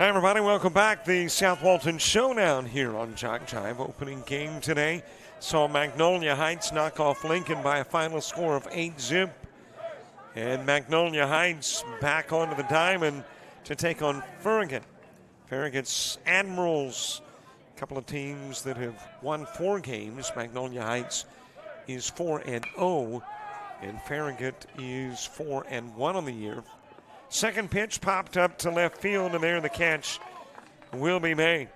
Hi, everybody. Welcome back. The South Walton Showdown here on JockJive. Opening game today saw Magnolia Heights knock off Lincoln by a final score of 8-0. And Magnolia Heights back onto the diamond to take on Farragut. Farragut's Admirals, a couple of teams that have won 4 games. Magnolia Heights is 4-0, and Farragut is 4-1 on the year. Second pitch popped up to left field, and there the catch will be made.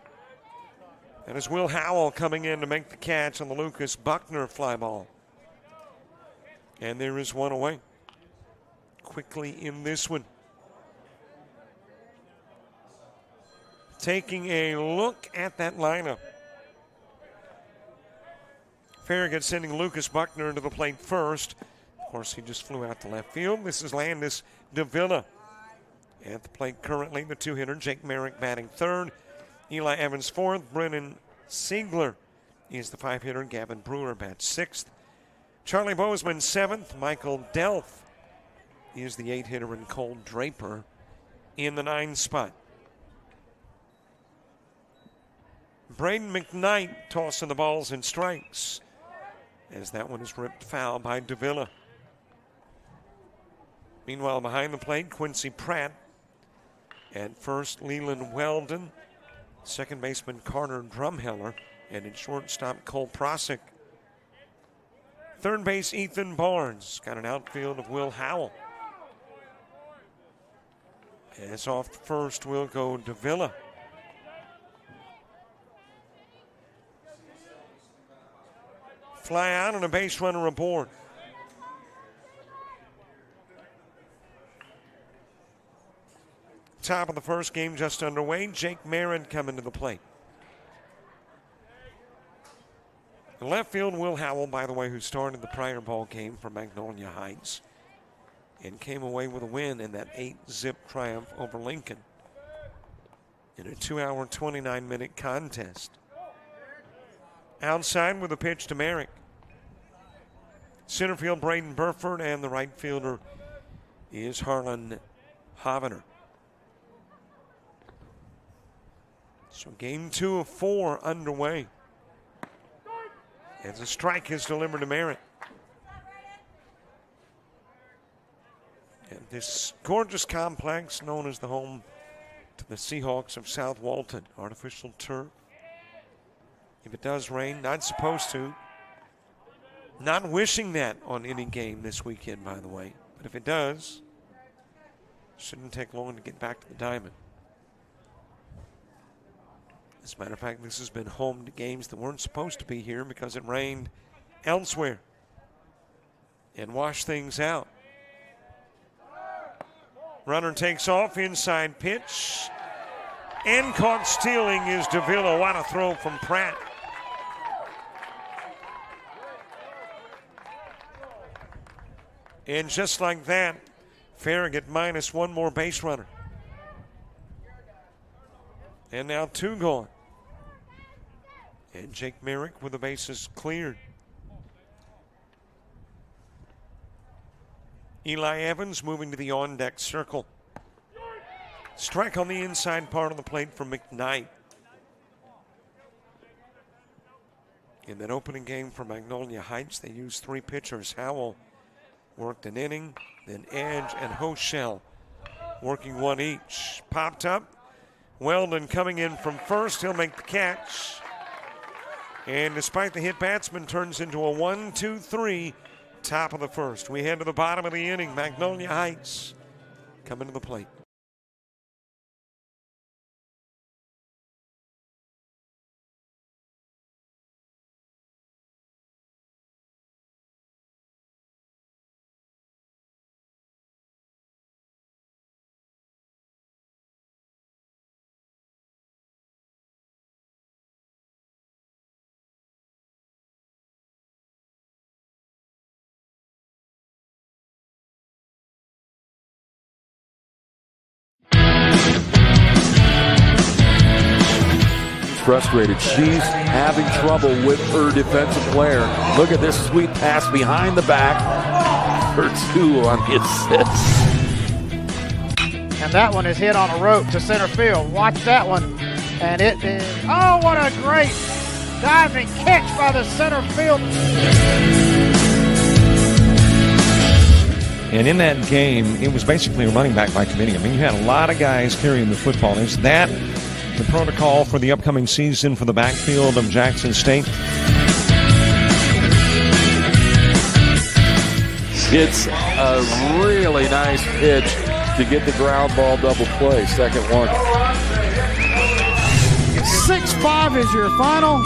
That is Will Howell coming in to make the catch on the Lucas Buckner fly ball. And there is one away. Quickly in this one. Taking a look at that lineup. Farragut sending Lucas Buckner to the plate first. Of course, he just flew out to left field. This is Landis Davila. At the plate currently, the 2-hitter, Jake Merrick batting third. Eli Evans fourth. Brennan Siegler is the 5-hitter. Gavin Brewer bats sixth. Charlie Bozeman seventh. Michael Delph is the 8-hitter, and Cole Draper in the 9 spot. Braden McKnight tossing the balls and strikes as that one is ripped foul by Davila. Meanwhile, behind the plate, Quincy Pratt. At first, Leland Weldon. Second baseman, Carter Drumheller. And at shortstop, Cole Prosick. Third base, Ethan Barnes. Got an outfield of Will Howell. As off the first will go Davila. Fly out and a base runner aboard. Top of the first, game just underway. Jake Marin coming to the plate. In left field, Will Howell, by the way, who started the prior ball game for Magnolia Heights and came away with a win in that 8-0 triumph over Lincoln in a 2-hour, 29-minute contest. Outside with a pitch to Merrick. Center field, Braden Burford, and the right fielder is Harlan Hovener. So game 2 of 4 underway. As a strike is delivered to Merritt. And this gorgeous complex known as the home to the Seahawks of South Walton. Artificial turf. If it does rain, not supposed to. Not wishing that on any game this weekend, by the way. But if it does, shouldn't take long to get back to the diamond. As a matter of fact, this has been home to games that weren't supposed to be here because it rained elsewhere and washed things out. Runner takes off, inside pitch, and caught stealing is Davila. What a throw from Pratt. And just like that, Farragut minus one more base runner. And now 2 gone. And Jake Merrick with the bases cleared. Eli Evans moving to the on-deck circle. Strike on the inside part of the plate for McKnight. In that opening game for Magnolia Heights, they used 3 pitchers. Howell worked an inning, then Edge and Hochel working 1 each. Popped up. Weldon coming in from first. He'll make the catch. And despite the hit, batsman turns into a 1-2-3, top of the first. We head to the bottom of the inning. Magnolia Heights coming to the plate. Frustrated. She's having trouble with her defensive player. Look at this sweet pass behind the back for 2 on the assist. And that one is hit on a rope to center field. Watch that one. And it is, oh, what a great diving catch by the center field. And in that game, it was basically a running back by committee. I mean, you had a lot of guys carrying the football. Is that the protocol for the upcoming season for the backfield of Jackson State? It's a really nice pitch to get the ground ball double play. Second one. 6-5 is your final.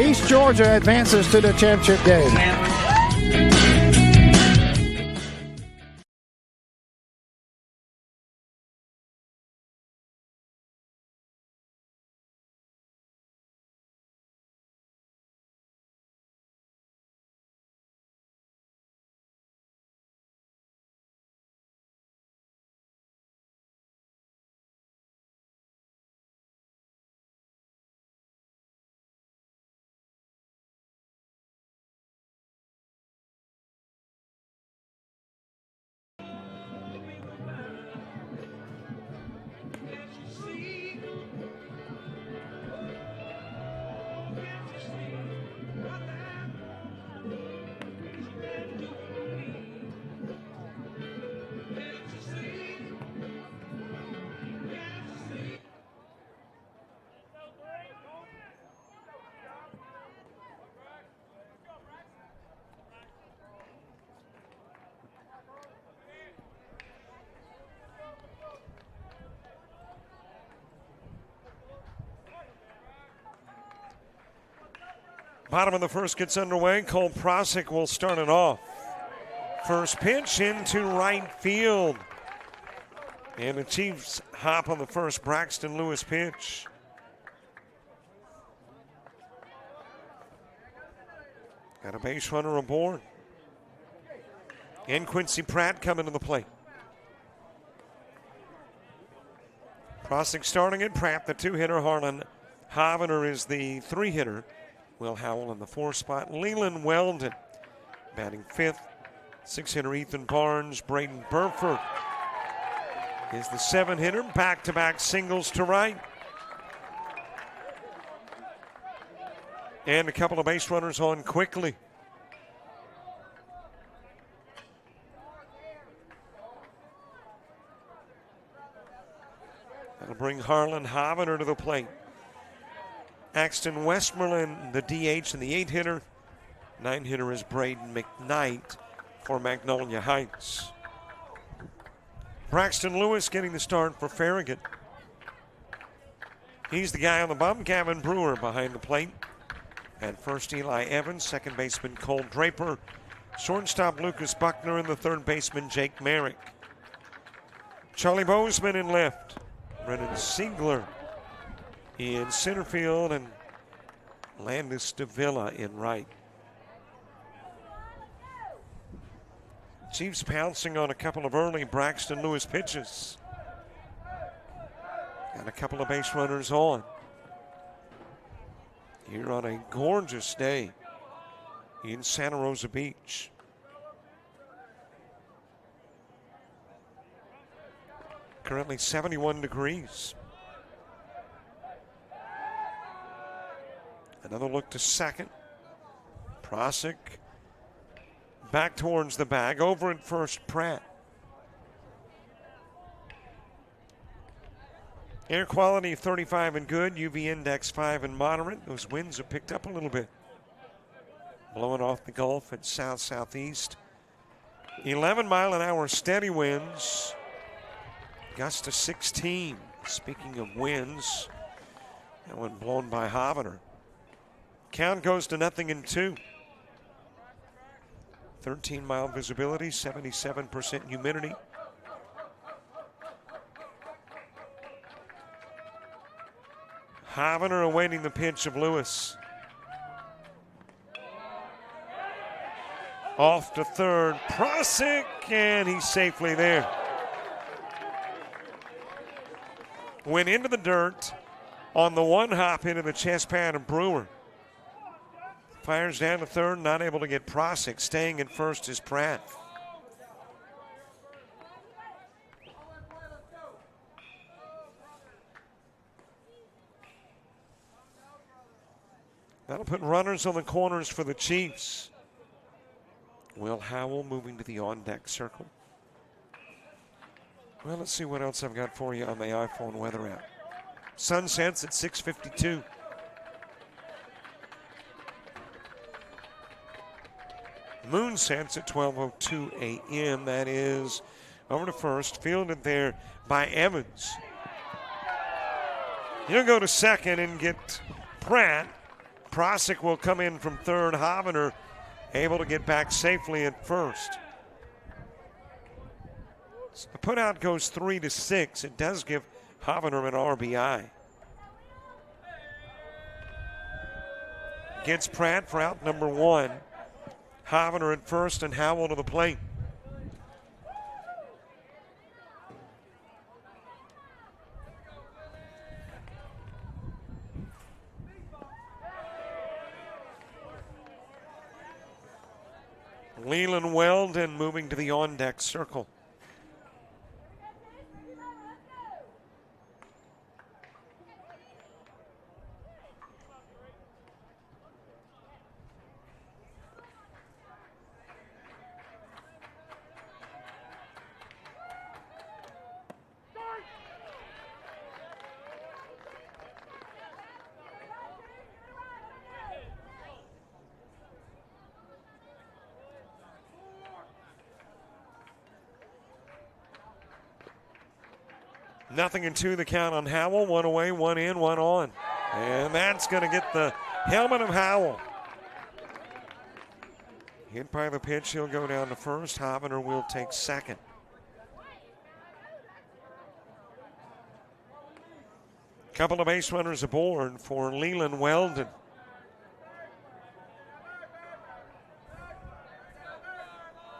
East Georgia advances to the championship game. Bottom of the first gets underway. Cole Prosick will start it off. First pitch into right field. And the Chiefs hop on the first Braxton Lewis pitch. Got a base runner aboard. And Quincy Pratt coming to the plate. Prosick starting it. Pratt the two-hitter. Harlan Hovener is the three-hitter. Will Howell in the 4 spot. Leland Weldon batting 5th. 6-hitter Ethan Barnes. Braden Burford is the 7-hitter. Back-to-back singles to right. And a couple of base runners on quickly. That'll bring Harlan Hovener to the plate. Axton Westmoreland, the DH and the 8-hitter. 9-hitter is Braden McKnight for Magnolia Heights. Braxton Lewis getting the start for Farragut. He's the guy on the bump. Gavin Brewer behind the plate. At first, Eli Evans. Second baseman, Cole Draper. Shortstop, Lucas Buckner. And the third baseman, Jake Merrick. Charlie Bozeman in left. Brennan Siegler in center field, and Landis Davila in right. Chiefs pouncing on a couple of early Braxton Lewis pitches. And a couple of base runners on. Here on a gorgeous day in Santa Rosa Beach. Currently 71 degrees. Another look to second. Prosick back towards the bag. Over at first, Pratt. Air quality 35 and good. UV index 5 and moderate. Those winds have picked up a little bit. Blowing off the Gulf at south-southeast. 11-mile-an-hour steady winds. Gusts to 16. Speaking of winds, that one blown by Hovener. Count goes to 0-2. 13-mile visibility, 77% humidity. Hovener awaiting the pitch of Lewis. Off to third, Prosick, and he's safely there. Went into the dirt on the one hop into the chest pad of Brewer. Fires down to third, not able to get Prosick. Staying at first is Pratt. That'll put runners on the corners for the Chiefs. Will Howell moving to the on-deck circle. Well, let's see what else I've got for you on the iPhone weather app. Sun sets at 6:52. Moon sets at 12:02 a.m. That is over to first, fielded there by Evans. He'll go to second and get Pratt. Prosick will come in from third. Hovener able to get back safely at first. So the putout goes 3-6. It does give Hovener an RBI. Gets Pratt for out number one. Hovener at first and Howell to the plate. Leland Weldon moving to the on-deck circle. Nothing in two, the count on Howell. One away, one in, one on. And that's going to get the helmet of Howell. Hit by the pitch, he'll go down to first. Hovener will take second. Couple of base runners aboard for Leland Weldon.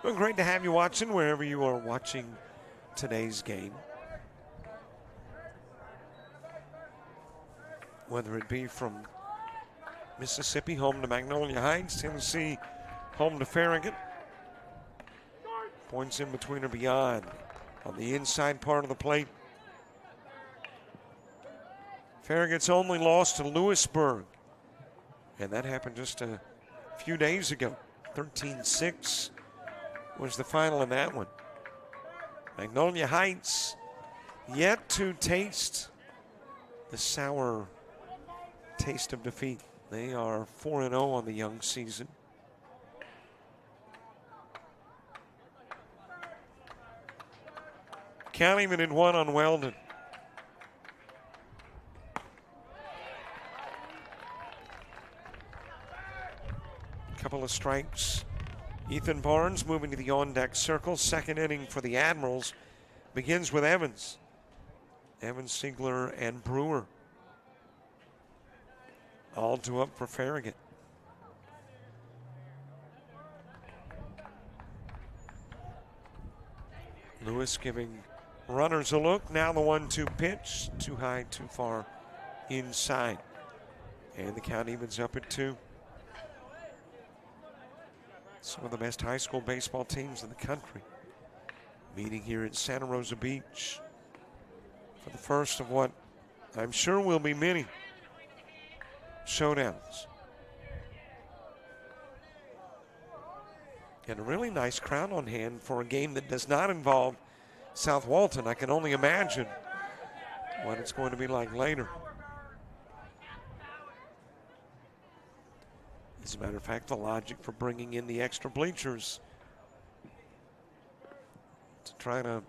Well, great to have you watching wherever you are watching today's game. Whether it be from Mississippi home to Magnolia Heights, Tennessee home to Farragut. Points in between or beyond on the inside part of the plate. Farragut's only loss to Lewisburg, and that happened just a few days ago. 13-6 was the final in that one. Magnolia Heights yet to taste the sour taste of defeat. They are 4-0 on the young season. Count even in one on Weldon. Couple of strikes. Ethan Barnes moving to the on-deck circle. Second inning for the Admirals begins with Evans. Evans, Siegler, and Brewer. All two up for Farragut. Lewis giving runners a look. Now the 1-2 pitch. Too high, too far inside. And the count evens up at 2. Some of the best high school baseball teams in the country meeting here at Santa Rosa Beach for the first of what I'm sure will be many showdowns. And a really nice crowd on hand for a game that does not involve South Walton. I can only imagine what it's going to be like later. As a matter of fact, the logic for bringing in the extra bleachers to try to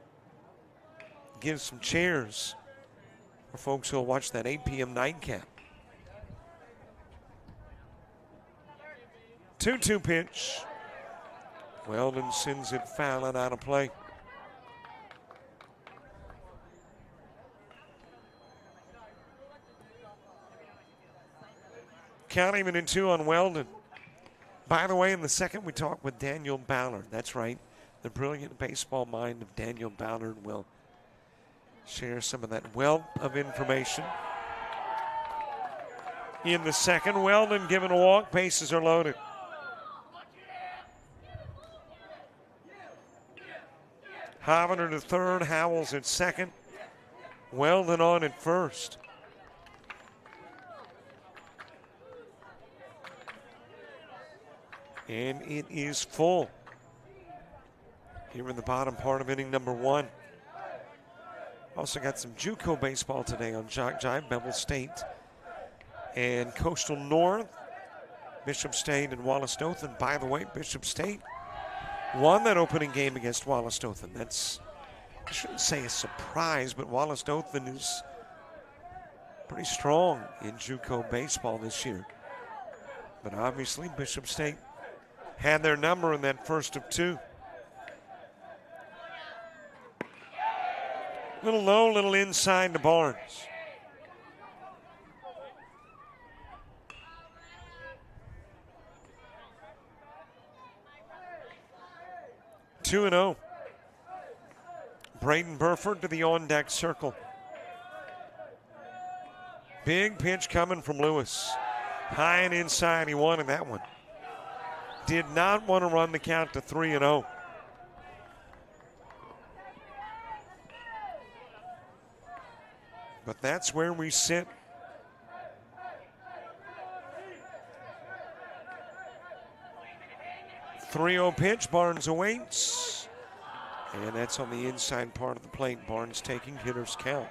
give some chairs for folks who will watch that 8 p.m. nightcap. 2-2 pitch. Weldon sends it foul and out of play. Count even in 2 on Weldon. By the way, in the second we talked with Daniel Ballard. That's right. The brilliant baseball mind of Daniel Ballard will share some of that wealth of information. In the second, Weldon given a walk. Bases are loaded. Hovener to third. Howell's at second. Weldon on at first. And it is full here in the bottom part of inning number 1. Also got some JUCO baseball today on JockJive. Bevel State and Coastal North, Bishop State and Wallace Dothan. By the way, Bishop State won that opening game against Wallace Dothan. That's, I shouldn't say a surprise, but Wallace Dothan is pretty strong in JUCO baseball this year. But obviously Bishop State had their number in that first of 2. Little low, little inside to Barnes. Two and 0. Braden Burford to the on-deck circle. Big pitch coming from Lewis. High and inside, he wanted that one. Did not want to run the count to 3 and 0. But that's where we sit. .30 pitch, Barnes awaits. And that's on the inside part of the plate. Barnes taking hitter's count.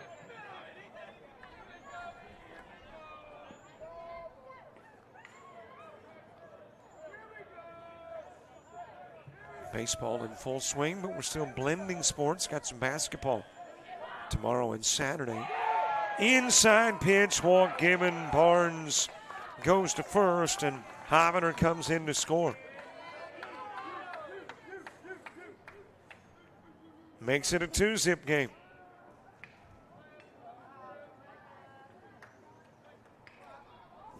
Baseball in full swing, but we're still blending sports. Got some basketball tomorrow and Saturday. Inside pitch, walk given. Barnes goes to first, and Hovender comes in to score. Makes it a 2-zip game.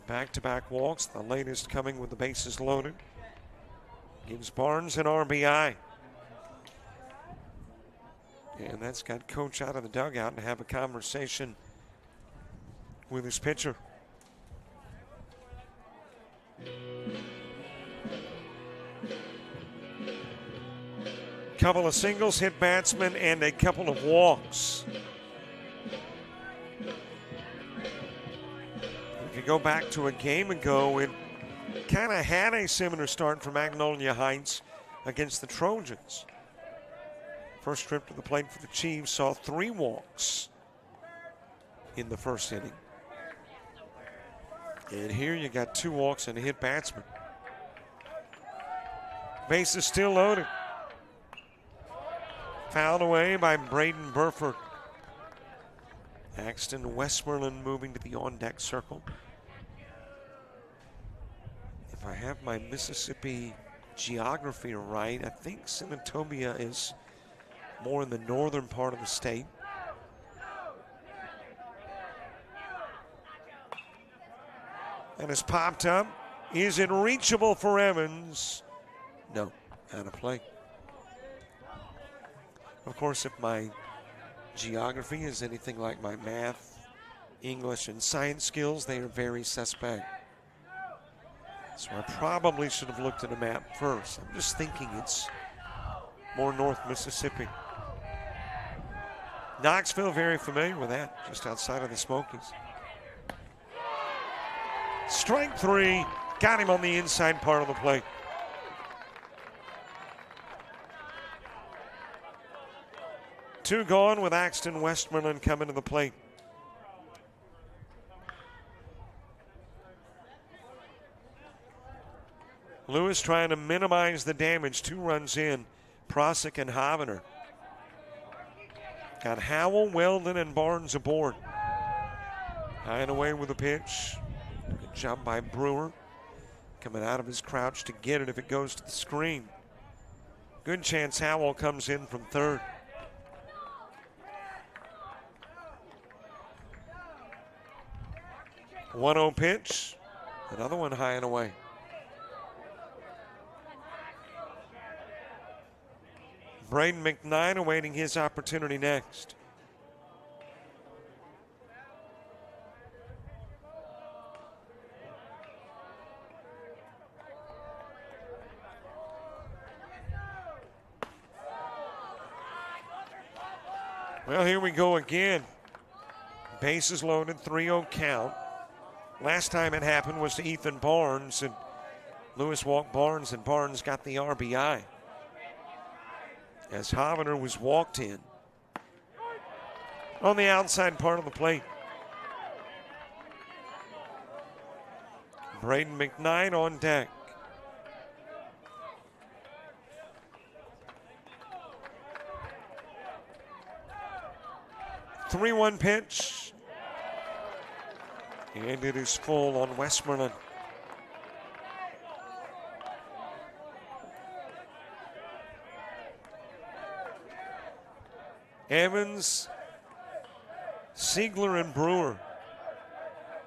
Back-to-back walks, the latest coming with the bases loaded. Gives Barnes an RBI. And that's got Coach out of the dugout and have a conversation with his pitcher. Couple of singles, hit batsmen, and a couple of walks. If you go back to a game ago, it kind of had a similar start for Magnolia Heights against the Trojans. First trip to the plate for the Chiefs saw 3 walks in the first inning. And here you got 2 walks and a hit batsman. Base is still loaded. Fouled away by Braden Burford. Axton Westmoreland moving to the on-deck circle. If I have my Mississippi geography right, I think Senatobia is more in the northern part of the state. And it's popped up. Is it reachable for Evans? No, out of play. Of course, if my geography is anything like my math, English, and science skills, they are very suspect. So I probably should have looked at a map first. I'm just thinking it's more North Mississippi. Knoxville, very familiar with that, just outside of the Smokies. Strike 3, got him on the inside part of the plate. Two gone with Axton Westmoreland coming to the plate. Lewis trying to minimize the damage. 2 runs in. Prosick and Hovender. Got Howell, Weldon, and Barnes aboard. High and away with the pitch. Good job by Brewer. Coming out of his crouch to get it if it goes to the screen. Good chance Howell comes in from third. 1-0 pitch. Another one high and away. Braden McKnight awaiting his opportunity next. Well, here we go again. Bases loaded, 3-0 count. Last time it happened was to Ethan Barnes, and Lewis walked Barnes, and Barnes got the RBI as Hovender was walked in on the outside part of the plate. Braden McKnight on deck. The 3-1 pitch. And it is full on Westmoreland. Evans, Siegler, and Brewer.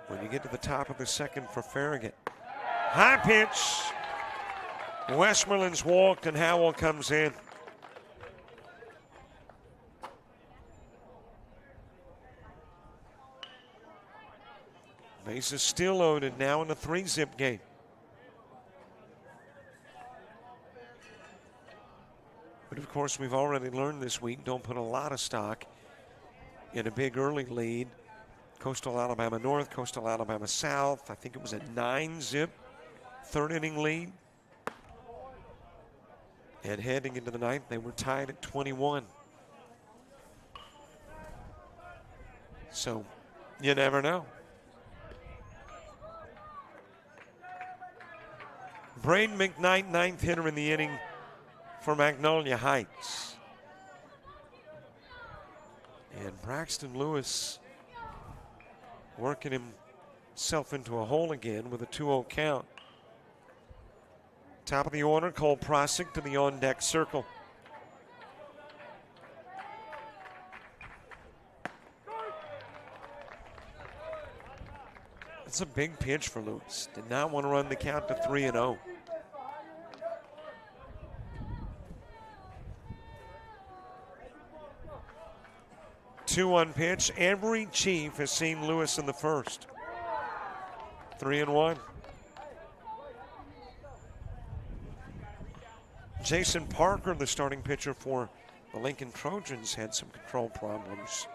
When you get to the top of the second for Farragut. High pitch. Westmoreland's walked, and Howell comes in. Bases still loaded now in a 3-zip game. But of course, we've already learned this week, don't put a lot of stock in a big early lead. Coastal Alabama North, Coastal Alabama South. I think it was a 9-zip third inning lead. And heading into the ninth, they were tied at 21. So you never know. Braden McKnight, 9th hitter in the inning for Magnolia Heights. And Braxton Lewis working himself into a hole again with a 2-0 count. Top of the order, Cole Prosick to the on-deck circle. That's a big pitch for Lewis. Did not want to run the count to 3-0. 2-1 pitch. Every Chief has seen Lewis in the first. 3-1. Jason Parker, the starting pitcher for the Lincoln Trojans, had some control problems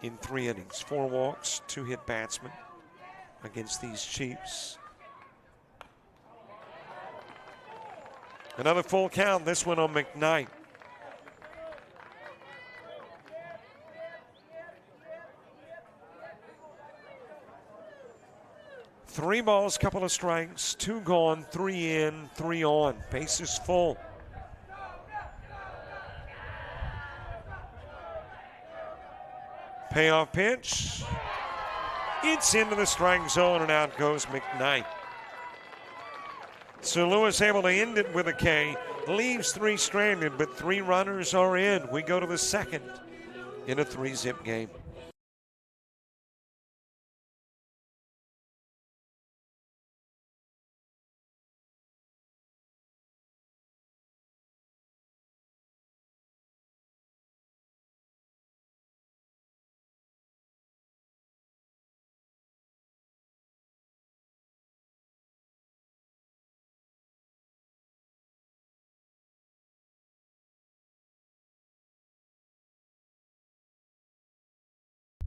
in 3 innings. 4 walks, 2 hit batsmen against these Chiefs. Another full count, this one on McKnight. Three balls, couple of strikes, 2 gone, 3 in, 3 on. Bases full. Payoff pitch. It's into the strike zone, and out goes McKnight. So Lewis able to end it with a K. Leaves 3 stranded, but 3 runners are in. We go to the second in a 3-zip game.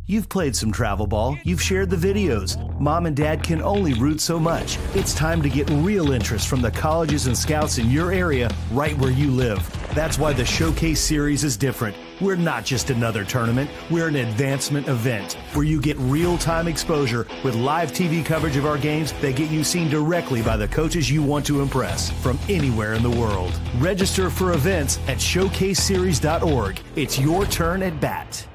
You've played some travel ball, you've shared the videos. Mom and Dad can only root so much. It's time to get real interest from the colleges and scouts in your area, right where you live. That's why the Showcase Series is different. We're not just another tournament, we're an advancement event where you get real-time exposure with live TV coverage of our games that get you seen directly by the coaches you want to impress from anywhere in the world. Register for events at showcaseseries.org. It's your turn at bat.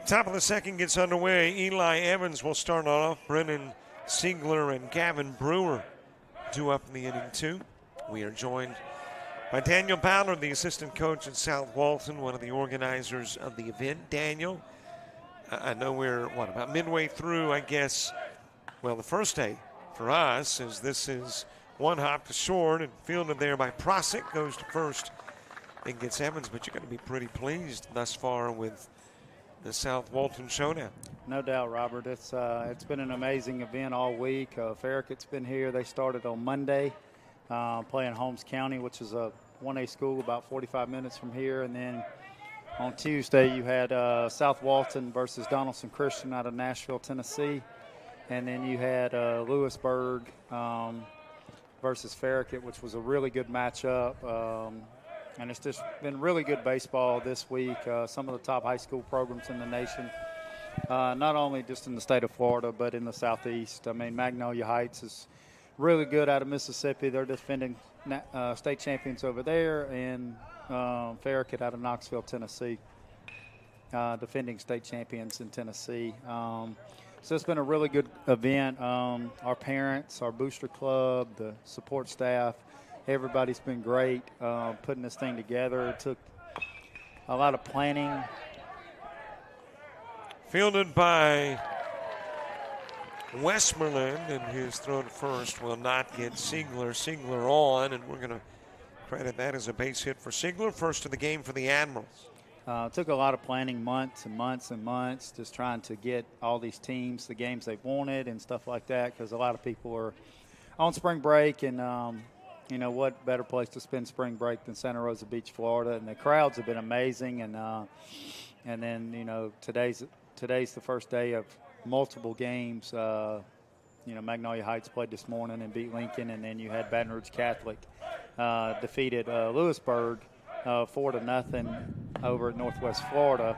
Top of the second gets underway. Eli Evans will start off. Brennan Siegler and Gavin Brewer due up in the inning two. We are joined by Daniel Ballard, the assistant coach at South Walton, one of the organizers of the event. Daniel, I know we're, about midway through, I guess, well, the first day for us, as this is one hop to short and fielded there by Prosick, goes to first and gets Evans, but you're going to be pretty pleased thus far with the South Walton Showdown. No doubt, Robert. It's been an amazing event all week. Farragut's been here. They started on Monday playing Holmes County, which is a 1A school about 45 minutes from here. And then on Tuesday you had South Walton versus Donaldson Christian out of Nashville, Tennessee. And then you had Lewisburg versus Farragut, which was a really good matchup. And it's just been really good baseball this week. Some of the top high school programs in the nation, not only just in the state of Florida, but in the Southeast. I mean, Magnolia Heights is really good out of Mississippi. They're defending state champions over there. And Farragut out of Knoxville, Tennessee, defending state champions in Tennessee. So it's been a really good event. Our parents, our booster club, the support staff, everybody's been great putting this thing together. It took a lot of planning. Fielded by Westmoreland, and his throw to first will not get Siegler. Siegler on, and we're going to credit that as a base hit for Siegler. First of the game for the Admirals. It took a lot of planning, months and months and months, just trying to get all these teams the games they wanted and stuff like that, because a lot of people are on spring break, and you know, what better place to spend spring break than Santa Rosa Beach, Florida? And the crowds have been amazing. And then, you know, today's the first day of multiple games. You know, Magnolia Heights played this morning and beat Lincoln. And then you had Baton Rouge Catholic defeated Lewisburg 4-0 over at Northwest Florida.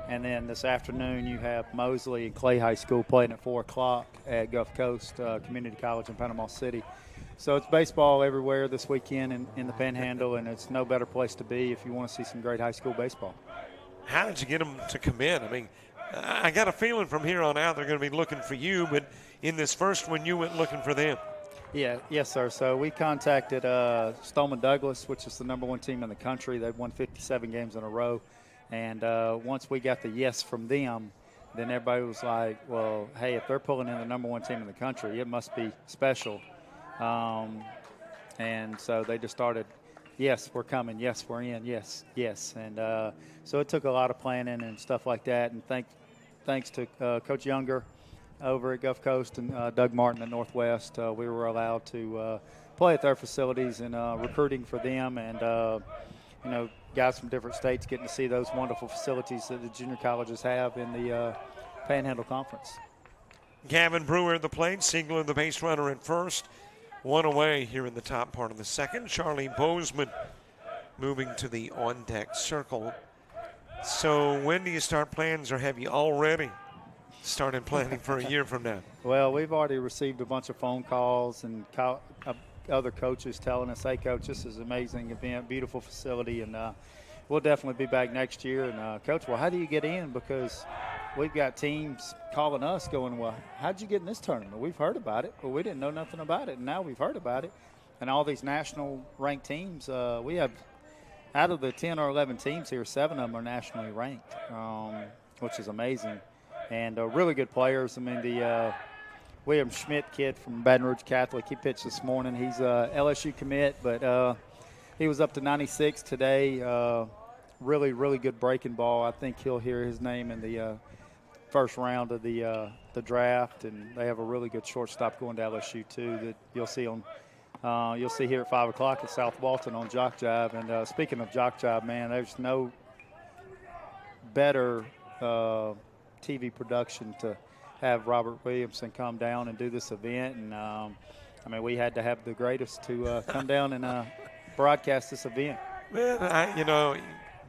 And then this afternoon you have Mosley and Clay High School playing at 4 o'clock at Gulf Coast Community College in Panama City. So it's baseball everywhere this weekend in the Panhandle, and it's no better place to be if you want to see some great high school baseball. How did you get them to commit? I mean, I got a feeling from here on out they're going to be looking for you, but in this first one you went looking for them. Yeah, yes, sir. So we contacted Stoneman Douglas, which is the #1 team in the country. They've won 57 games in a row. And once we got the yes from them, then everybody was like, well, hey, if they're pulling in the #1 team in the country, it must be special. And so they just started, yes, we're coming, yes, we're in, yes, yes. And so it took a lot of planning and stuff like that. And thanks to Coach Younger over at Gulf Coast and Doug Martin at Northwest, we were allowed to play at their facilities and recruiting for them. And, you know, guys from different states getting to see those wonderful facilities that the junior colleges have in the Panhandle Conference. Gavin Brewer at the plate, Siegler the base runner at first. One away here in the top part of the second. Charlie Bozeman moving to the on-deck circle. So when do you start plans, or have you already started planning for a year from now? Well, we've already received a bunch of phone calls and other coaches telling us, hey, Coach, this is an amazing event, beautiful facility, and we'll definitely be back next year. And, Coach, well, how do you get in? Because we've got teams calling us going, well, how'd you get in this tournament? We've heard about it, but we didn't know nothing about it, and now we've heard about it. And all these national ranked teams, we have, out of the 10 or 11 teams here, 7 of them are nationally ranked, which is amazing. And really good players. I mean, the William Schmidt kid from Baton Rouge Catholic, he pitched this morning. He's a LSU commit, but he was up to 96 today. Really, really good breaking ball. I think he'll hear his name in the first round of the draft, and they have a really good shortstop going to LSU too that you'll see here at 5 o'clock at South Walton on JockJive. And speaking of JockJive, man, there's no better TV production to have Robert Williamson come down and do this event. And I mean, we had to have the greatest to come down and broadcast this event. Man, you know,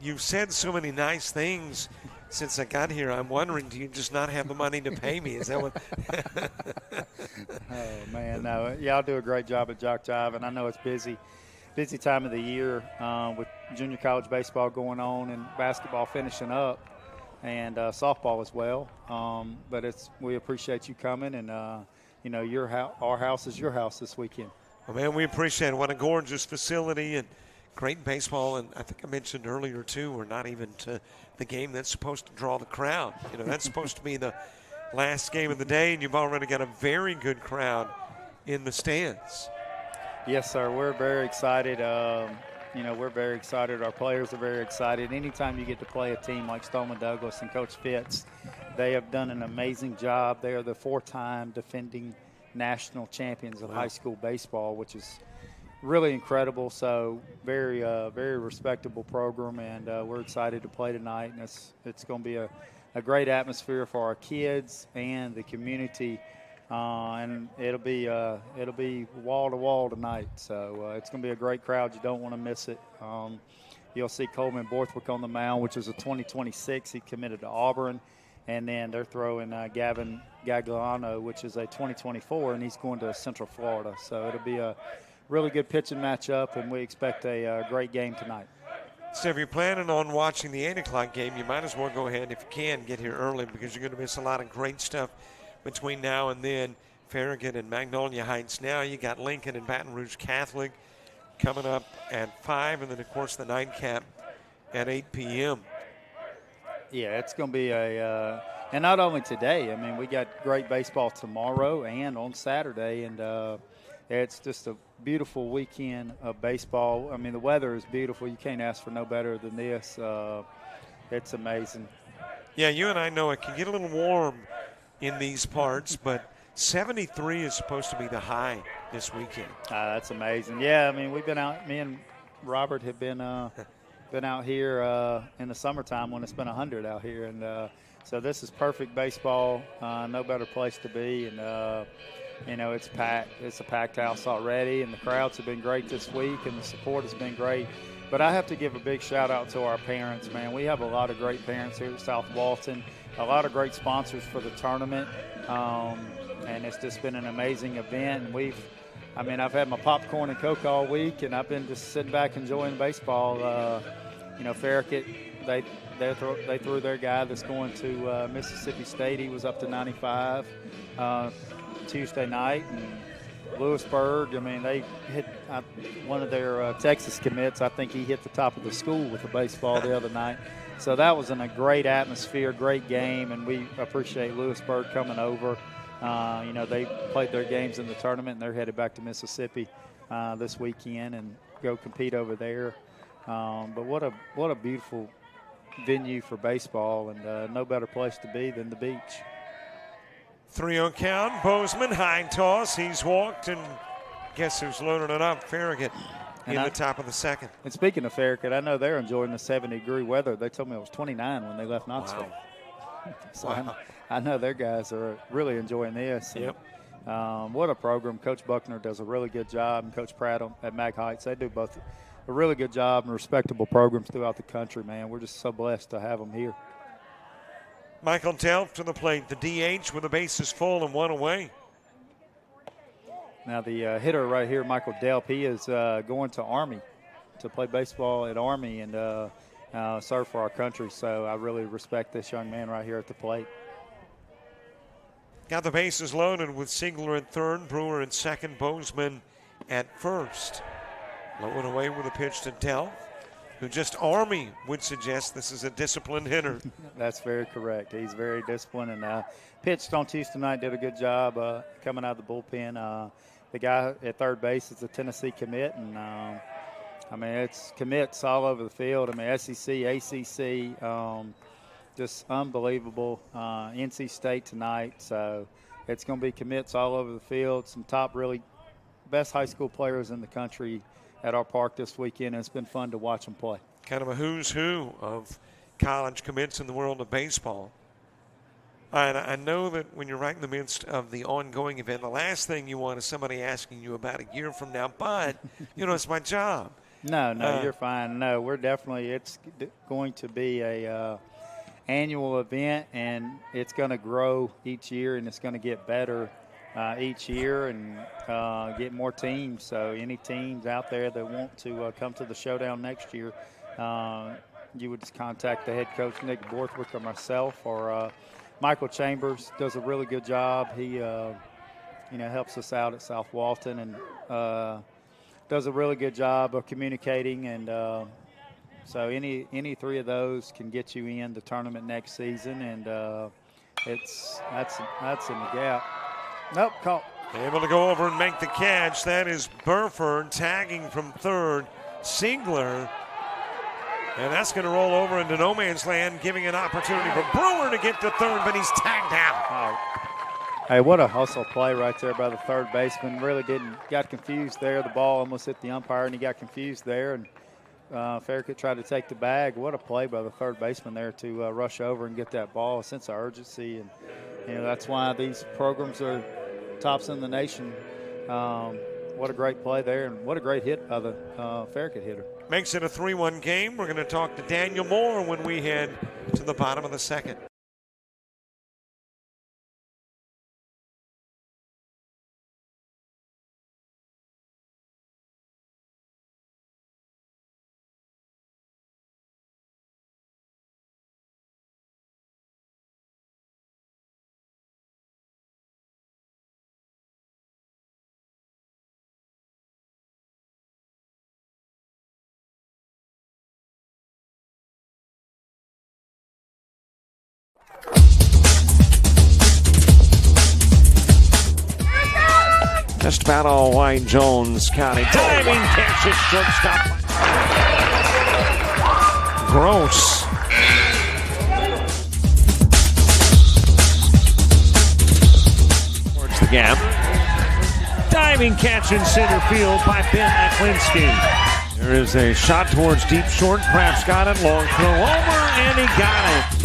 you've said so many nice things since I got here. I'm wondering, do you just not have the money to pay me? Is that what? Oh, man. man. No, y'all do a great job at JockJive, and I know it's busy time of the year with junior college baseball going on and basketball finishing up, and softball as well. But we appreciate you coming, and our house is your house this weekend. Well, man, we appreciate it. What a gorgeous facility and great baseball. And I think I mentioned earlier, too, we're not even to the game that's supposed to draw the crowd. That's supposed to be the last game of the day, and you've already got a very good crowd in the stands. Yes, sir. We're very excited. We're very excited. Our players are very excited. Anytime you get to play a team like Stoneman Douglas and Coach Fitz, they have done an amazing job. They are the 4-time defending national champions of high school baseball, which is really incredible. So very, very respectable program, and we're excited to play tonight. And it's going to be a great atmosphere for our kids and the community. And it'll be wall to wall tonight. So it's going to be a great crowd. You don't want to miss it. You'll see Coleman Borthwick on the mound, which is a 2026. He committed to Auburn. And then they're throwing Gavin Gagliano, which is a 2024, and he's going to Central Florida. So it'll be a really good pitching matchup, and we expect a great game tonight. So if you're planning on watching the 8 o'clock game, you might as well go ahead, if you can, get here early, because you're going to miss a lot of great stuff between now and then. Farragut and Magnolia Heights now. You got Lincoln and Baton Rouge Catholic coming up at 5, and then, of course, the nightcap at 8 p.m. Yeah, it's going to be and not only today. I mean, we got great baseball tomorrow and on Saturday, and it's just a beautiful weekend of baseball. I mean, the weather is beautiful. You can't ask for no better than this. It's amazing. Yeah, you and I know it can get a little warm in these parts, but 73 is supposed to be the high this weekend. That's amazing. Yeah, I mean, we've been out. Me and Robert have been out here in the summertime when it's been 100 out here, and so this is perfect baseball. No better place to be, and it's packed. It's a packed house already, and the crowds have been great this week, and the support has been great. But I have to give a big shout out to our parents, man. We have a lot of great parents here at South Walton, a lot of great sponsors for the tournament, and it's just been an amazing event. And I've had my popcorn and Coke all week, and I've been just sitting back enjoying baseball. Farragut, they threw their guy that's going to Mississippi State. He was up to 95 Tuesday night. And Lewisburg, they hit one of their Texas commits. I think he hit the top of the school with the baseball the other night. So that was in a great atmosphere, great game, and we appreciate Lewisburg coming over. They played their games in the tournament, and they're headed back to Mississippi this weekend and go compete over there. But what a beautiful venue for baseball, and no better place to be than the beach. 3-0 count. Bozeman, high toss. He's walked, and guess who's loading it up? Farragut in the top of the second. And speaking of Farragut, I know they're enjoying the 70-degree weather. They told me it was 29 when they left Knoxville. Wow. So I know their guys are really enjoying this. Yep. What a program. Coach Buckner does a really good job, and Coach Pratt at Mag Heights. They do both a really good job and respectable programs throughout the country, man. We're just so blessed to have them here. Michael Delp to the plate, the DH with the bases full and one away. Now the hitter right here, Michael Delp, he is going to Army to play baseball at Army and serve for our country. So I really respect this young man right here at the plate. Got the bases loaded with Siegler at third, Brewer at second, Bozeman at first. Low and away with a pitch to Delp, who just Army would suggest this is a disciplined hitter. That's very correct. He's very disciplined and pitched on Tuesday night, did a good job coming out of the bullpen. The guy at third base is a Tennessee commit, and it's commits all over the field. SEC, ACC, just unbelievable. NC State tonight, so it's going to be commits all over the field. Some top really best high school players in the country at our park this weekend, and it's been fun to watch them play. Kind of a who's who of college commits in the world of baseball. And I know that when you're right in the midst of the ongoing event, the last thing you want is somebody asking you about a year from now, but, it's my job. No, you're fine. No, we're definitely – it's going to be a annual event, and it's going to grow each year, and it's going to get better each year and get more teams. So any teams out there that want to come to the showdown next year, you would just contact the head coach, Nick Borthwick, or myself, or Michael Chambers does a really good job. He helps us out at South Walton and does a really good job of communicating. And so any three of those can get you in the tournament next season, and that's in the gap. Nope, caught. Able to go over and make the catch. That is Burford tagging from third. Siegler. And that's going to roll over into no man's land, giving an opportunity for Brewer to get to third, but he's tagged out. Oh. Hey, what a hustle play right there by the third baseman. Really got confused there. The ball almost hit the umpire, and he got confused there. And Farragut tried to take the bag. What a play by the third baseman there to rush over and get that ball, a sense of urgency. And, that's why these programs are tops in the nation. What a great play there, and what a great hit by the Farragut hitter. Makes it a 3-1 game. We're going to talk to Daniel Moore when we head to the bottom of the second. Just about all Wayne Jones County. Diving catch at shortstop. Gross. Towards the gap. Diving catch in center field by Ben Aklinski. There is a shot towards deep short. Kraft's got it. Long throw over, and he got it.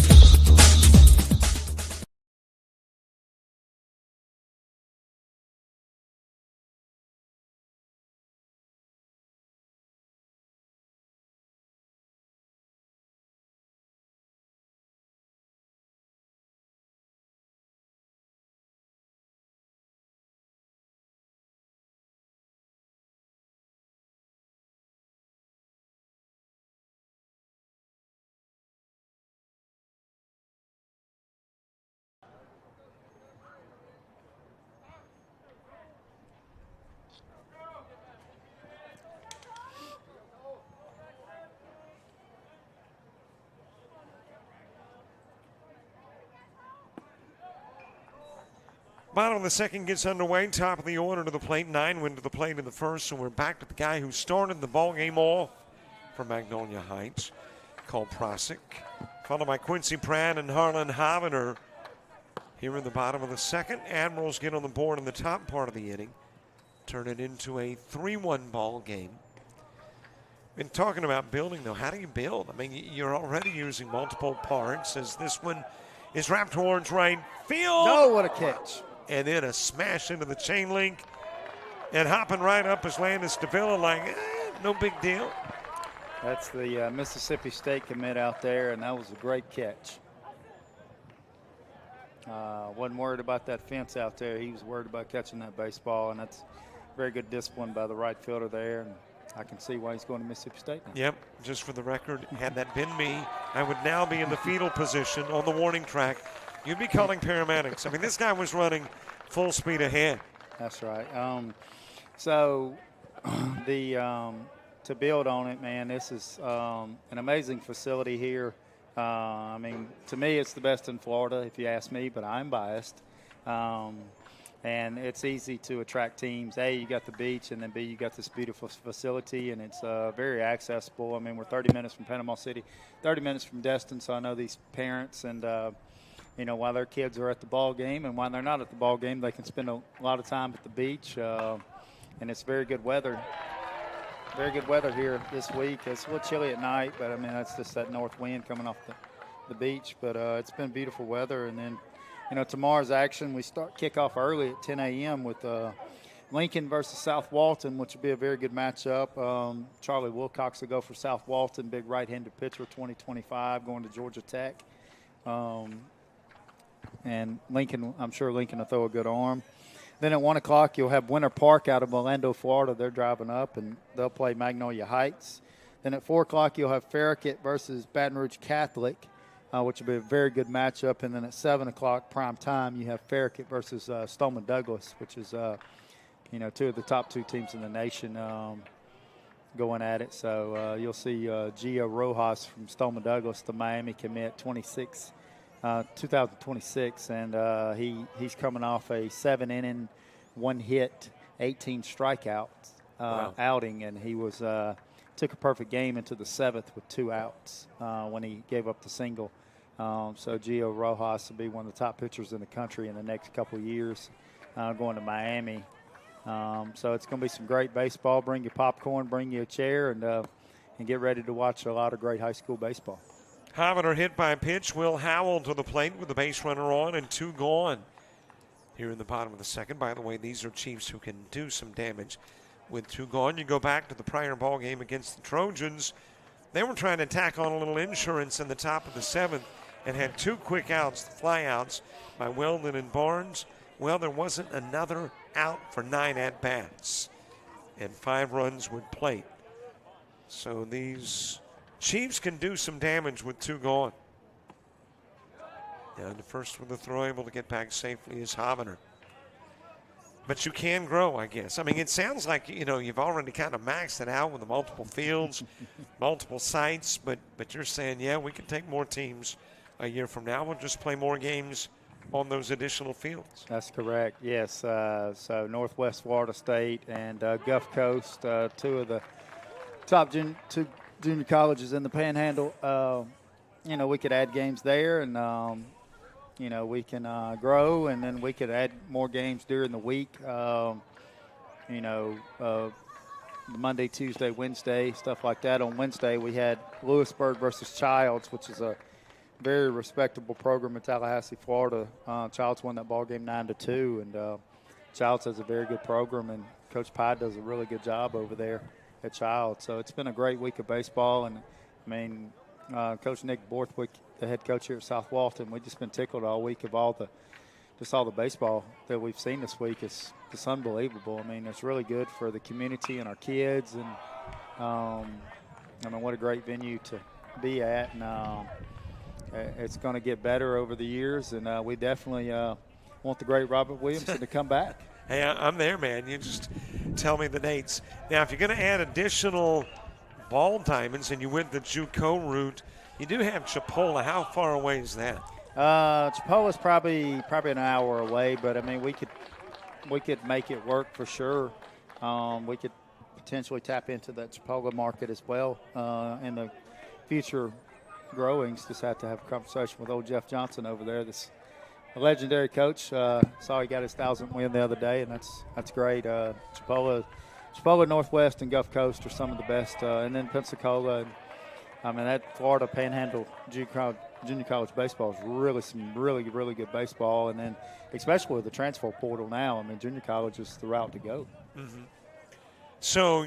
Bottom of the second gets underway. Top of the order to the plate. 9 went to the plate in the first. So we're back to the guy who started the ball game off for Magnolia Heights, called Prosick. Followed by Quincy Pratt and Harlan Hovener here in the bottom of the second. Admirals get on the board in the top part of the inning. Turn it into a 3-1 ball game. Been talking about building, though. How do you build? I mean, you're already using multiple parts as this one is wrapped towards right field. Oh, what a catch. And then a smash into the chain link. And hopping right up is Landis Davila like, no big deal. That's the Mississippi State commit out there, and that was a great catch. Wasn't worried about that fence out there. He was worried about catching that baseball, and that's very good discipline by the right fielder there. And I can see why he's going to Mississippi State now. Yep, just for the record, had that been me, I would now be in the fetal position on the warning track. You'd be calling paramedics. I mean, this guy was running full speed ahead. That's right. So to build on it, man, this is an amazing facility here. I mean, to me, it's the best in Florida, if you ask me, but I'm biased. And it's easy to attract teams. A, you got the beach, and then B, you got this beautiful facility, and it's very accessible. I mean, we're 30 minutes from Panama City, 30 minutes from Destin, so I know these parents, and while their kids are at the ball game and while they're not at the ball game, they can spend a lot of time at the beach, and it's very good weather. Very good weather here this week. It's a little chilly at night, but I mean, that's just that north wind coming off the beach. But it's been beautiful weather. And then, tomorrow's action, we kick off early at 10 a.m. with Lincoln versus South Walton, which will be a very good matchup. Charlie Wilcox will go for South Walton, big right-handed pitcher, 2025, going to Georgia Tech. And Lincoln, I'm sure Lincoln will throw a good arm. Then at 1 o'clock, you'll have Winter Park out of Orlando, Florida. They're driving up, and they'll play Magnolia Heights. Then at 4 o'clock, you'll have Farragut versus Baton Rouge Catholic, which will be a very good matchup. And then at 7 o'clock, prime time, you have Farragut versus Stoneman Douglas, which is, two of the top 2 teams in the nation going at it. So you'll see Gio Rojas from Stoneman Douglas, the Miami commit, 2026, and he's coming off a 7-inning, 1-hit, 18 strikeouts outing, and he was took a perfect game into the 7th with 2 outs when he gave up the single. So Gio Rojas will be one of the top pitchers in the country in the next couple of years, going to Miami. So it's going to be some great baseball. Bring your popcorn, bring your chair, and get ready to watch a lot of great high school baseball. Havner hit by a pitch. Will Howell to the plate with the base runner on and 2 gone here in the bottom of the second. By the way, these are Chiefs who can do some damage with 2 gone. You go back to the prior ball game against the Trojans. They were trying to tack on a little insurance in the top of the 7th and had 2 quick outs, fly outs by Weldon and Barnes. Well, there wasn't another out for 9 at-bats, and 5 runs would plate. So these Chiefs can do some damage with 2 gone. And the first with the throw able to get back safely is Havner. But you can grow, I guess. I mean, it sounds like, you've already kind of maxed it out with the multiple fields, multiple sites, but you're saying, yeah, we can take more teams a year from now. We'll just play more games on those additional fields. That's correct, yes. So Northwest Florida State and Gulf Coast, 2 of the top junior colleges in the Panhandle. We could add games there, and we can grow, and then we could add more games during the week. Monday, Tuesday, Wednesday, stuff like that. On Wednesday, we had Lewisburg versus Childs, which is a very respectable program in Tallahassee, Florida. Childs won that ball game 9-2, and Childs has a very good program, and Coach Pye does a really good job over there at Childs. So it's been a great week of baseball, and Coach Nick Borthwick, the head coach here at South Walton, we've just been tickled all week of all the baseball that we've seen this week. It's unbelievable. It's really good for the community and our kids, and what a great venue to be at, and it's going to get better over the years, and we definitely want the great Robert Williamson to come back. Hey, I'm there, man. You just tell me the dates. Now, if you're going to add additional ball diamonds and you went the JUCO route, you do have Chipola. How far away is that? Chipola's probably an hour away, but we could make it work for sure. We could potentially tap into that Chipola market as well in the future growings. Just have to have a conversation with old Jeff Johnson over there. This a legendary coach. Saw he got his 1,000th win the other day, and that's great. Chipola, Northwest, and Gulf Coast are some of the best, and then Pensacola. That Florida Panhandle junior college baseball is really good baseball, and then especially with the transfer portal now, junior college is the route to go. Mm-hmm. So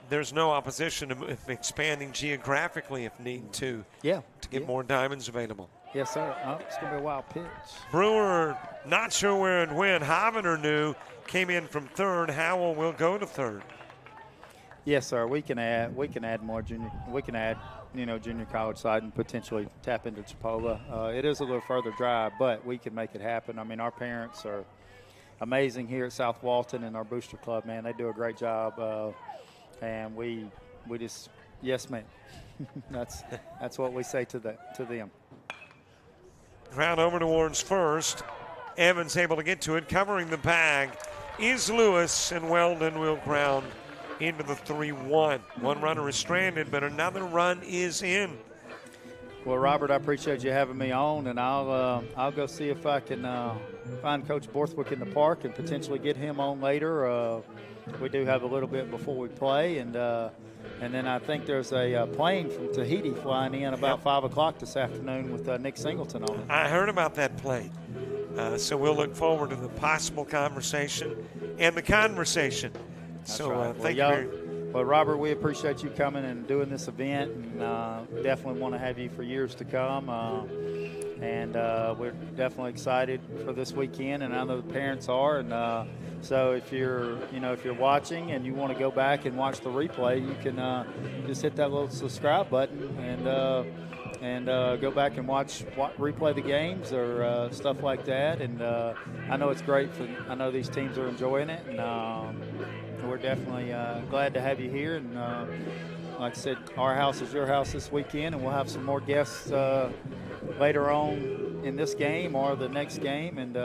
there's no opposition to expanding geographically if need to. Yeah. To get more diamonds available. Yes, sir. It's going to be a wild pitch. Brewer, not sure where and when. Havner knew, came in from 3rd. Howell will go to 3rd. Yes, sir. We can add more junior. We can add, junior college side and potentially tap into Chipola. It is a little further drive, but we can make it happen. Our parents are amazing here at South Walton, and our booster club, man, they do a great job. And we just, yes, ma'am. That's what we say to them. Ground over towards first. Evans able to get to it. Covering the bag is Lewis, and Weldon will ground into the 3-1. One runner is stranded, but another run is in. Well, Robert, I appreciate you having me on, and I'll go see if I can find Coach Borthwick in the park and potentially get him on later. We do have a little bit before we play, and then I think there's a plane from Tahiti flying in about 5 o'clock this afternoon with Nick Singleton on it. I heard about that plane. So we'll look forward to the possible conversation and the conversation. That's so right. Thank you. Well, Robert, we appreciate you coming and doing this event, and definitely want to have you for years to come. we're definitely excited for this weekend, and I know the parents are. And so if you're watching and you want to go back and watch the replay, you can just hit that little subscribe button and go back and replay the games or stuff like that. And I know it's great I know these teams are enjoying it, and we're definitely glad to have you here. And like I said, our house is your house this weekend, and we'll have some more guests later on in this game or the next game, and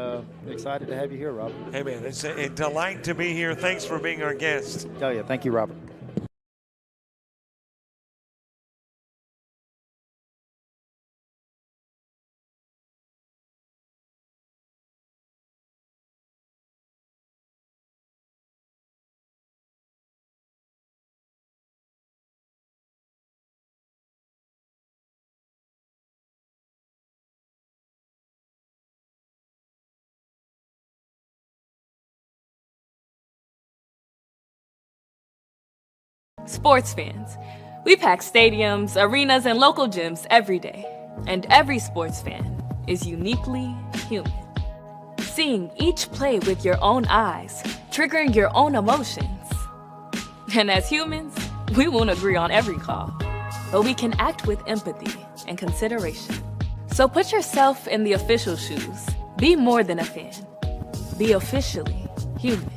excited to have you here, Robert. Hey, man, it's a delight to be here. Thanks for being our guest. Oh, yeah. Thank you, Robert. Sports fans, we pack stadiums, arenas, and local gyms every day. And every sports fan is uniquely human. Seeing each play with your own eyes, triggering your own emotions. And as humans, we won't agree on every call, but we can act with empathy and consideration. So put yourself in the official shoes. Be more than a fan. Be officially human.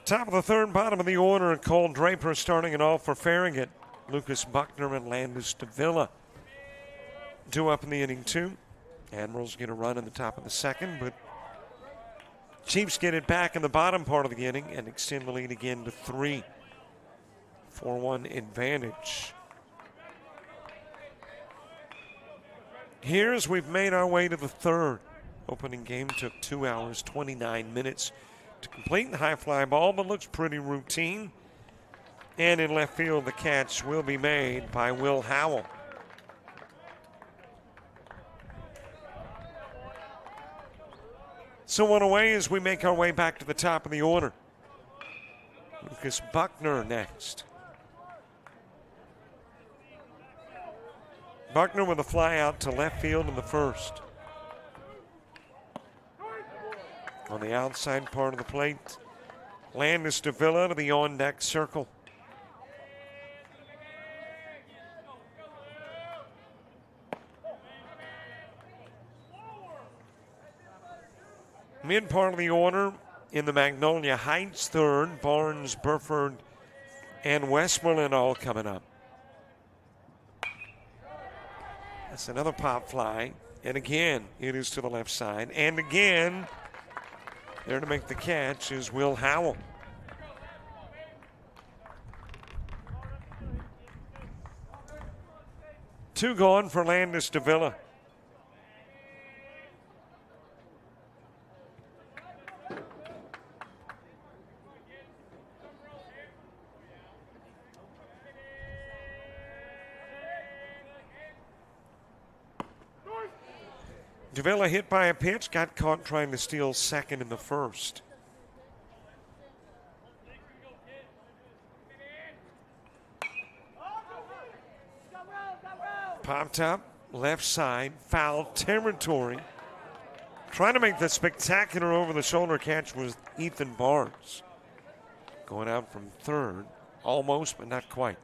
Top of the third, bottom of the order, Cole Draper starting it off for Farragut. Lucas Buckner and Landis Davila. 2 up in the inning, 2. Admirals get a run in the top of the second, but Chiefs get it back in the bottom part of the inning and extend the lead again to 3. 4-1 advantage. Here's we've made our way to the third. Opening game took 2 hours, 29 minutes to complete. The high fly ball, but looks pretty routine. And in left field, the catch will be made by Will Howell. So one away as we make our way back to the top of the order. Lucas Buckner next. Buckner with a fly out to left field in the first. On the outside part of the plate, Landis Davila to the on-deck circle. Mid part of the order in the Magnolia Heights third, Barnes, Burford, and Westmoreland all coming up. That's another pop fly, and again, it is to the left side, and again, there to make the catch is Will Howell. Two gone for Landis Davila. Davila hit by a pitch, got caught trying to steal second in the first. Popped up, left side, foul territory. Trying to make the spectacular over-the-shoulder catch was Ethan Barnes. Going out from third, almost, but not quite.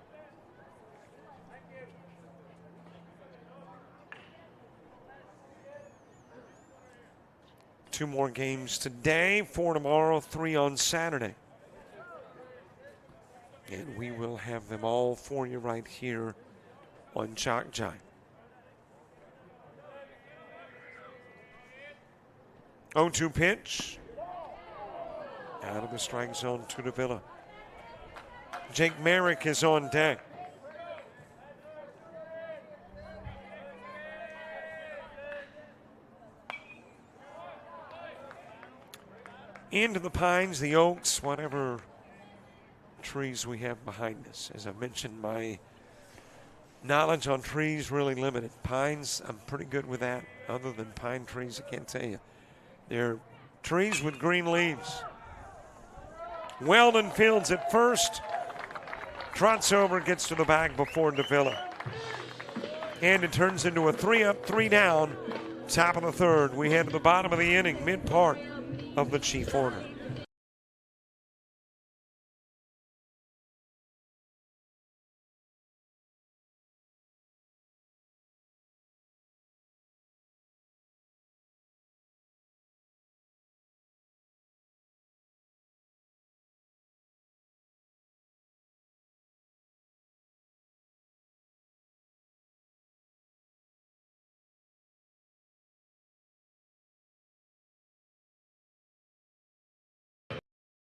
Two more games today, 4 tomorrow, 3 on Saturday. And we will have them all for you right here on JockJive. 0-2 pitch. Out of the strike zone to Davila. Jake Merrick is on deck. Into the pines, the oaks, whatever trees we have behind us. As I mentioned, my knowledge on trees really limited. Pines, I'm pretty good with that. Other than pine trees, I can't tell you. They're trees with green leaves. Weldon fields at first. Trots over, gets to the bag before Davila. And it turns into a 3-up, 3-down. Top of the third. We head to the bottom of the inning, mid-part of the chief order.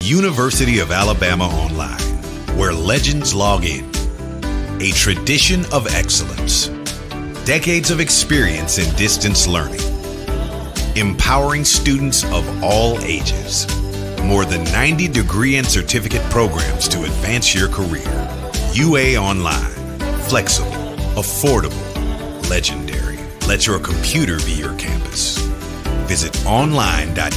University of Alabama Online, where legends log in. A tradition of excellence. Decades of experience in distance learning. Empowering students of all ages. More than 90 degree and certificate programs to advance your career. UA Online. Flexible, affordable, legendary. Let your computer be your campus. Visit online.ua.edu.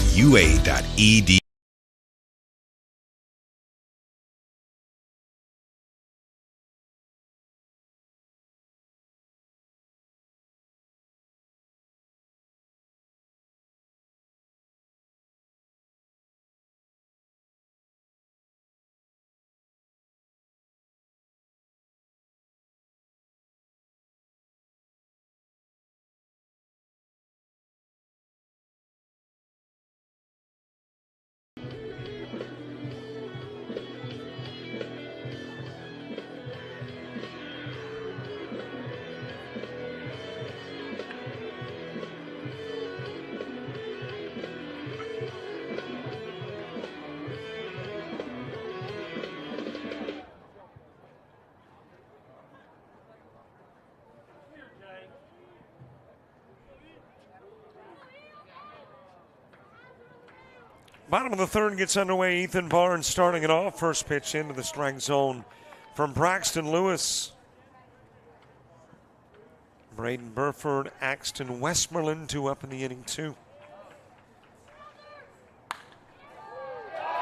Bottom of the third gets underway. Ethan Barnes starting it off. First pitch into the strike zone from Braxton Lewis. Braden Burford, Axton Westmoreland, 2 up in the inning, 2.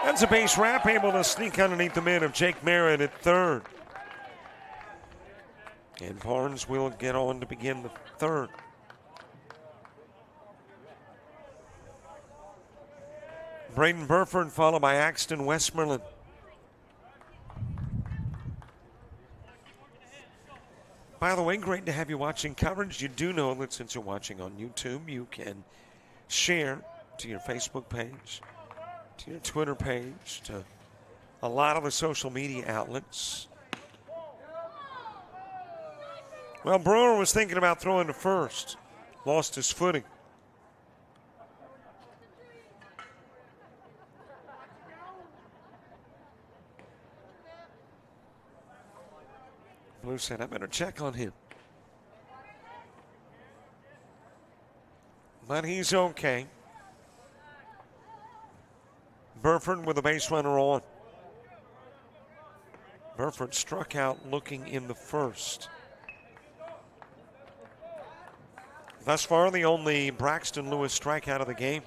That's a base wrap, able to sneak underneath the mid of Jake Merritt at third. And Barnes will get on to begin the third. Braden Burford followed by Axton Westmoreland. By the way, great to have you watching coverage. You do know that since you're watching on YouTube, you can share to your Facebook page, to your Twitter page, to a lot of the social media outlets. Well, Brewer was thinking about throwing to first. Lost his footing. Blue said, I better check on him. But he's okay. Burford with a base runner on. Burford struck out looking in the first. Thus far, the only Braxton Lewis strikeout of the game.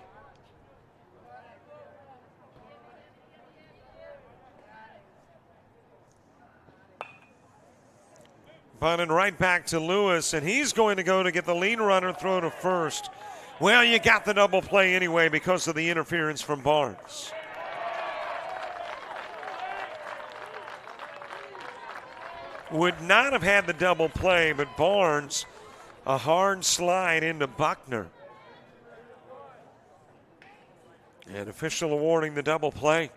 Bunted right back to Lewis, and he's going to go to get the lead runner throw to first. Well, you got the double play anyway because of the interference from Barnes. Would not have had the double play, but Barnes, a hard slide into Buckner. And official awarding the double play.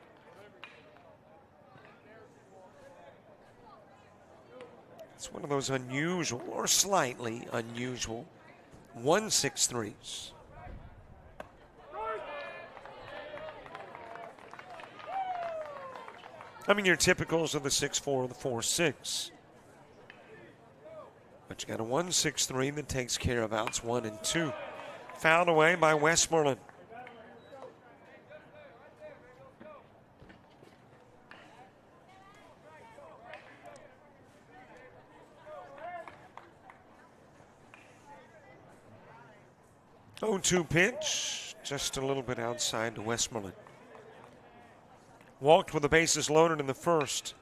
It's one of those unusual, or slightly unusual, 1-6-3s. I mean, your typicals are the 6-4, the 4-6. But you got a 1-6-3 that takes care of outs 1 and 2. Fouled away by Westmoreland. Oh, 2 pitch, just a little bit outside to Westmoreland. walked with the bases loaded in the first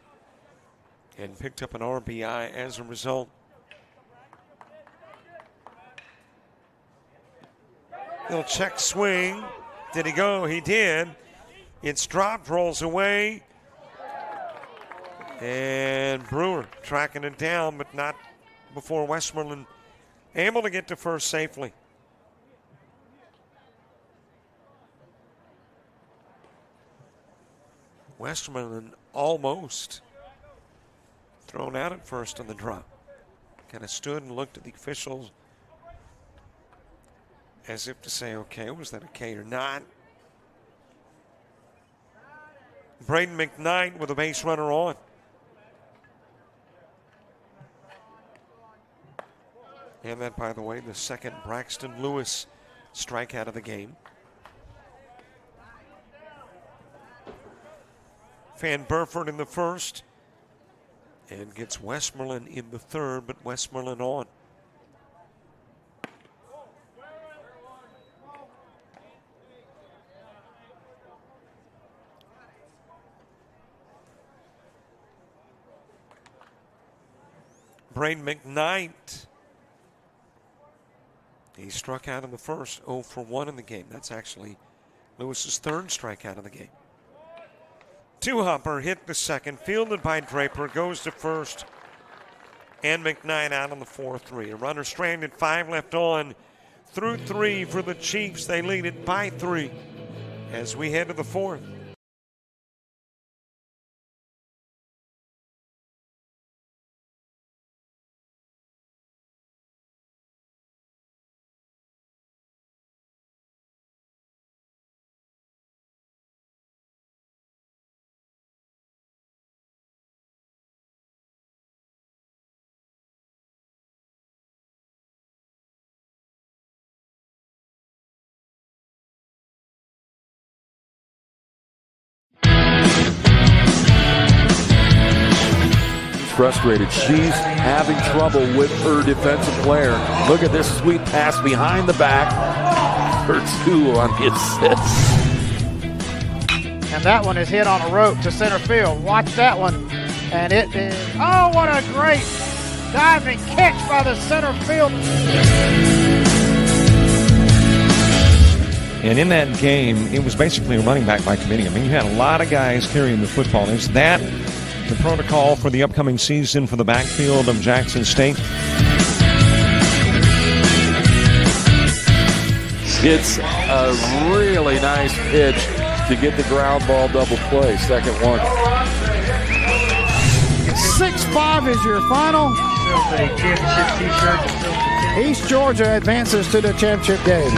and picked up an RBI as a result. He'll check swing. Did he go? He did. It's dropped, rolls away. And Brewer tracking it down, but not before Westmoreland able to get to first safely. Westmoreland almost thrown out at first on the drop. Kind of stood and looked at the officials as if to say, okay, was that a K or not? Braden McKnight with a base runner on. And that, by the way, the second Braxton Lewis strikeout of the game. Van Burford in the first and gets Westmoreland in the third, but Westmoreland on. Braden McKnight. He struck out in the first, 0 for 1 in the game. That's actually Lewis's third strikeout of the game. Two-hopper hit the second, fielded by Draper, goes to first, and McKnight out on the 4-3. A runner stranded, 5 left on, through 3 for the Chiefs. They lead it by 3 as we head to the fourth. Frustrated. She's having trouble with her defensive player. Look at this sweet pass behind the back for 2 on the assist. And that one is hit on a rope to center field. Watch that one. And it is, oh, what a great diving catch by the center field. And in that game, it was basically a running back by committee. I mean, you had a lot of guys carrying the football. Is that the protocol for the upcoming season for the backfield of Jackson State? It's a really nice pitch to get the ground ball double play. Second one. 6-5 is your final. East Georgia advances to the championship game.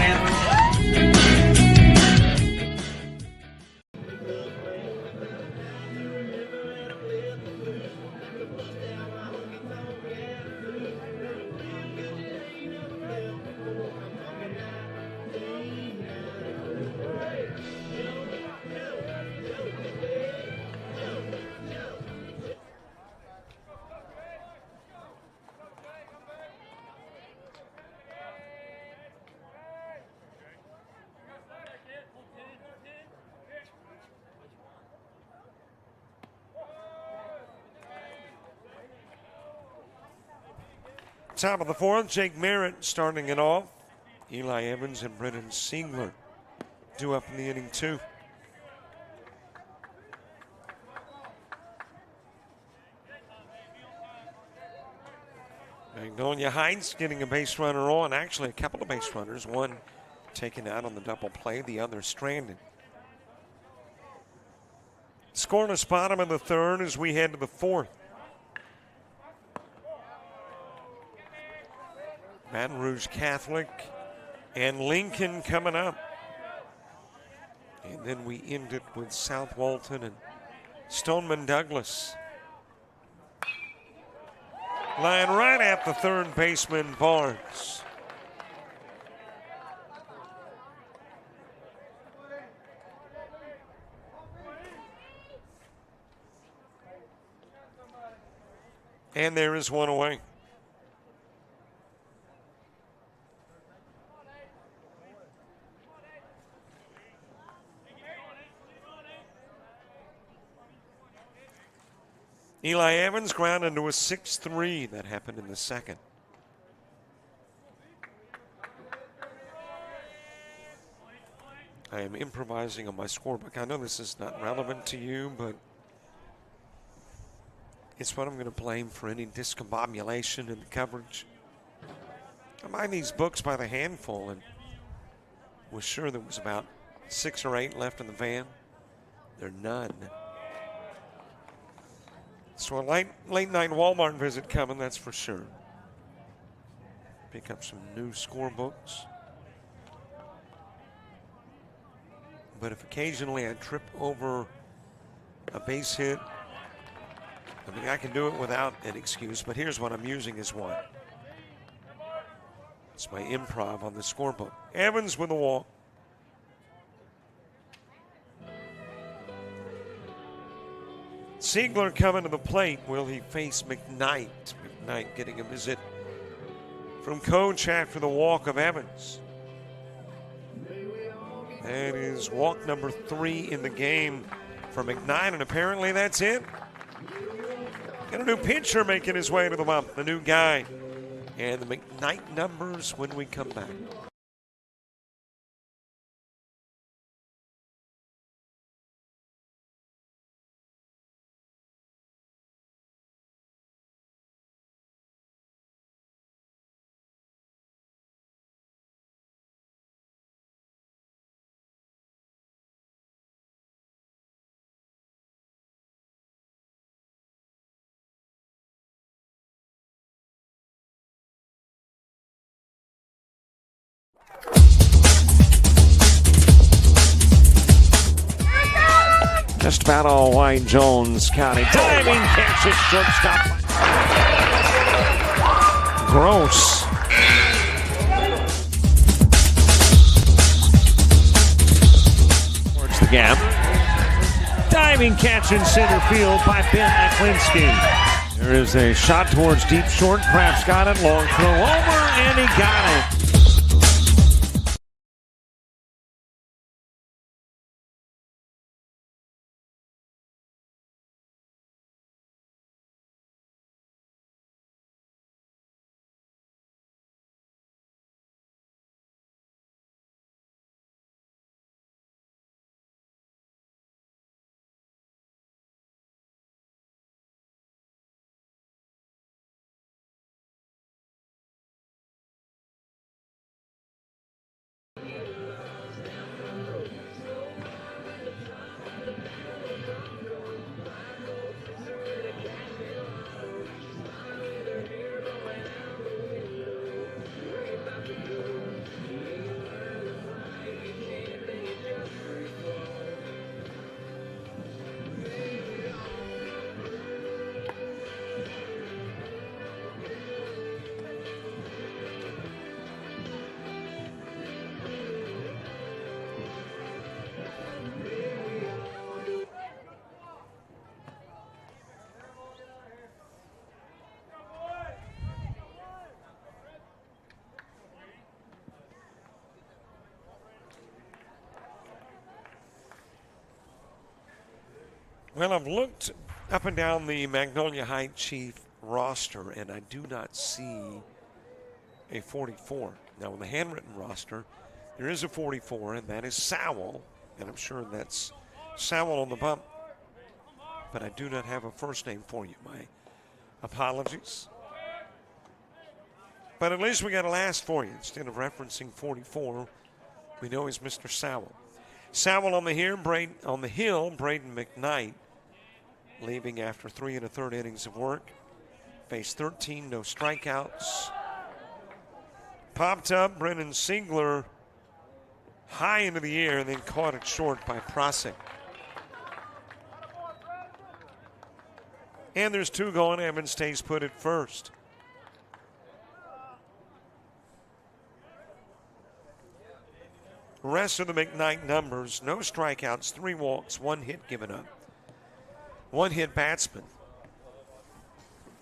Top of the fourth, Jake Merritt starting it off. Eli Evans and Brennan Siegler due up in the inning too. Magnolia Heights getting a base runner on. Actually, a couple of base runners. One taken out on the double play, the other stranded. Scoreless bottom of the third as we head to the fourth. Baton Rouge Catholic and Lincoln coming up. And then we end it with South Walton and Stoneman Douglas. Line right at the third baseman, Barnes. And there is one away. Eli Evans grounded into a 6-3. That happened in the second. I am improvising on my scorebook. I know this is not relevant to you, but it's what I'm going to blame for any discombobulation in the coverage. I buy these books by the handful and was sure there was about 6 or 8 left in the van. There are none. So a late night Walmart visit coming, that's for sure. Pick up some new scorebooks. But if occasionally I trip over a base hit, I mean, I can do it without an excuse, but here's what I'm using as one. It's my improv on the scorebook. Evans with a walk. Siegler coming to the plate. Will he face McKnight? McKnight getting a visit from coach after the walk of Evans. That is walk number 3 in the game for McKnight, and apparently that's it. Got a new pitcher making his way to the bump, the new guy. And the McKnight numbers when we come back. Just about all White Jones County. Diving catch at shortstop. Gross. Towards the gap. Diving catch in center field by Ben Aklinski. There is a shot towards deep short. Kraft's got it. Long throw over, and he got it. Well, I've looked up and down the Magnolia High Chief roster, and I do not see a 44. Now, on the handwritten roster, there is a 44, and that is Sowell, and I'm sure that's Sowell on the bump. But I do not have a first name for you. My apologies. But at least we got a last for you. Instead of referencing 44, we know he's Mr. Sowell. Sowell on the hill, Braden McKnight, leaving after 3 1/3 innings of work. Faced 13, no strikeouts. Popped up Brennan Siegler high into the air and then caught it short by Prosick. And there's 2 going. Evans stays put at first. Rest of the McKnight numbers: no strikeouts, 3 walks, 1 hit given up. 1 hit batsman.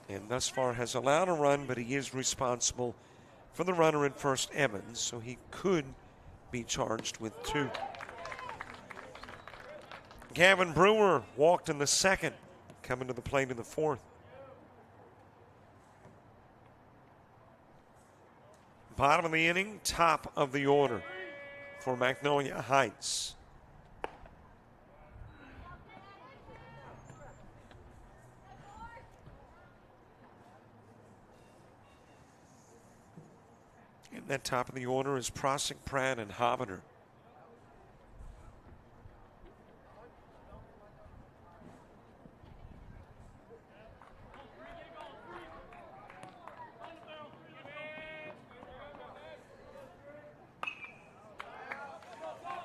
And thus far has allowed a run, but he is responsible for the runner at first, Evans, so he could be charged with 2. Gavin Brewer walked in the second. coming to the plate in the fourth. Bottom of the inning, top of the order for Magnolia Heights. In that top of the order is Prosick, Pratt, and Hobbiter.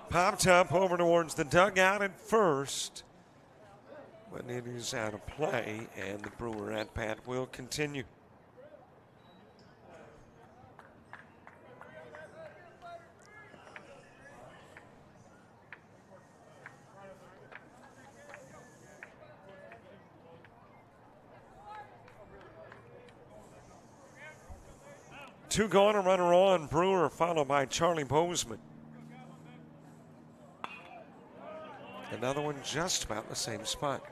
Popped up over towards the dugout at first, but it is out of play, and the Brewer at-bat will continue. Two gone, a runner on. Brewer followed by Charlie Bozeman. Another one just about the same spot.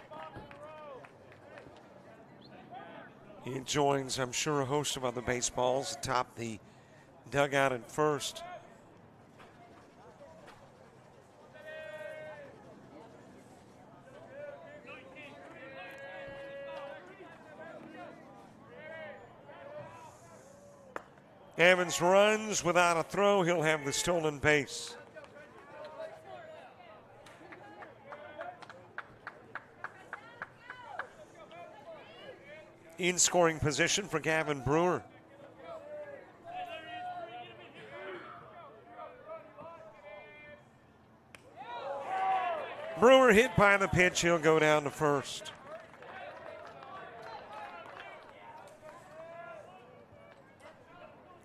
He joins, I'm sure, a host of other baseballs atop the dugout at first. Evans runs without a throw. He'll have the stolen base. In scoring position for Gavin Brewer. Brewer hit by the pitch. He'll go down to first.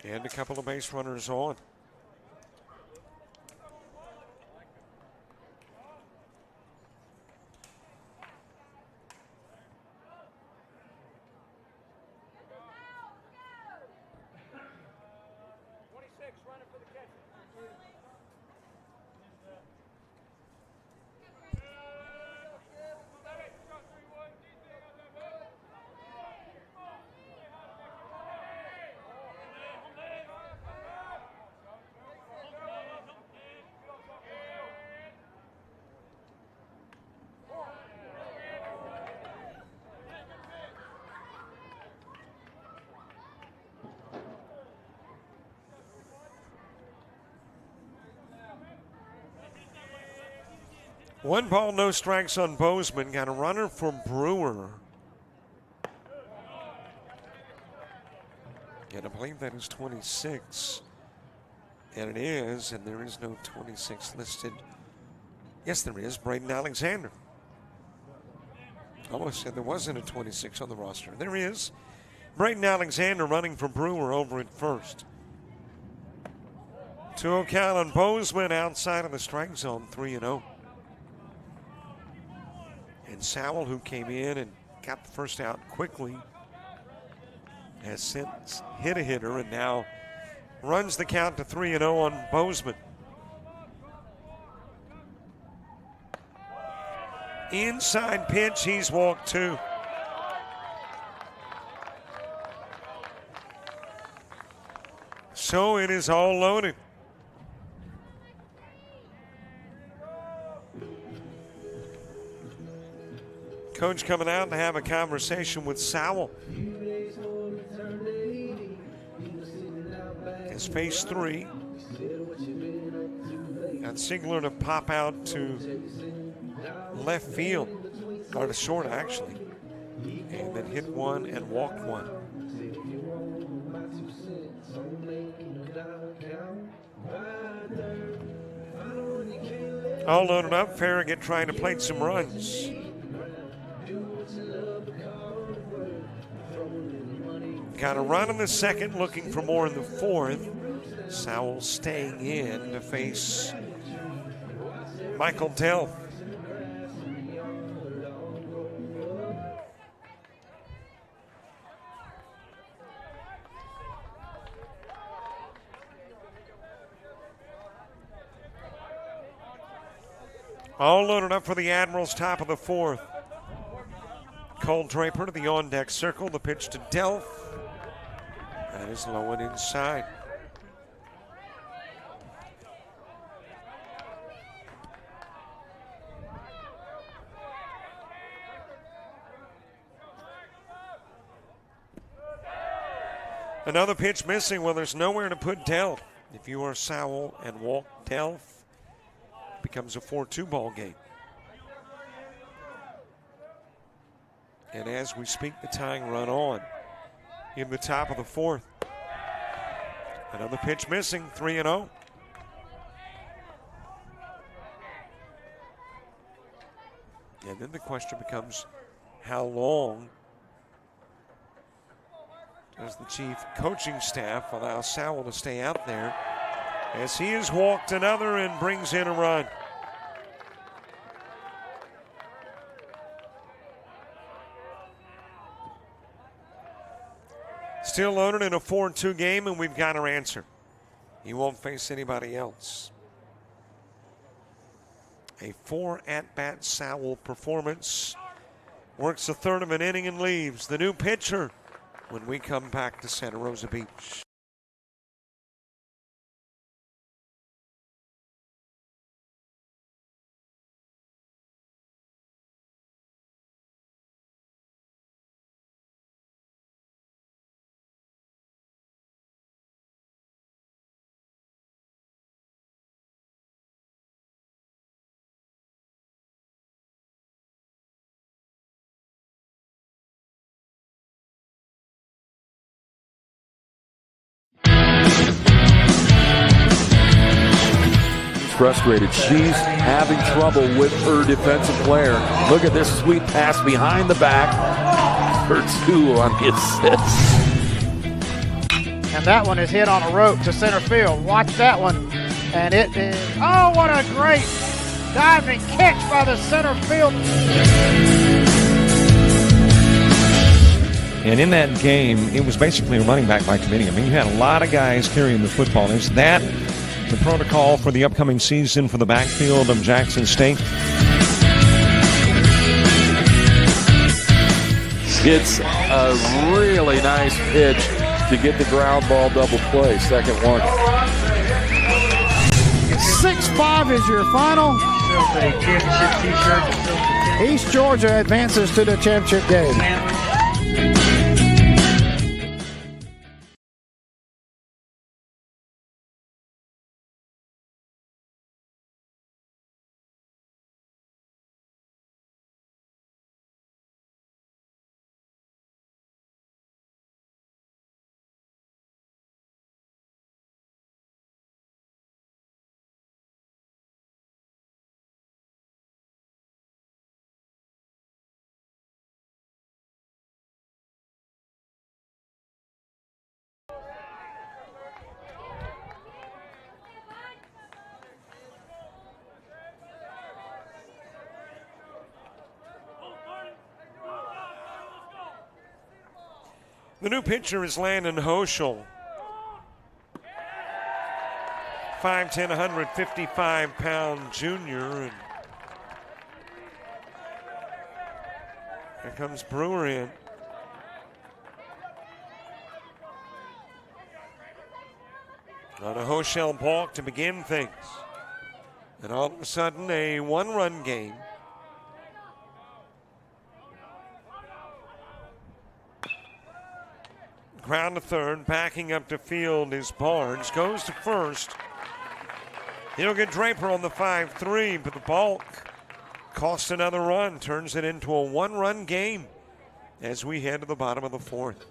And a couple of base runners on. One ball, no strikes on Bozeman. Got a runner for Brewer. And I believe that is 26. And it is, and there is no 26 listed. Yes, there is. Braden Alexander. Almost said there wasn't a 26 on the roster. There is. Braden Alexander running for Brewer over at first. 2-0 count on Bozeman outside of the strike zone, 3-0. And Sowell, who came in and got the first out quickly, has since hit a hitter and now runs the count to 3-0 on Bozeman. Inside pitch, he's walked two. So it is all loaded. Coach coming out to have a conversation with Sowell. It's phase 3. Got Ziegler to pop out to left field, or to short actually, and then hit one and walked one. All loaded up, Farragut trying to plate some runs. Got a run in the second, looking for more in the fourth. Sowell staying in to face Michael Delph. All loaded up for the Admirals, top of the fourth. Cole Draper to the on-deck circle. The pitch to Delph. That is low and inside. Another pitch missing. Well, there's nowhere to put Delph. If you are Sowell and walk Delph, it becomes a 4-2 ball game. And as we speak, the tying run on in the top of the fourth. Another pitch missing, 3-0. And then the question becomes, how long does the chief coaching staff allow Sowell to stay out there, as he has walked another and brings in a run. Still loaded in a 4-2 game, and we've got our answer. He won't face anybody else. A 4-at-bat Sowell performance. Works a third of an inning and leaves. The new pitcher when we come back to Santa Rosa Beach. Frustrated. She's having trouble with her defensive player. Look at this sweet pass behind the back for 2 on the assist. And that one is hit on a rope to center field. Watch that one. And it is, oh, what a great diving catch by the center field. And in that game, it was basically a running back by committee. I mean, you had a lot of guys carrying the football. Is that the protocol for the upcoming season for the backfield of Jackson State? It's a really nice pitch to get the ground ball double play. Second one. 6-5 is your final. East Georgia advances to the championship game. The new pitcher is Landon Hoschel. 5'10", 155-pound junior. And here comes Brewer in. On a Hoschel balk to begin things. And all of a sudden, a one-run game. Ground to third, backing up to field is Barnes. Goes to first. He'll get Draper on the 5-3, but the balk costs another run. Turns it into a one-run game as we head to the bottom of the fourth.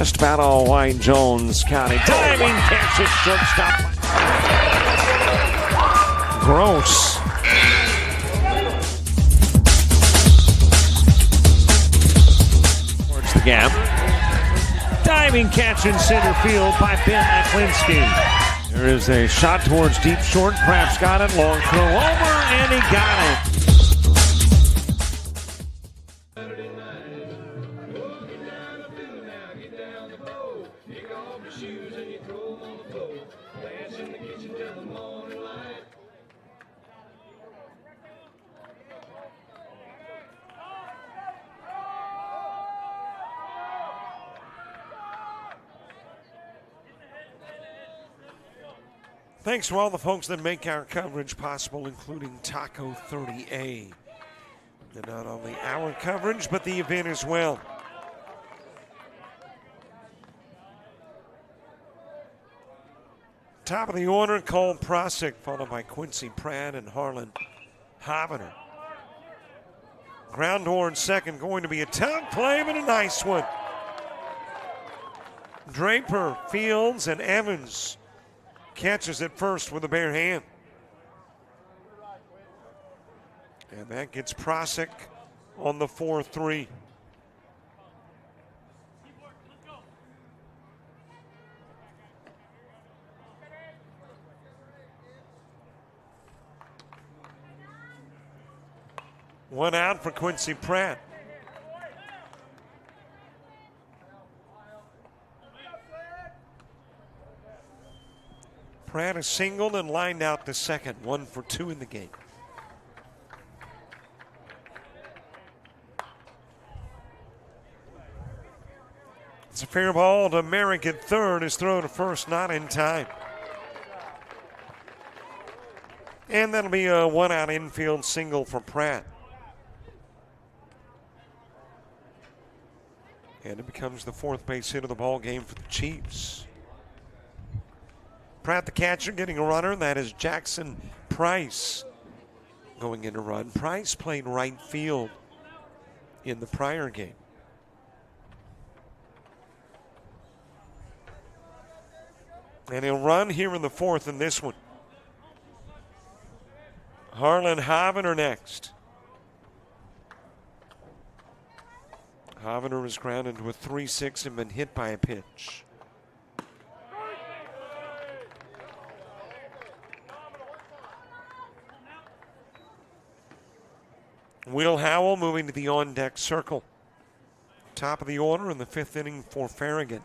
Just about all Wayne Jones County. Diving catch at shortstop. Gross. Towards the gap. Diving catch in center field by Ben Aklinski. There is a shot towards deep short. Craps got it. Long throw over, and he got it. Thanks to all the folks that make our coverage possible, including Taco 30A. And not only our coverage, but the event as well. Top of the order, Cole Prosick, followed by Quincy Pratt and Harlan Havener. Ground towards second, going to be a tough play, but a nice one. Draper, Fields, and Evans catches it first with a bare hand. And that gets Prosick on the 4-3. One out for Quincy Pratt. Pratt is singled and lined out to second. 1 for 2 in the game. It's a fair ball to Merrick at third. His throw to first not in time. And that'll be a one-out infield single for Pratt. And it becomes the fourth base hit of the ball game for the Chiefs. Pratt, the catcher, getting a runner. That is Jackson Price going in to run. Price played right field in the prior game. And he'll run here in the fourth in this one. Harlan Havener next. Havener was grounded to a 3-6 and been hit by a pitch. Will Howell moving to the on-deck circle. Top of the order in the fifth inning for Farragut.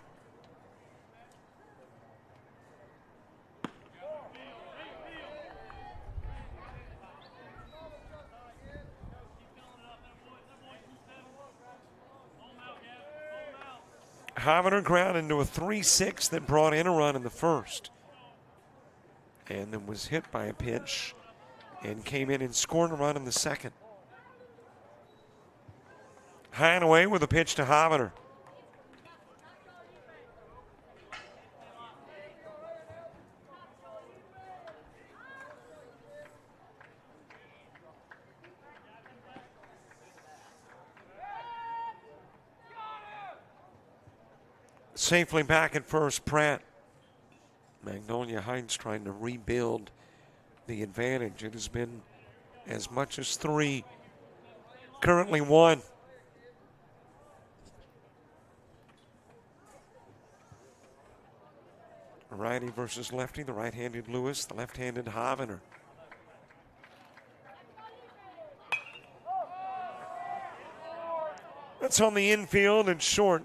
Havener ground into a 3-6 that brought in a run in the first. And then was hit by a pitch and came in and scored a run in the second. High and away with a pitch to Havener. Safely back at first, Pratt. Magnolia Heights trying to rebuild the advantage. It has been as much as 3, currently 1. Righty versus lefty, the right-handed Lewis, the left-handed Havener. That's on the infield and short.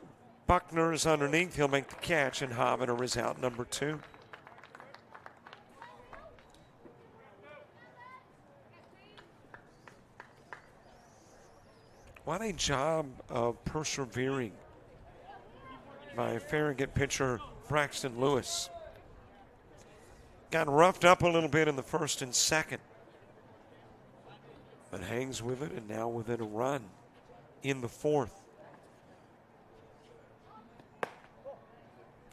Buckner is underneath. He'll make the catch, and Havener is out number 2. What a job of persevering by Farragut pitcher Braxton Lewis. Got roughed up a little bit in the first and second, but hangs with it, and now within a run in the fourth.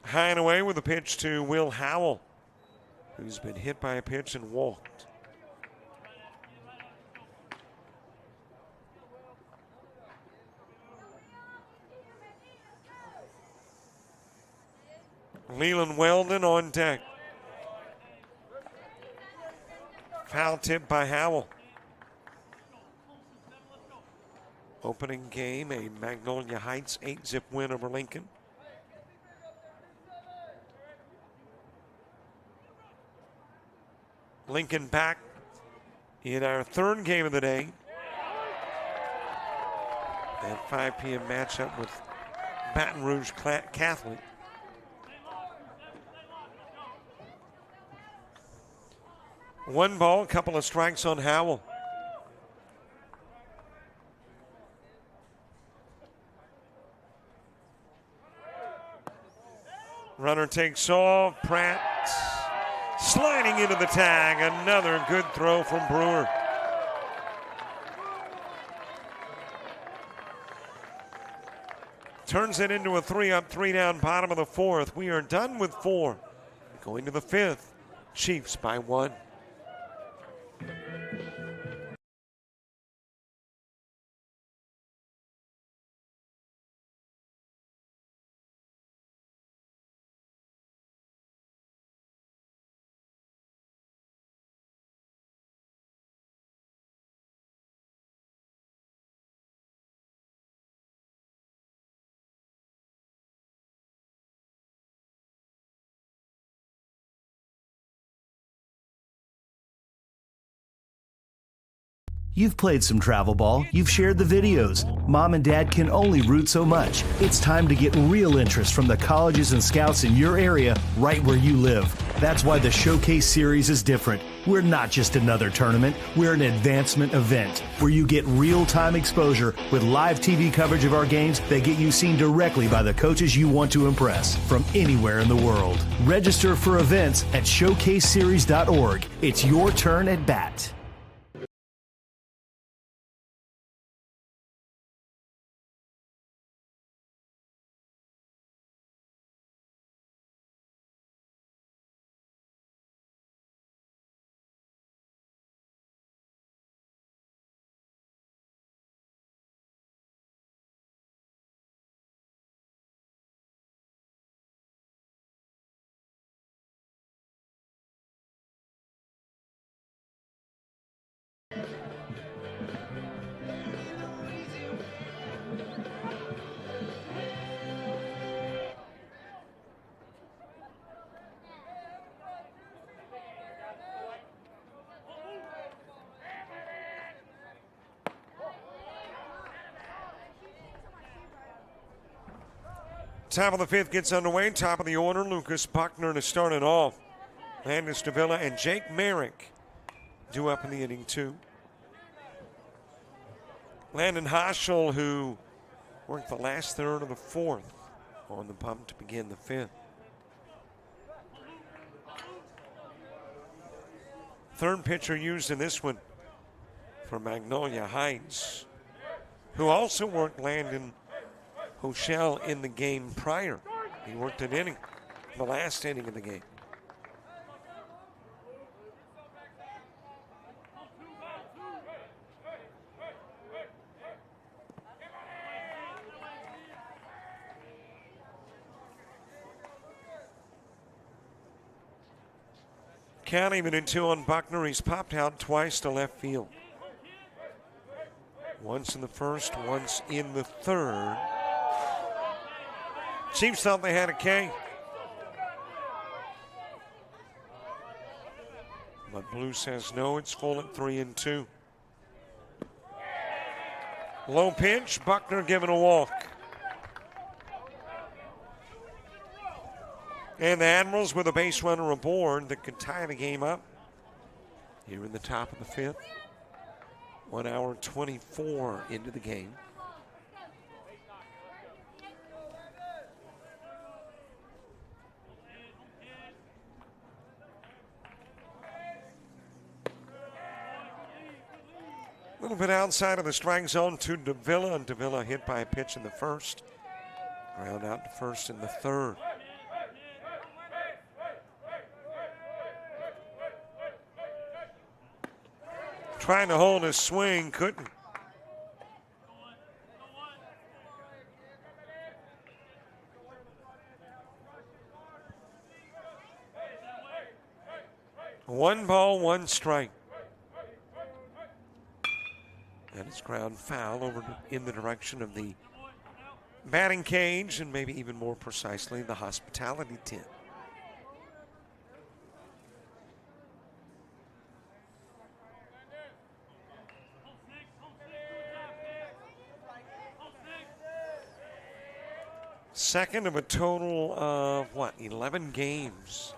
High and away with a pitch to Will Howell, who's been hit by a pitch and walked. Leland Weldon on deck. Foul tip by Howell. Opening game, a Magnolia Heights 8-zip win over Lincoln. Lincoln back in our third game of the day. That 5 p.m. matchup with Baton Rouge Catholic. One ball, a couple of strikes on Howell. Runner takes off. Pratt sliding into the tag. Another good throw from Brewer. Turns it into a 3-up, 3-down, bottom of the fourth. We are done with 4. Going to the 5th. Chiefs by 1. You've played some travel ball, you've shared the videos. Mom and Dad can only root so much. It's time to get real interest from the colleges and scouts in your area, right where you live. That's why the Showcase Series is different. We're not just another tournament, we're an advancement event where you get real-time exposure with live TV coverage of our games that get you seen directly by the coaches you want to impress from anywhere in the world. Register for events at showcaseseries.org. It's your turn at bat. Top of the 5th gets underway. Top of the order, Lucas Buckner to start it off. Landis Davila and Jake Merrick due up in the inning 2. Landon Hoschel, who worked the last third of the 4th on the bump to begin the 5th. Third pitcher used in this one for Magnolia Heights, who also worked Landon Hoschel in the game prior. He worked an inning, the last inning of the game. Count even in 2 on Buckner. He's popped out twice to left field. Once in the first, once in the third. Chiefs thought they had a K. But Blue says no, it's full at 3-2. Low pitch, Buckner given a walk. And the Admirals with a base runner aboard that could tie the game up here in the top of the 5th. 1 hour 24 into the game. A little bit outside of the strike zone to Davila, and Davila hit by a pitch in the first. Ground out to first in the third. Trying to hold his swing, couldn't. 1 ball, 1 strike. And it's ground foul over in the direction of the batting cage, and maybe even more precisely, the hospitality tent. Second of a total of, 11 games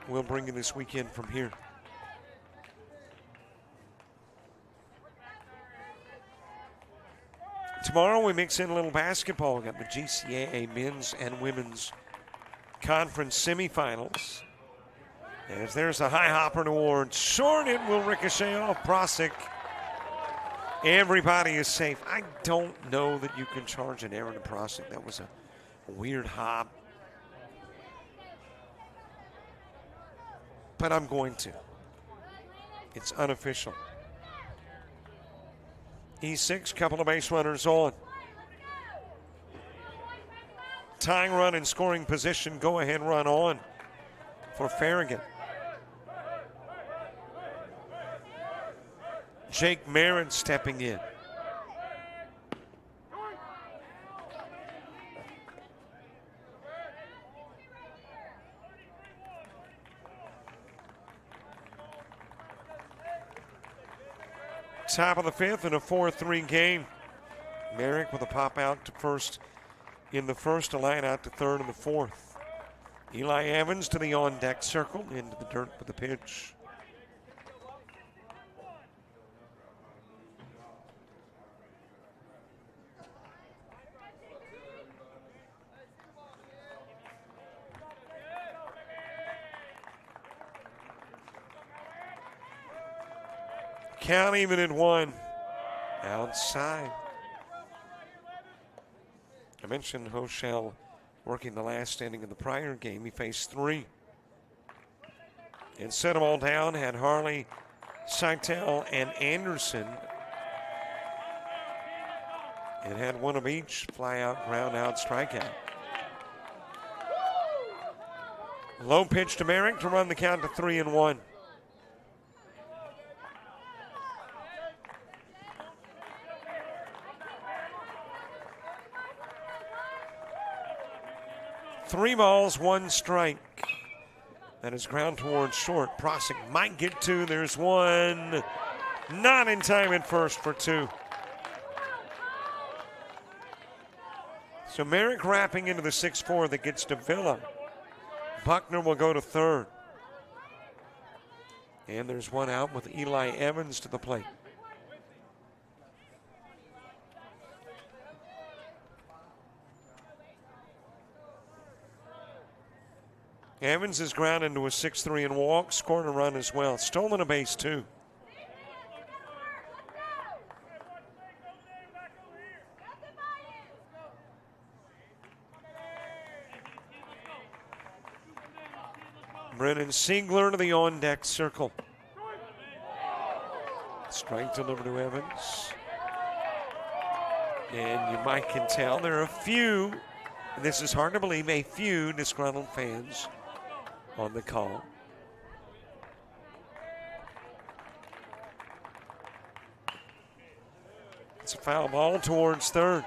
we'll bring you this weekend from here. Tomorrow we mix in a little basketball. We got the GCAA men's and women's conference semifinals. As there's a high hopper toward short, it will ricochet off Prosick. Everybody is safe. I don't know that you can charge an error to Prosick. That was a weird hop. But I'm going to. It's unofficial. E6, couple of base runners on. Tying run in scoring position, go ahead run on for Farragut. Jake Marin stepping in. Top of the fifth in a 4-3 game. Merrick with a pop out to first in the first, a line out to third in the fourth. Eli Evans to the on-deck circle, into the dirt with the pitch. Count even at 1. Outside. I mentioned Hochel working the last inning of the prior game. He faced 3. And set them all down. Had Harley, Seitel, and Anderson. And had one of each fly out, ground out, strikeout. Low pitch to Merrick to run the count to 3-1. Three balls, 1 strike. That is ground towards short. Prosick might get 2. There's 1. Not in time at first for 2. So Merrick wrapping into the 6-4 that gets to Villa. Buckner will go to third. And there's 1 out with Eli Evans to the plate. Evans is ground into a 6-3 and walk, scored a run as well. Stolen a base, too. Brennan Siegler to the on-deck circle. Strike delivered to Evans. And you might can tell there are a few, and this is hard to believe, a few disgruntled fans on the call. It's a foul ball towards third.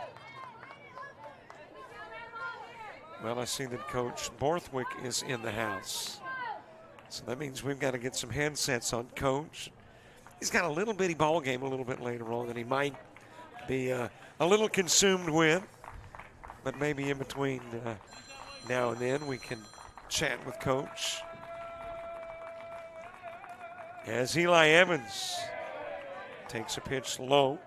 Well, I see that Coach Borthwick is in the house. So that means we've got to get some headsets on Coach. He's got a little bitty ball game a little bit later on that he might be a little consumed with. But maybe in between now and then we can chat with Coach. As Eli Evans takes a pitch low.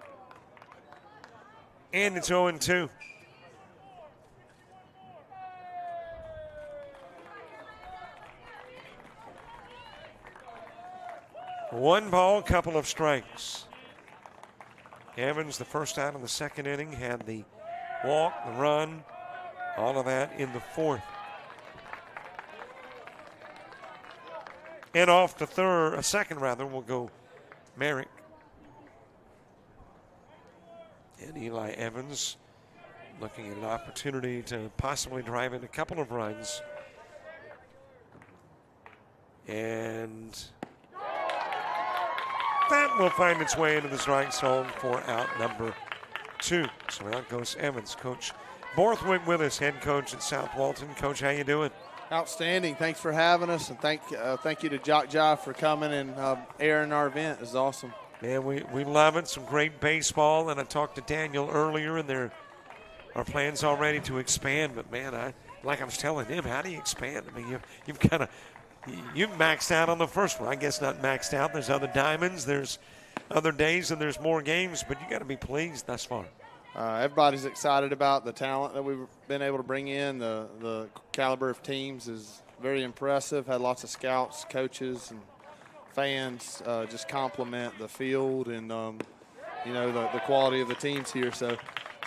And it's 0-2. One ball, couple of strikes. Evans, the first out in the second inning, had the walk, the run, all of that in the fourth. And off to second will go Merrick. And Eli Evans looking at an opportunity to possibly drive in a couple of runs And that will find its way into the strike zone for out number 2. So out goes Evans. Coach Borthwick with us, head coach at South Walton. Coach, how you doing? Outstanding. Thanks for having us, and thank you to JockJive for coming and airing our event. It's awesome. Man, we love it. Some great baseball, and I talked to Daniel earlier, and there are plans already to expand. But man, like I was telling him, how do you expand? I mean, you've maxed out on the first one. I guess not maxed out. There's other diamonds, there's other days, and there's more games. But you got to be pleased thus far. Everybody's excited about the talent that we've been able to bring in. The caliber of teams is very impressive. Had lots of scouts, coaches, and fans just compliment the field and the quality of the teams here. So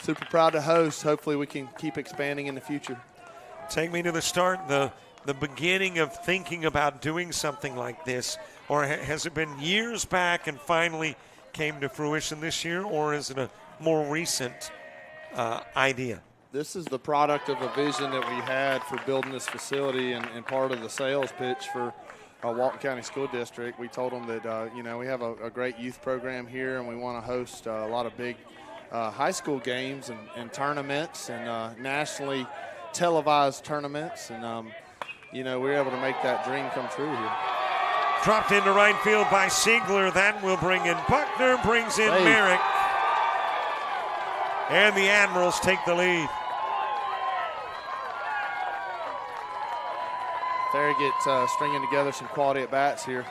super proud to host. Hopefully we can keep expanding in the future. Take me to the start, the beginning of thinking about doing something like this, or has it been years back and finally came to fruition this year, or is it a more recent idea? This is the product of a vision that we had for building this facility and part of the sales pitch for Walton County School District. We told them that, we have a great youth program here, and we want to host a lot of big high school games and tournaments and nationally televised tournaments. And, we were able to make that dream come true here. Dropped into right field by Siegler. That will bring in Buckner, brings in Merrick. And the Admirals take the lead. Farragut stringing together some quality at-bats here.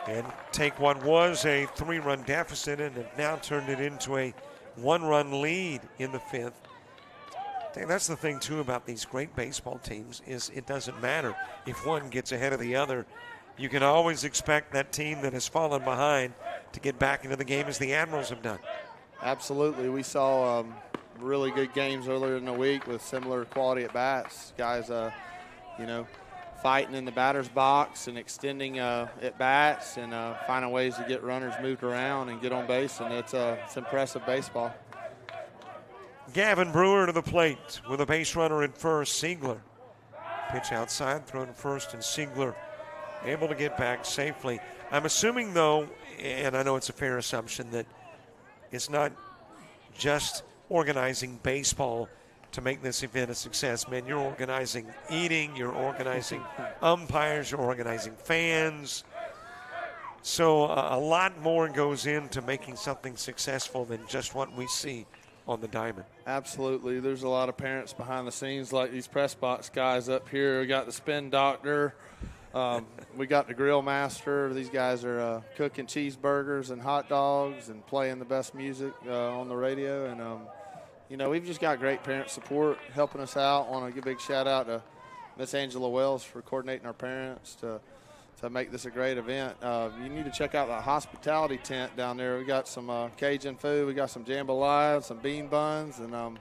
And take what was a 3-run deficit and have now turned it into a 1-run lead in the 5th. I think that's the thing, too, about these great baseball teams is it doesn't matter if one gets ahead of the other. You can always expect that team that has fallen behind to get back into the game as the Admirals have done. Absolutely. We saw really good games earlier in the week with similar quality at-bats. Guys, fighting in the batter's box and extending at-bats and finding ways to get runners moved around and get on base, and it's impressive baseball. Gavin Brewer to the plate with a base runner at first. Siegler. Pitch outside, thrown to first, and Siegler able to get back safely. I'm assuming, though, and I know it's a fair assumption, that it's not just organizing baseball to make this event a success. Man, you're organizing eating, you're organizing umpires, you're organizing fans. So a lot more goes into making something successful than just what we see on the diamond. Absolutely. There's a lot of parents behind the scenes, like these press box guys up here. We got the spin doctor. We got the grill master. These guys are cooking cheeseburgers and hot dogs and playing the best music on the radio. And, we've just got great parent support helping us out. Want to give a big shout out to Miss Angela Wells for coordinating our parents to make this a great event. You need to check out the hospitality tent down there. We got some Cajun food. We got some jambalaya, some bean buns, and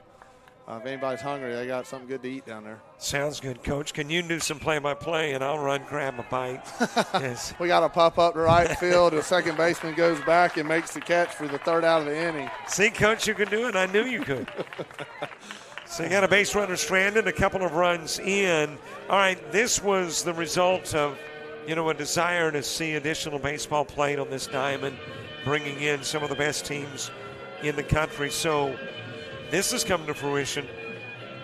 if anybody's hungry, they got something good to eat down there. Sounds good, Coach. Can you do some play-by-play, and I'll run grab a bite? Yes. We got to pop up to right field. The second baseman goes back and makes the catch for the 3rd out of the inning. See, Coach, you can do it. I knew you could. So you got a base runner stranded, a couple of runs in. All right, this was the result of a desire to see additional baseball played on this diamond, bringing in some of the best teams in the country. So this has come to fruition.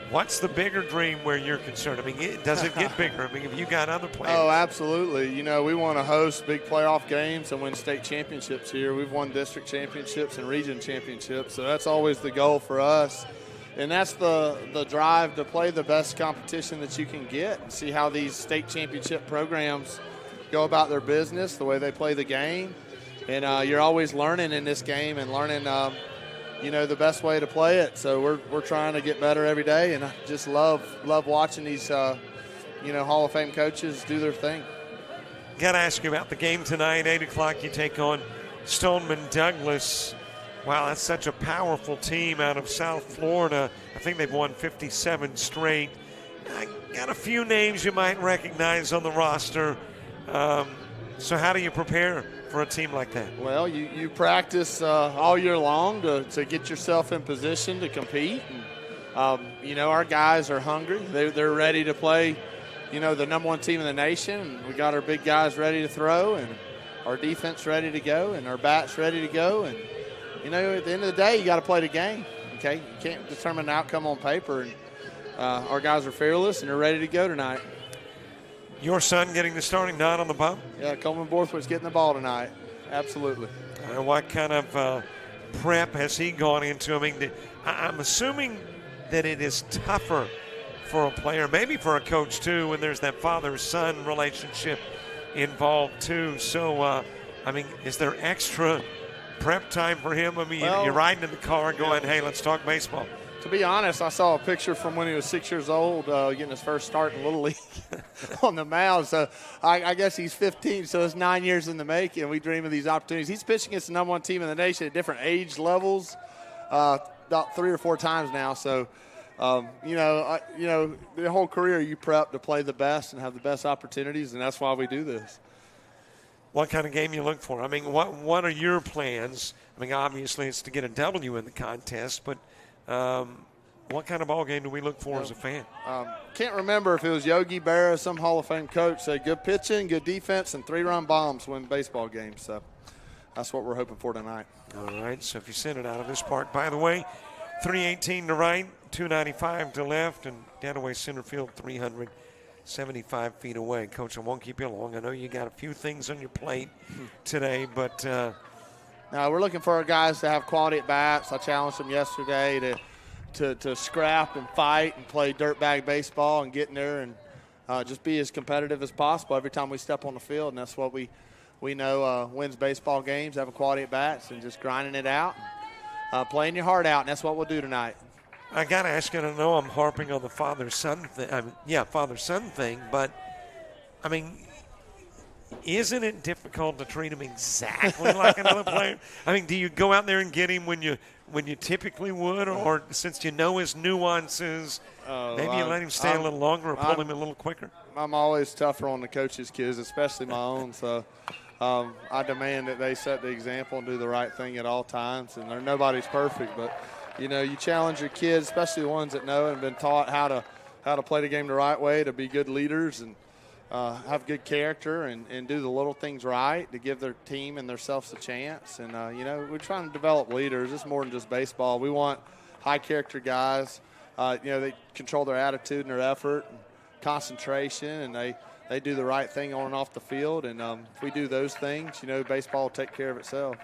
What's the bigger dream where you're concerned? I mean, does it get bigger? I mean, have you got other plans? Oh, absolutely. We want to host big playoff games and win state championships here. We've won district championships and region championships, so that's always the goal for us. And that's the drive to play the best competition that you can get and see how these state championship programs go about their business, the way they play the game. And you're always learning in this game and learning, the best way to play it. So we're trying to get better every day, and I just love watching these, Hall of Fame coaches do their thing. Got to ask you about the game tonight. 8 o'clock, you take on Stoneman Douglas. Wow, that's such a powerful team out of South Florida. I think they've won 57 straight. I got a few names you might recognize on the roster. So how do you prepare for a team like that? Well, you practice all year long to get yourself in position to compete. And, our guys are hungry. They're ready to play the #1 team in the nation. We got our big guys ready to throw, and our defense ready to go, and our bats ready to go. And, at the end of the day, you got to play the game, okay? You can't determine the outcome on paper. And our guys are fearless, and they're ready to go tonight. Your son getting the starting nod on the bump? Yeah, Coleman Borthwaite's getting the ball tonight. Absolutely. What kind of prep has he gone into? I mean, I'm assuming that it is tougher for a player, maybe for a coach too, when there's that father-son relationship involved too. So, is there extra prep time for him? I mean, you're riding in the car going, hey, let's talk baseball. To be honest, I saw a picture from when he was 6 years old, getting his first start in Little League on the mound. So I guess he's 15, so it's 9 years in the making, and we dream of these opportunities. He's pitching against the #1 team in the nation at different age levels about 3 or 4 times now. So, the whole career you prep to play the best and have the best opportunities, and that's why we do this. What kind of game you look for? I mean, what are your plans? I mean, obviously it's to get a W in the contest, but what kind of ball game do we look for as a fan? Can't remember if it was Yogi Berra, some Hall of Fame coach, said good pitching, good defense, and 3-run bombs win baseball games. So that's what we're hoping for tonight. All right, so if you send it out of this park, by the way, 318 to right, 295 to left, and dead away center field 375 feet away. Coach, I won't keep you long. I know you got a few things on your plate today, but now we're looking for our guys to have quality at bats. I challenged them yesterday to scrap and fight and play dirtbag baseball and get in there and just be as competitive as possible every time we step on the field. And that's what we know wins baseball games, having quality at bats and just grinding it out, playing your heart out. And that's what we'll do tonight. I got to ask you, I know I'm harping on the father-son thing. Father-son thing, but I mean, isn't it difficult to treat him exactly like another player? I mean, do you go out there and get him when you typically would, or since you know his nuances, maybe you let him stay a little longer or pull him a little quicker? I'm always tougher on the coaches' kids, especially my own. So I demand that they set the example and do the right thing at all times. And nobody's perfect, but you challenge your kids, especially the ones that know and have been taught how to play the game the right way, to be good leaders and have good character and do the little things right to give their team and themselves a chance. And, we're trying to develop leaders. It's more than just baseball. We want high-character guys. They control their attitude and their effort and concentration, and they do the right thing on and off the field. And if we do those things, baseball will take care of itself.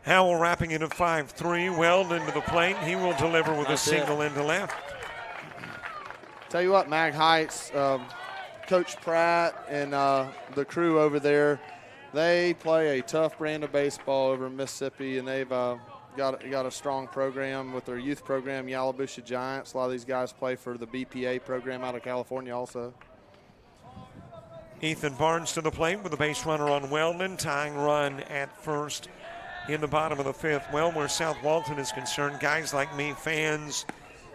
Howell wrapping it at 5-3. Weldon into the plate. He will deliver with a single into left. Tell you what, Mag Heights, Coach Pratt and the crew over there, they play a tough brand of baseball over in Mississippi, and they've got a strong program with their youth program, Yalobusha Giants. A lot of these guys play for the BPA program out of California also. Ethan Barnes to the plate with a base runner on Weldon, tying run at first in the bottom of the 5th. Well, where South Walton is concerned, guys like me, fans,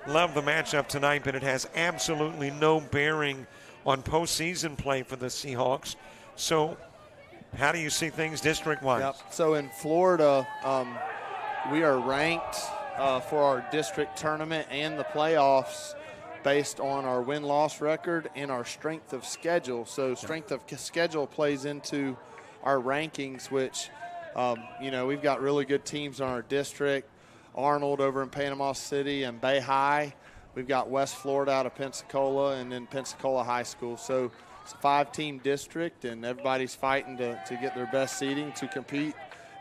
love the matchup tonight, but it has absolutely no bearing on postseason play for the Seahawks. So how do you see things district-wise? Yep. So in Florida, we are ranked for our district tournament and the playoffs based on our win-loss record and our strength of schedule. So strength of schedule plays into our rankings, which, we've got really good teams in our district. Arnold over in Panama City and Bay High. We've got West Florida out of Pensacola and then Pensacola High School. So it's a 5-team district, and everybody's fighting to get their best seeding to compete.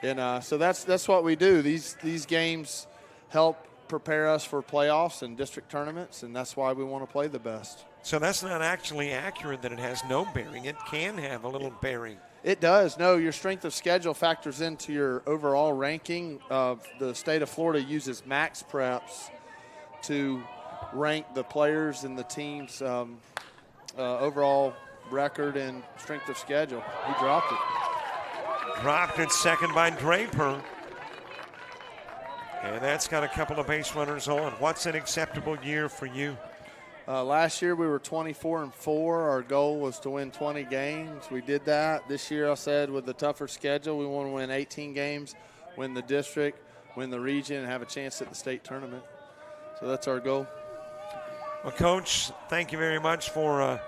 And so that's what we do. These games help prepare us for playoffs and district tournaments, and that's why we want to play the best. So that's not actually accurate that it has no bearing. It can have a little bearing. It does. No, your strength of schedule factors into your overall ranking. The state of Florida uses max preps to rank the players and the team's overall record and strength of schedule. He dropped it. Dropped it second by Draper. And that's got a couple of base runners on. What's an acceptable year for you? Last year we were 24-4. Our goal was to win 20 games. We did that. This year I said with the tougher schedule, we want to win 18 games, win the district, win the region, and have a chance at the state tournament. So that's our goal. Well, Coach, thank you very much for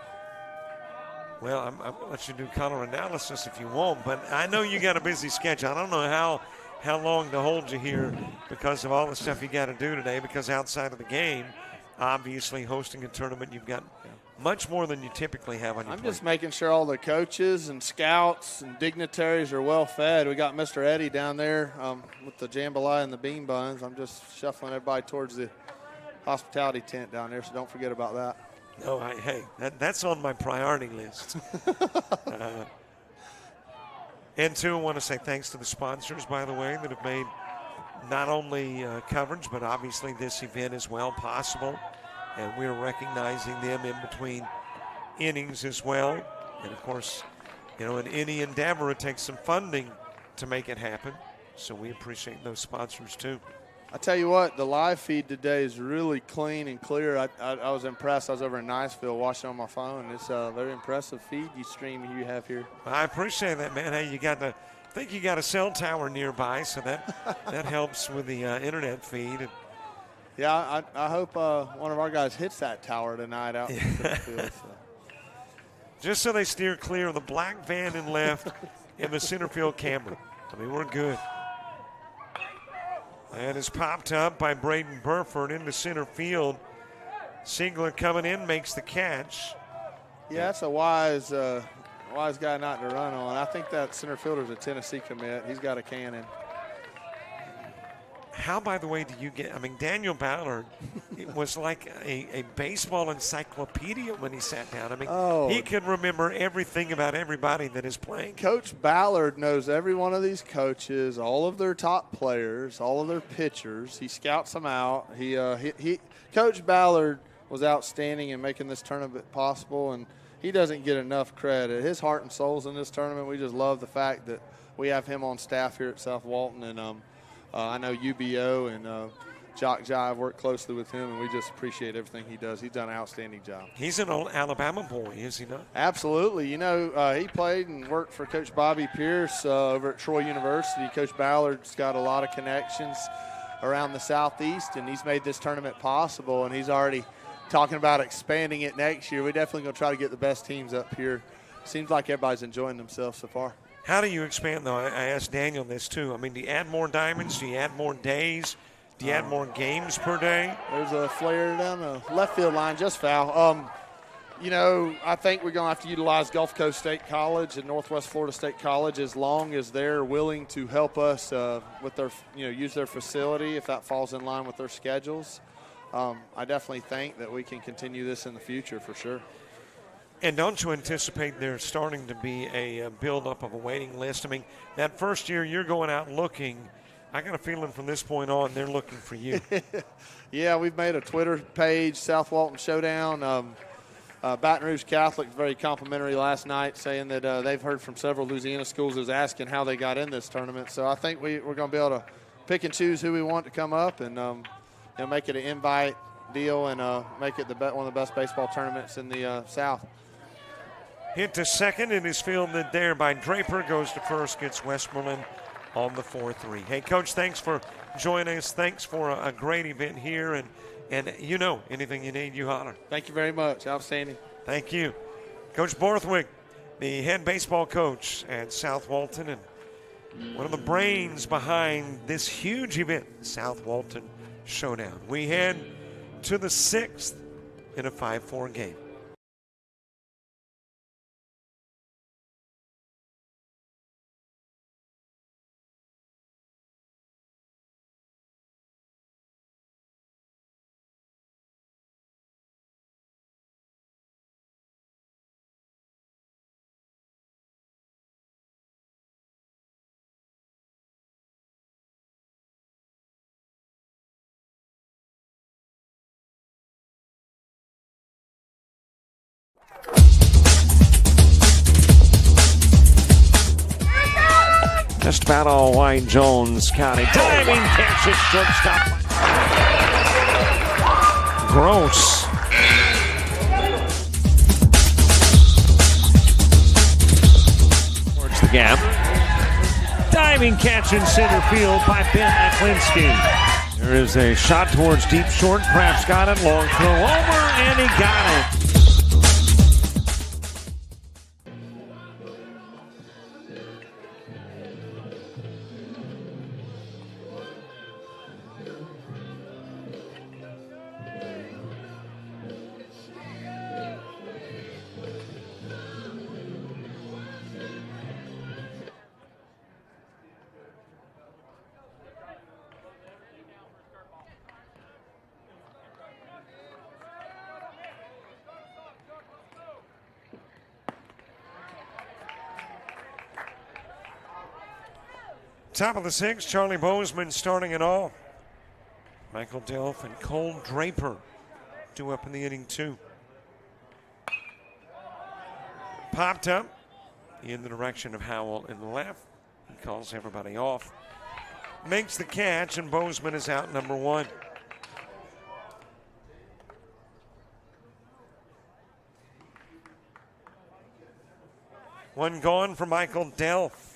Well, I'll let you do color analysis if you want, but I know you got a busy schedule. I don't know how long to hold you here because of all the stuff you got to do today, because outside of the game, obviously hosting a tournament, you've got much more than you typically have on your plate. I'm just making sure all the coaches and scouts and dignitaries are well fed. We got Mr. Eddie down there with the jambalaya and the bean buns. I'm just shuffling everybody towards the hospitality tent down there, so don't forget about that. No, hey, that's on my priority list. And two, I want to say thanks to the sponsors, by the way, that have made not only coverage, but obviously this event as well possible. And we're recognizing them in between innings as well. And of course, in any endeavor, it takes some funding to make it happen. So we appreciate those sponsors too. I tell you what, the live feed today is really clean and clear. I was impressed. I was over in Niceville watching on my phone. It's a very impressive feed you have here. I appreciate that, man. Hey, I think you got a cell tower nearby, so that helps with the internet feed. Yeah, I hope one of our guys hits that tower tonight out in the field. So. Just so they steer clear of the black van in left and the center field camera. I mean, we're good. And is popped up by Braden Burford into center field. Siegler coming in, makes the catch. Yeah, that's a wise guy not to run on. I think that center fielder's a Tennessee commit. He's got a cannon. How, by the way, do you get? I mean, Daniel Ballard, it was like a baseball encyclopedia when he sat down. I mean, he can remember everything about everybody that is playing. Coach Ballard knows every one of these coaches, all of their top players, all of their pitchers. He scouts them out. Coach Ballard was outstanding in making this tournament possible, and he doesn't get enough credit. His heart and soul's in this tournament. We just love the fact that we have him on staff here at South Walton, and I know UBO and JockJive work closely with him, and we just appreciate everything he does. He's done an outstanding job. He's an old Alabama boy, is he not? Absolutely. He played and worked for Coach Bobby Pierce over at Troy University. Coach Ballard's got a lot of connections around the Southeast, and he's made this tournament possible, and he's already talking about expanding it next year. We're definitely going to try to get the best teams up here. Seems like everybody's enjoying themselves so far. How do you expand, though? I asked Daniel this, too. I mean, do you add more diamonds? Do you add more days? Do you add more games per day? There's a flare down the left field line, just foul. I think we're going to have to utilize Gulf Coast State College and Northwest Florida State College as long as they're willing to help us with their, use their facility if that falls in line with their schedules. I definitely think that we can continue this in the future for sure. And don't you anticipate there starting to be a buildup of a waiting list? I mean, that first year you're going out looking, I got a feeling from this point on they're looking for you. Yeah, we've made a Twitter page, South Walton Showdown. Baton Rouge Catholic very complimentary last night, saying that they've heard from several Louisiana schools who's asking how they got in this tournament. So I think we're going to be able to pick and choose who we want to come up and make it an invite deal and make it one of the best baseball tournaments in the South. Hit to second and is fielded there by Draper. Goes to first, gets Westmoreland on the 4-3. Hey, Coach, thanks for joining us. Thanks for a great event here. And anything you need, you holler. Thank you very much. Outstanding. Thank you. Coach Borthwick, the head baseball coach at South Walton and one of the brains behind this huge event, South Walton Showdown. We head to the 6th in a 5-4 game. Just about all White Jones County. Diving catch at shortstop. Gross. Towards the gap. Diving catch in center field by Ben Aklinski. There is a shot towards deep short. Craft's got it. Long throw over, and he got it. Top of the 6th, Charlie Bozeman starting it off. Michael Delph and Cole Draper due up in the inning 2. Popped up in the direction of Howell in the left. He calls everybody off. Makes the catch, and Bozeman is out number 1. One gone for Michael Delph.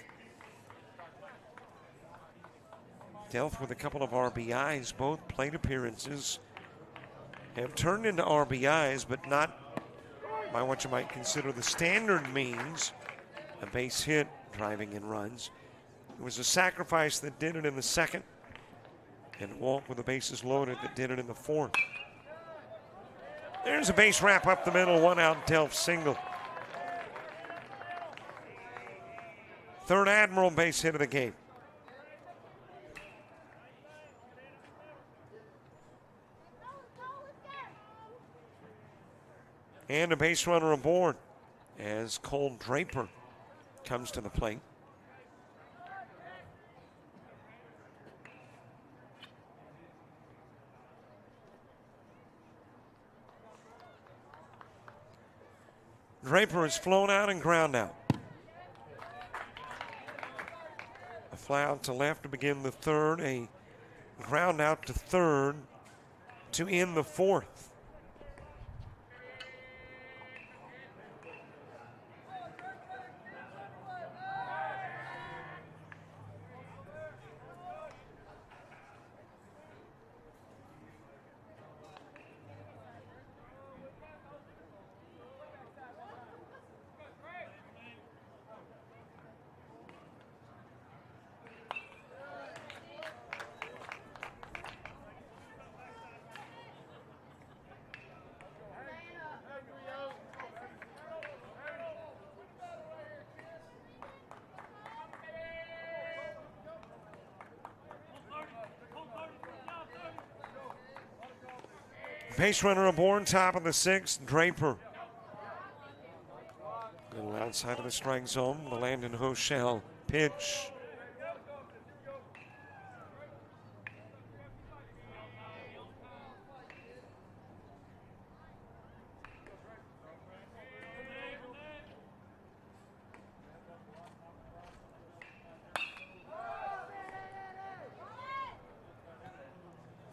Delph with a couple of RBIs, both plate appearances have turned into RBIs, but not by what you might consider the standard means. A base hit, driving in runs. It was a sacrifice that did it in the 2nd, and a walk with the bases loaded that did it in the 4th. There's a base wrap up the middle, 1 out, Delph single. 3rd Admiral base hit of the game. And a base runner aboard as Cole Draper comes to the plate. Draper is flown out and ground out. A fly out to left to begin the 3rd, a ground out to 3rd to end the 4th. Base runner aboard, top of the 6th, Draper. A little outside of the strike zone, the Landon Hochel pitch.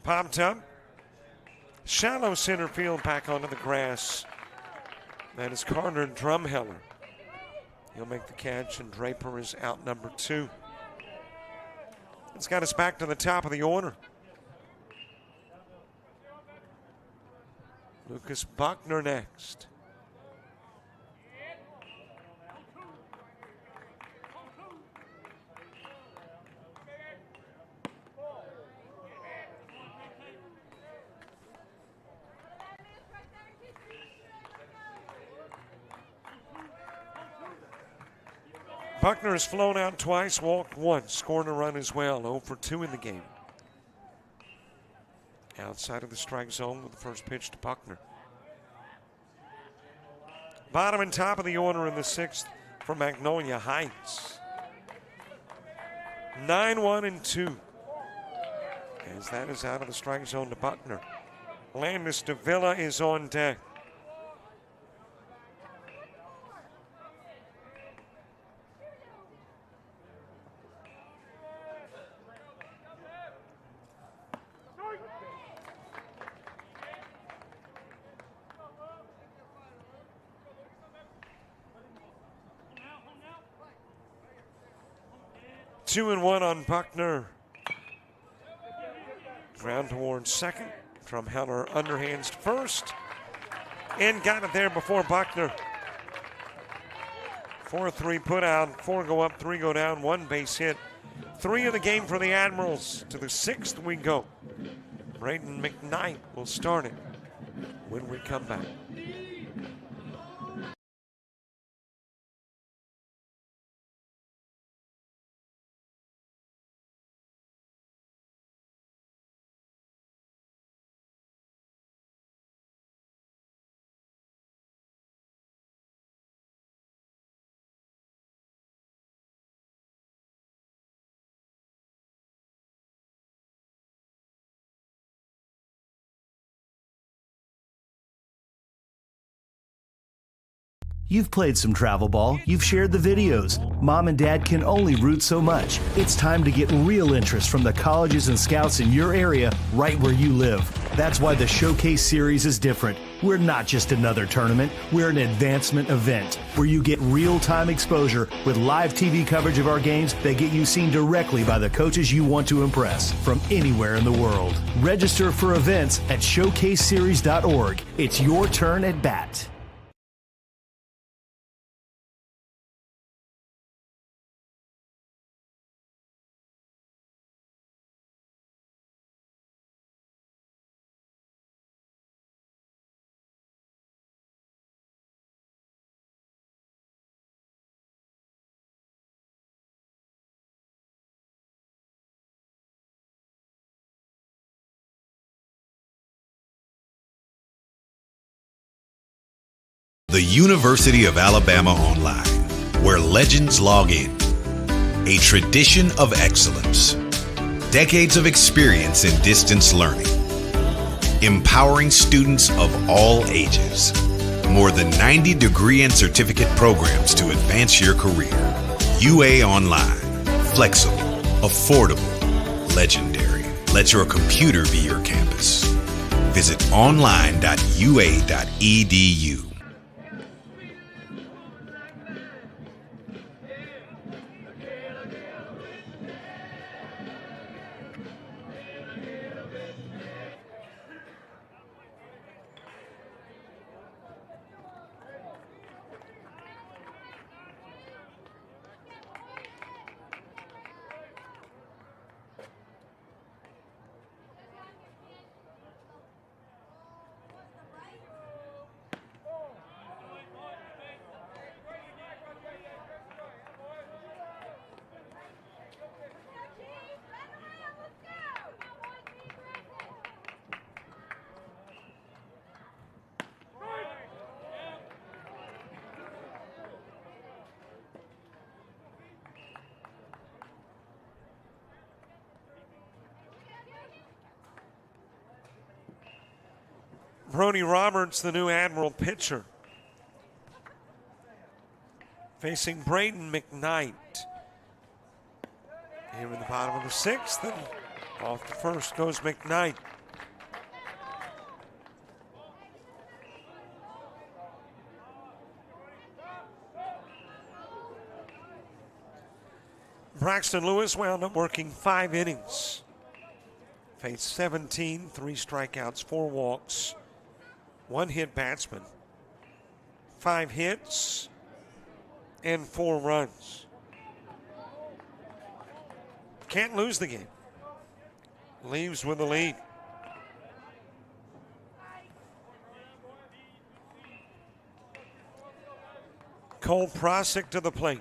Popped up. Shallow center field, back onto the grass. That is Carter Drumheller. He'll make the catch, and Draper is out number 2. It's got us back to the top of the order. Lucas Buckner next. Buckner has flown out twice, walked once, scored a run as well. 0 for 2 in the game. Outside of the strike zone with the first pitch to Buckner. Bottom and top of the order in the 6th for Magnolia Heights. 9-1 and 2. As that is out of the strike zone to Buckner. Landis Davila is on deck. Two and one on Buckner. Ground towards 2nd. Drumheller underhands to 1st. And got it there before Buckner. 4-3 put out. 4 go up, 3 go down. 1 base hit. 3 of the game for the Admirals. To the 6th we go. Braden McKnight will start it when we come back. You've played some travel ball, you've shared the videos. Mom and Dad can only root so much. It's time to get real interest from the colleges and scouts in your area right where you live. That's why the Showcase Series is different. We're not just another tournament, we're an advancement event where you get real-time exposure with live TV coverage of our games that get you seen directly by the coaches you want to impress from anywhere in the world. Register for events at showcaseseries.org. It's your turn at bat. The University of Alabama Online, where legends log in. A tradition of excellence. Decades of experience in distance learning. Empowering students of all ages. More than 90 degree and certificate programs to advance your career. UA Online. Flexible, affordable, legendary. Let your computer be your campus. Visit online.ua.edu. Brody Roberts, the new Admiral pitcher, facing Braden McKnight. Here in the bottom of the sixth, and off the first goes McKnight. Braxton Lewis wound up working 5 innings. Faced 17, 3 strikeouts, 4 walks. 1 hit batsman, 5 hits, and 4 runs. Can't lose the game. Leaves with the lead. Cole Prosick to the plate.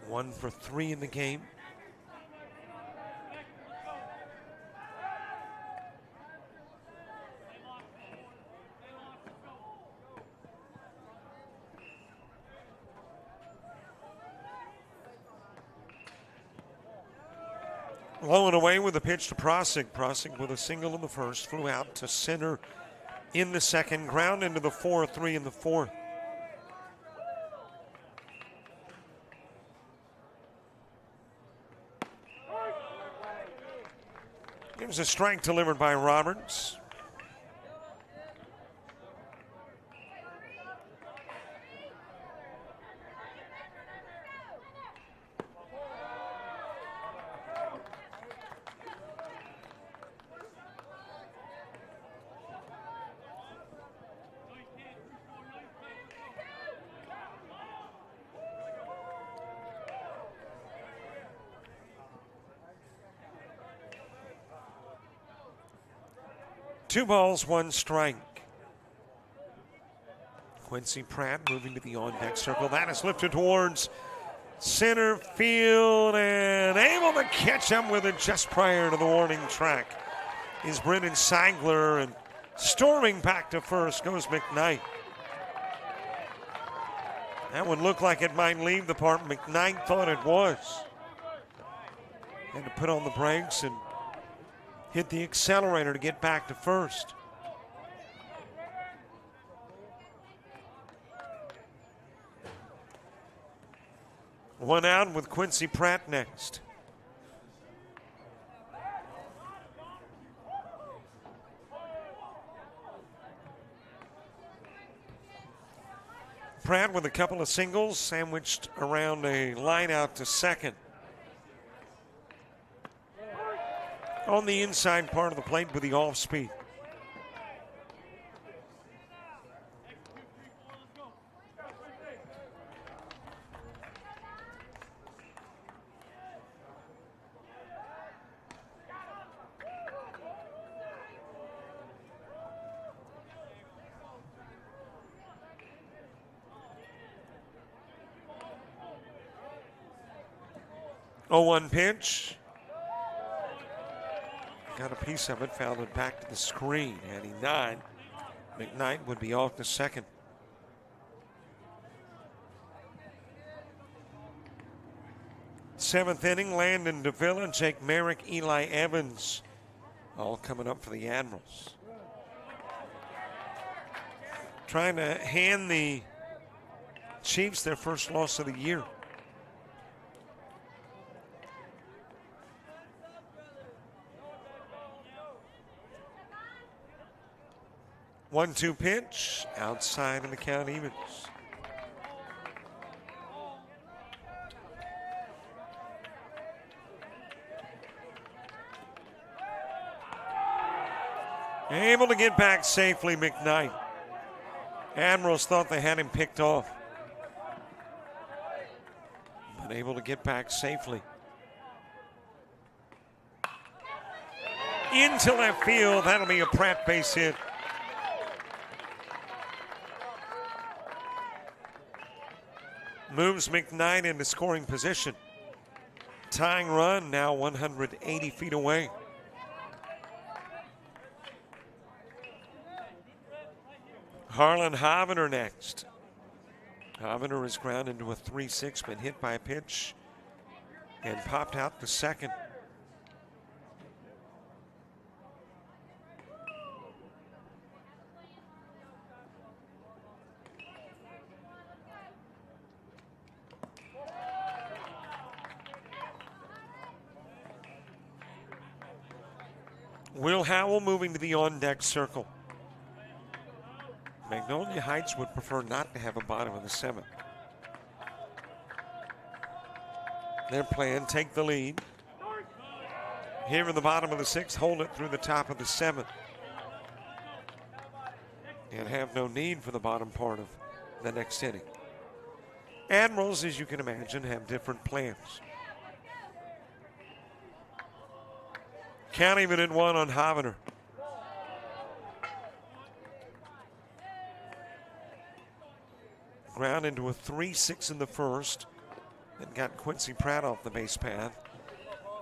1 for 3 in the game. Low and away with a pitch to Prosick. Prosick with a single in the first, flew out to center in the second, ground into the 4-3 in the fourth. Here's a strike delivered by Roberts. Two balls, 1 strike. Quincy Pratt moving to the on-deck circle. That is lifted towards center field and able to catch him with it just prior to the warning track is Brendan Seigler, and storming back to first goes McKnight. That one looked like it might leave the park. McKnight thought it was. Had to put on the brakes and hit the accelerator to get back to first. One out with Quincy Pratt next. Pratt with a couple of singles sandwiched around a line out to second. On the inside part of the plate with the off speed. Oh, 1 pitch. Got a piece of it, fouled it back to the screen. Had he not, McKnight would be off to second. Seventh inning, Landon Davila, Jake Merrick, Eli Evans, all coming up for the Admirals. Trying to hand the Chiefs their first loss of the year. 1-2 pitch, outside and the count evens. Able to get back safely, McKnight. Admirals thought they had him picked off, but able to get back safely. Into left field, that'll be a Pratt base hit. Moves McKnight into scoring position. Tying run now 180 feet away. Harlan Hovener next. Hovener is grounded into a 3-6, been hit by a pitch and popped out to second. Will Howell moving to the on-deck circle. Magnolia Heights would prefer not to have a bottom of the seventh. Their plan, take the lead. Here in the bottom of the sixth, hold it through the top of the seventh. And have no need for the bottom part of the next inning. Admirals, as you can imagine, have different plans. Count even at 1 on Hovener. Ground into a 3-6 in the first. Then got Quincy Pratt off the base path.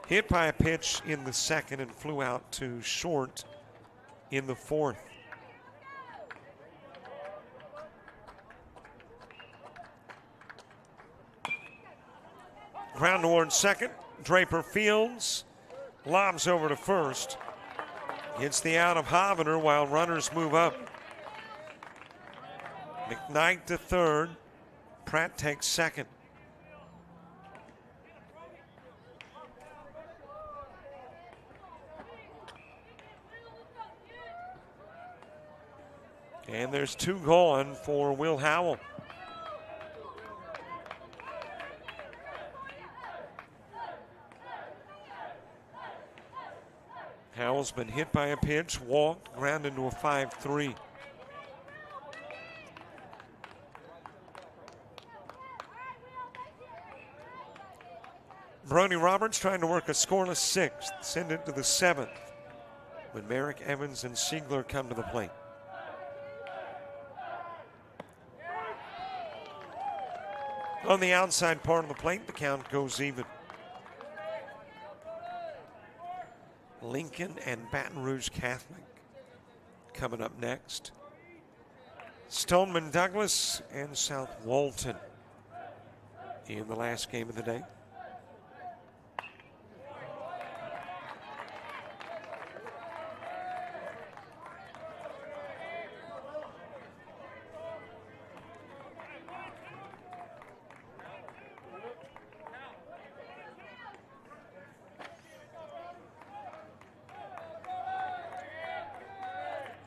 Hit by a pitch in the second and flew out to short in the fourth. Ground towards second. Draper fields. Lobs over to first. Gets the out of Hovener while runners move up. McKnight to third. Pratt takes second. And there's 2 gone for Will Howell. Howell's been hit by a pitch, walked, ground into a 5-3. Brody Roberts trying to work a scoreless sixth, send it to the seventh when Merrick, Evans, and Siegler come to the plate. On the outside part of the plate, the count goes even. Lincoln and Baton Rouge Catholic coming up next. Stoneman Douglas and South Walton in the last game of the day.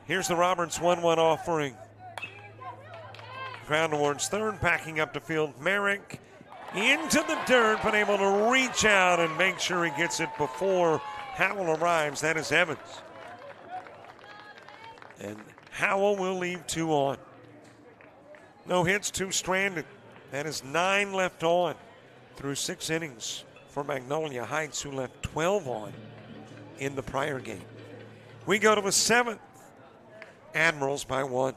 Here's the Roberts 1-1 offering. Ground towards third, backing up to field. Merrick into the dirt, but able to reach out and make sure he gets it before Howell arrives. That is Evans. And Howell will leave 2 on. No hits, 2 stranded. That is 9 left on through 6 innings for Magnolia Heights, who left 12 on in the prior game. We go to the 7th. Admirals by 1.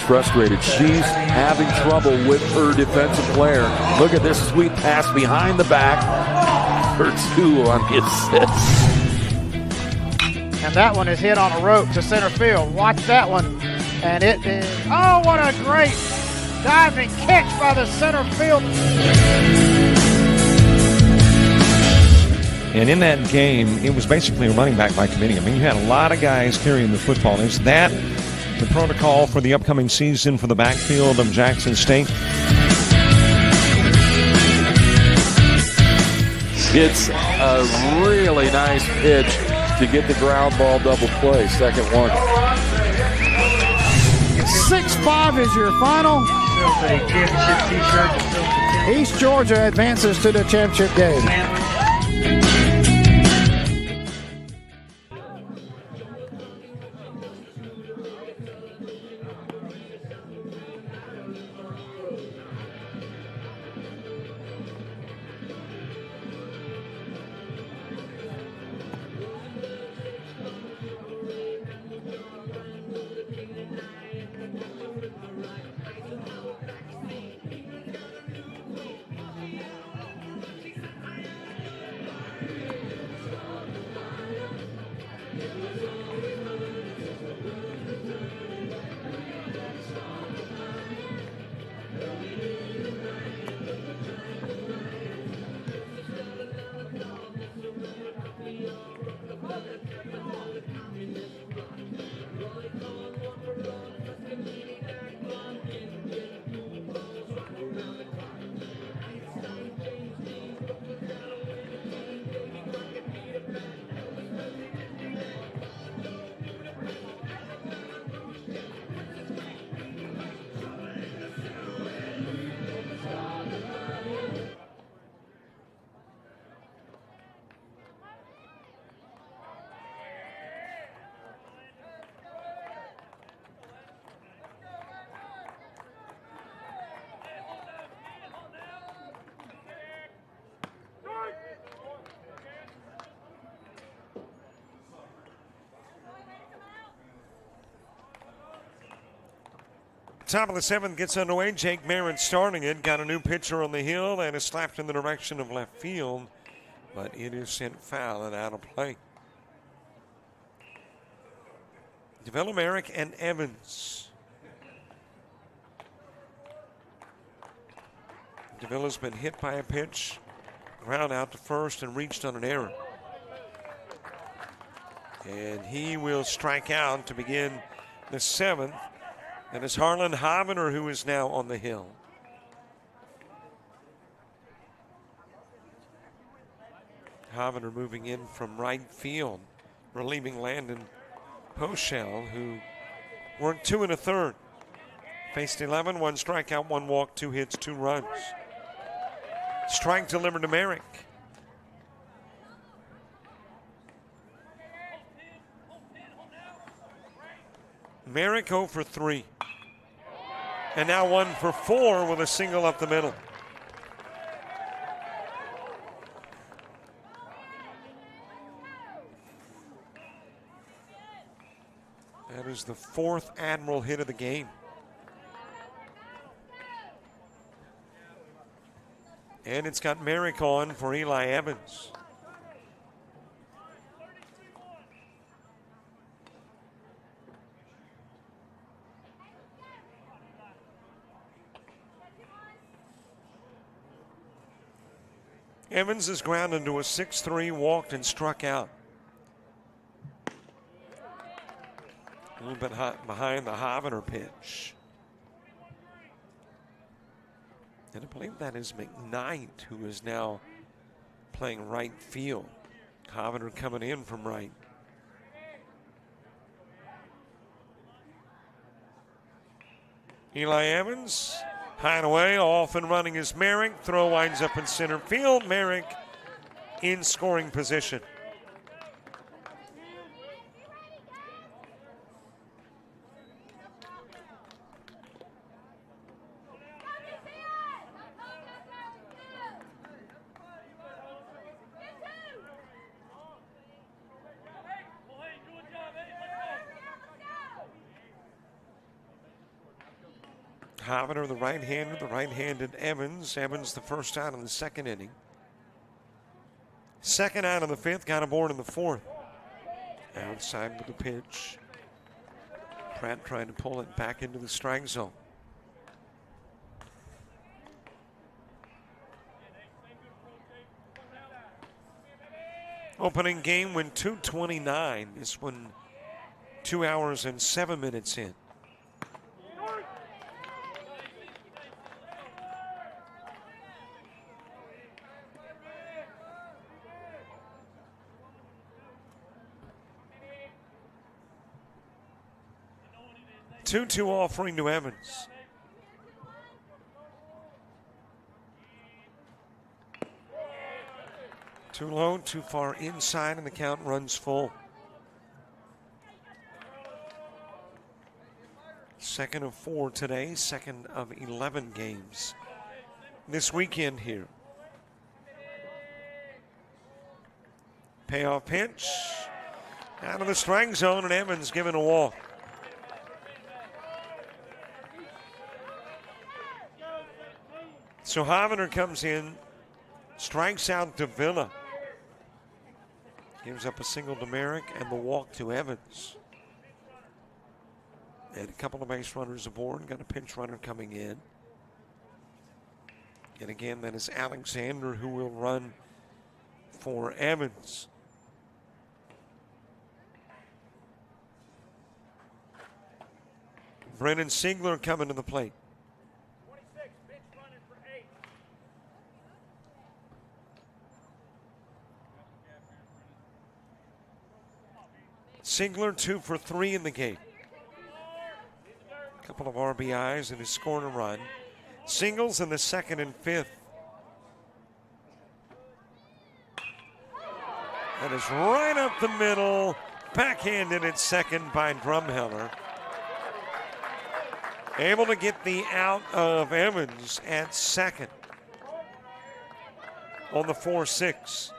Frustrated. She's having trouble with her defensive player. Look at this sweet pass behind the back for 2 on the assist. And that one is hit on a rope to center field. Watch that one. And it is, oh, what a great diving catch by the center field. And in that game, it was basically a running back by committee. I mean, you had a lot of guys carrying the football. Is that the protocol for the upcoming season for the backfield of Jackson State? It's a really nice pitch to get the ground ball double play. Second one. 6-5 is your final. East Georgia advances to the championship game. Top of the 7th gets underway. Jake Merritt starting it. Got a new pitcher on the hill and is slapped in the direction of left field, but it is sent foul and out of play. DeVilla, Merrick, and Evans. DeVilla's been hit by a pitch, ground out to first, and reached on an error. And he will strike out to begin the 7th. And it's Harlan Hovener who is now on the hill. Hovener moving in from right field, relieving Landon Poshell, who worked 2 1/3. Faced 11, 1 strikeout, 1 walk, 2 hits, 2 runs. Strike delivered to Merrick. Merrick 0 for 3. And now 1 for 4 with a single up the middle. That is the 4th Admiral hit of the game. And it's got Merrick on for Eli Evans. Evans is grounded into a 6-3, walked and struck out. A little bit behind the Hovender pitch. And I believe that is McKnight, who is now playing right field. Hovender coming in from right. Eli Evans, high and away, off and running is Merrick. Throw winds up in center field. Merrick in scoring position. Hovender, the right-hander, the right-handed Evans. Evans the first out in the second inning. Second out in the fifth, got aboard in the fourth. Outside with the pitch. Pratt trying to pull it back into the strike zone. Opening game went 2:29. This one 2 hours and 7 minutes in. Two offering to Evans. Too low, too far inside, and the count runs full. Second of 4 today, second of 11 games this weekend here. Payoff pitch out of the strike zone, and Evans given a walk. So Hovender comes in, strikes out Davila. Gives up a single to Merrick and the walk to Evans. And a couple of base runners aboard. Got a pinch runner coming in. And again, that is Alexander who will run for Evans. Brennan Siegler coming to the plate. Siegler 2 for 3 in the game. A couple of RBIs and he's scoring a run. Singles in the second and fifth. That is right up the middle. Backhanded at second by Drumheller. Able to get the out of Evans at second on the 4-6.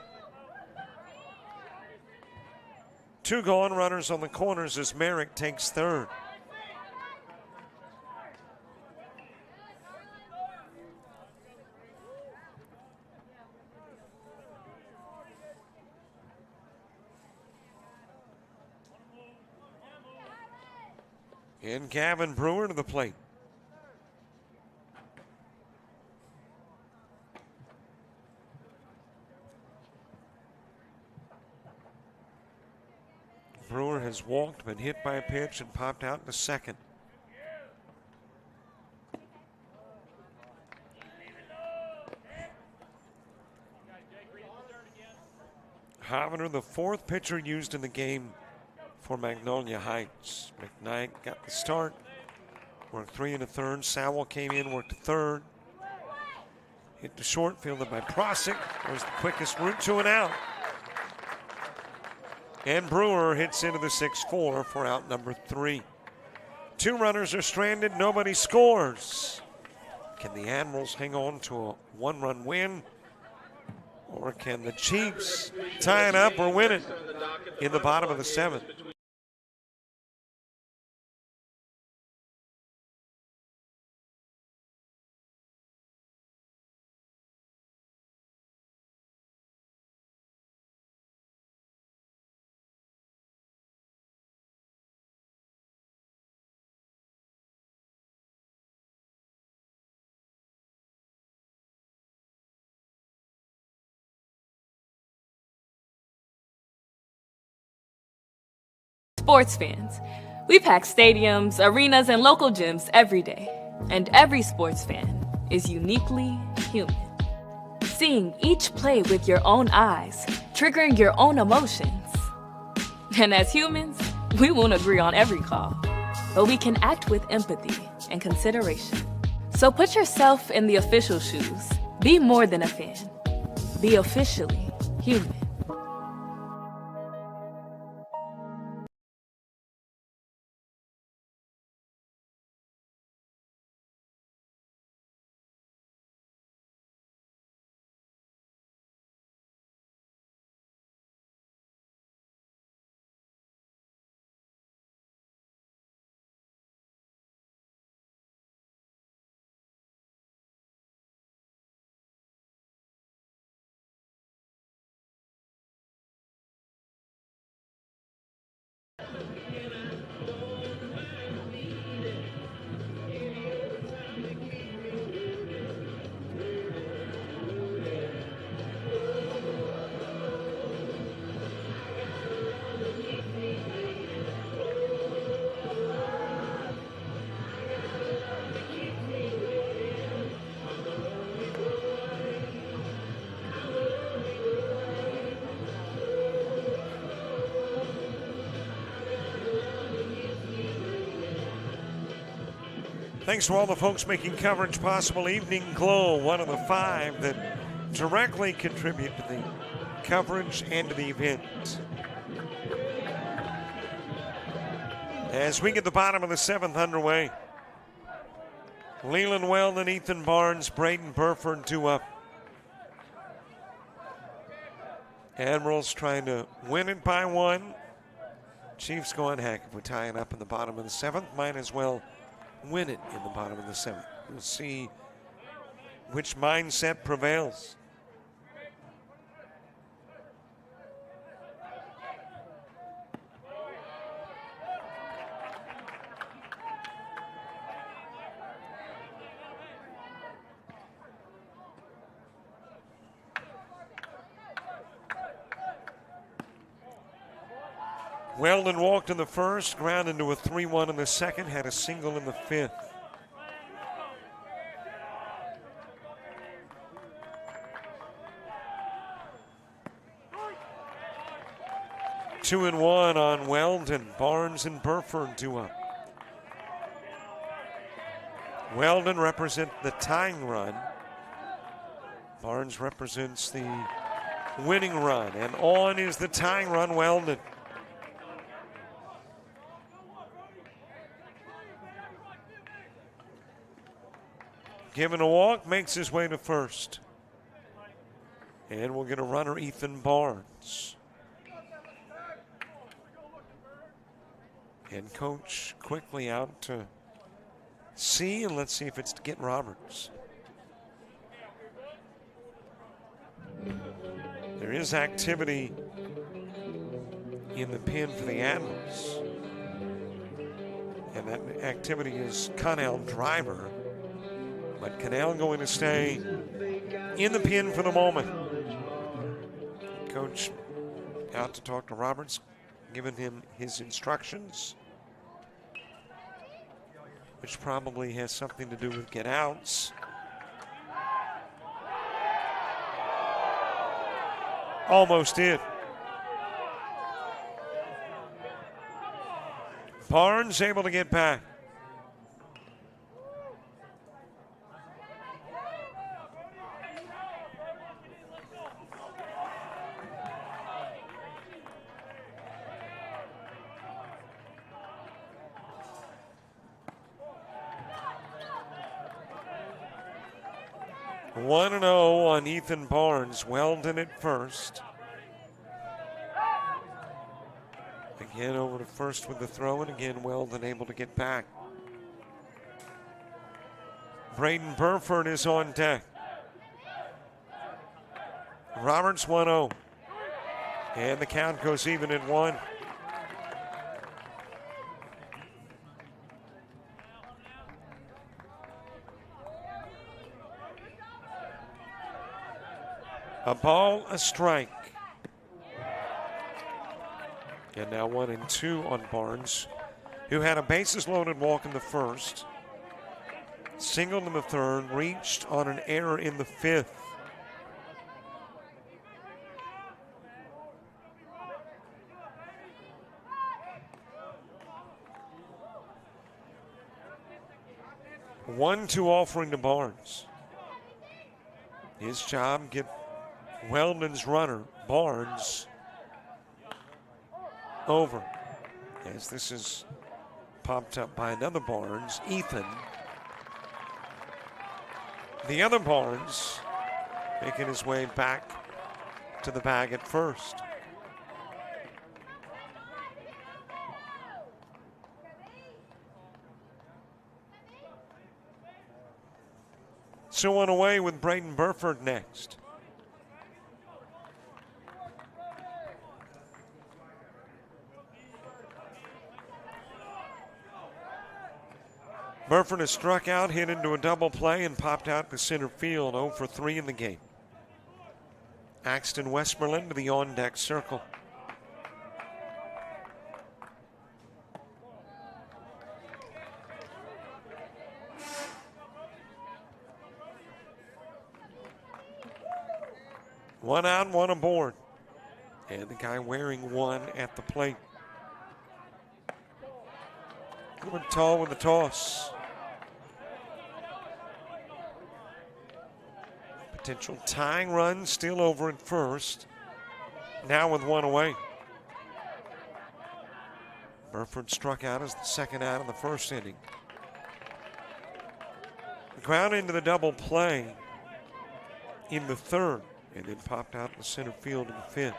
2 gone, runners on the corners as Merrick takes third. And Gavin Brewer to the plate. Brewer has walked, been hit by a pitch, and popped out in the second. Hovender, the fourth pitcher used in the game for Magnolia Heights. McKnight got the start, worked 3 1/3. Sowell came in, worked third. Hit the short, fielded by Prosick. Was the quickest route to an out. And Brewer hits into the 6-4 for out number 3. 2 runners are stranded, nobody scores. Can the Admirals hang on to a 1-run win? Or can the Chiefs tie it up or win it in the bottom of the 7th? Sports fans, we pack stadiums, arenas, and local gyms every day. And every sports fan is uniquely human. Seeing each play with your own eyes, triggering your own emotions. And as humans, we won't agree on every call, but we can act with empathy and consideration. So put yourself in the official shoes. Be more than a fan. Be officially human. Thanks to all the folks making coverage possible. Evening Glow, one of the 5 that directly contribute to the coverage and to the event. As we get the bottom of the 7th underway, Leland Weldon, Ethan Barnes, Braden Burford 2 up. Admirals trying to win it by 1. Chiefs going, heck, if we tie it up in the bottom of the 7th, might as well win it in the bottom of the 7th. We'll see which mindset prevails. Weldon walked in the first, ground into a 3-1 in the second, had a single in the 5th. Two and 1 on Weldon. Barnes and Burford 2 up. Weldon represents the tying run. Barnes represents the winning run. And on is the tying run, Weldon. Given a walk, makes his way to first. And we'll get a runner, Ethan Barnes. And coach quickly out to see, and let's see if it's to get Roberts. There is activity in the pin for the Admirals. And that activity is Connell Driver. But Cannell going to stay in the pin for the moment. Coach out to talk to Roberts, giving him his instructions, which probably has something to do with get outs. Almost did. Barnes able to get back. One and 0 on Ethan Barnes. Weldon at first. Again over to first with the throw, and again Weldon able to get back. Braden Burford is on deck. Roberts 1-0. And the count goes even at 1. A ball, a strike. And now 1-2 on Barnes, who had a bases loaded walk in the first, singled in the third, reached on an error in the fifth. One, 2 offering to Barnes. His job, get Weldon's runner, Barnes, over. As this is popped up by another Barnes, Ethan. The other Barnes making his way back to the bag at first. So on away with Braden Burford next. Burford has struck out, hit into a double play, and popped out to center field, 0 for 3 in the game. Axton Westmoreland to the on-deck circle. One out, one aboard. And the guy wearing 1 at the plate. Going tall with the toss. Potential tying run still over at first. Now with 1 away. Burford struck out as the second out of the first inning. Ground into the double play in the third, and then popped out in the center field in the fifth.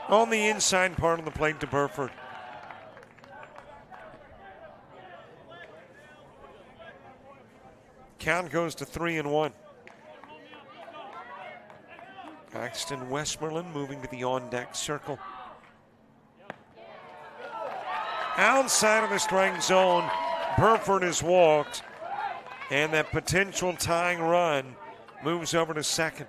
On the inside part of the plate to Burford. Count goes to 3-1. Axton Westmoreland moving to the on-deck circle. Outside of the strike zone, Burford is walked, and that potential tying run moves over to second.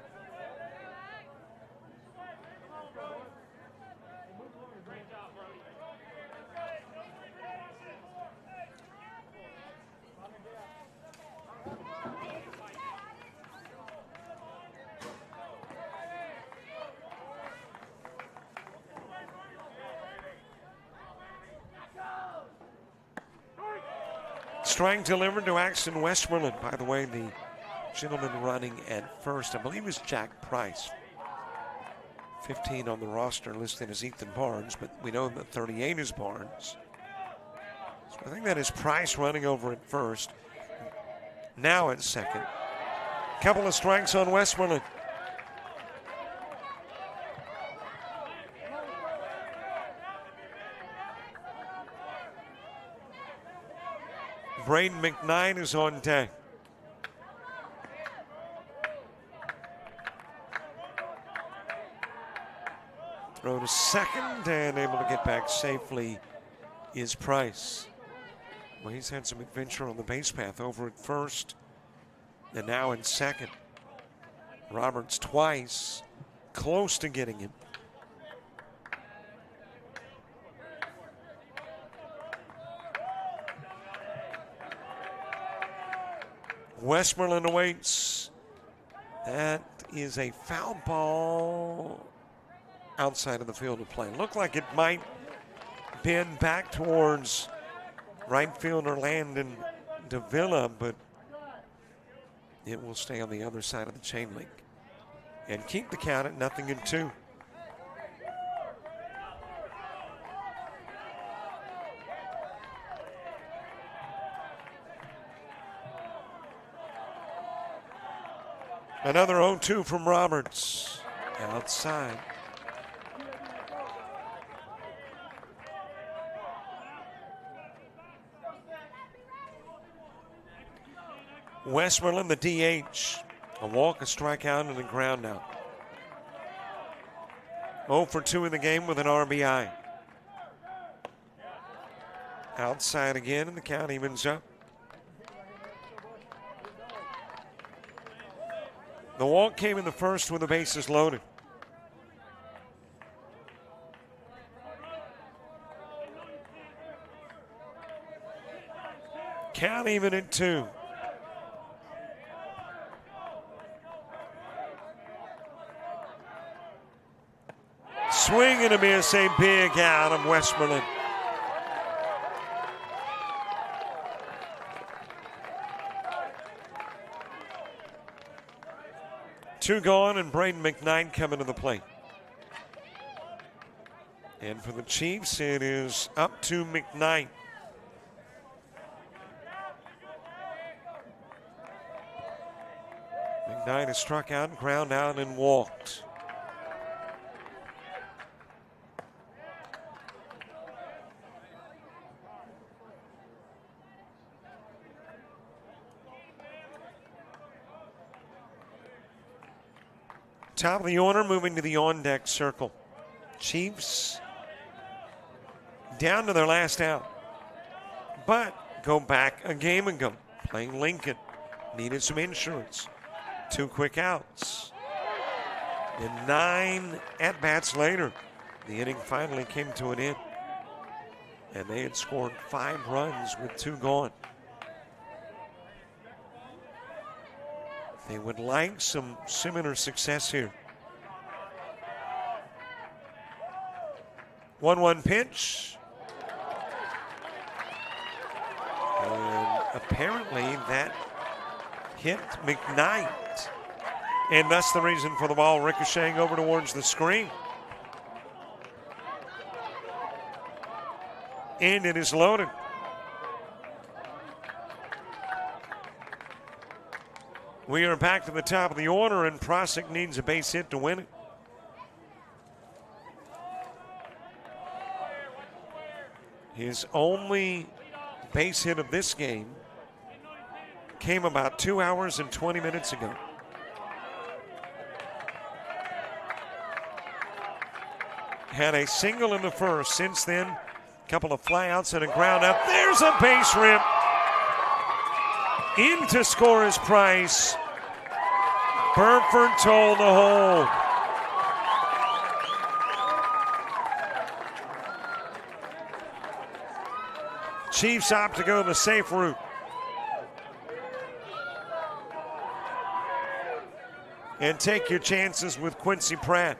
Strike delivered to Axton Westmoreland. By the way, the gentleman running at first, I believe, is Jack Price. 15 on the roster listed as Ethan Barnes, but we know that 38 is Barnes. So I think that is Price running over at first. Now at second. Couple of strikes on Westmoreland. Braden McKnight is on deck. Throw to second and able to get back safely is Price. Well, he's had some adventure on the base path over at first and now in second. Roberts twice, close to getting him. Westmoreland awaits. That is a foul ball outside of the field of play. Looked like it might bend back towards right fielder Landon Davila, but it will stay on the other side of the chain link and keep the count at 0-2. Another 0-2 from Roberts. Outside. Westmoreland, the DH. A walk, a strikeout, and a ground out. 0 for 2 in the game with an RBI. Outside again, and the count evens up. The walk came in the first with the bases loaded. Count even at 2. Swing and a miss, a big out of Westmoreland. Two gone, and Braden McKnight coming to the plate. And for the Chiefs, it is up to McKnight. McKnight has struck out, ground out, and walked. Top of the order, moving to the on-deck circle. Chiefs down to their last out, but go back a game ago, playing Lincoln. Needed some insurance. 2 quick outs. And 9 at-bats later, the inning finally came to an end. And they had scored 5 runs with 2 gone. They would like some similar success here. 1-1 pitch. And apparently that hit McKnight. And that's the reason for the ball ricocheting over towards the screen. And it is loaded. We are back to the top of the order, and Prosick needs a base hit to win it. His only base hit of this game came about 2 hours and 20 minutes ago. Had a single in the first. Since then, a couple of flyouts and a ground out. There's a base rip. In to score is Price. Burford told to hold. Chiefs opt to go the safe route. And take your chances with Quincy Pratt.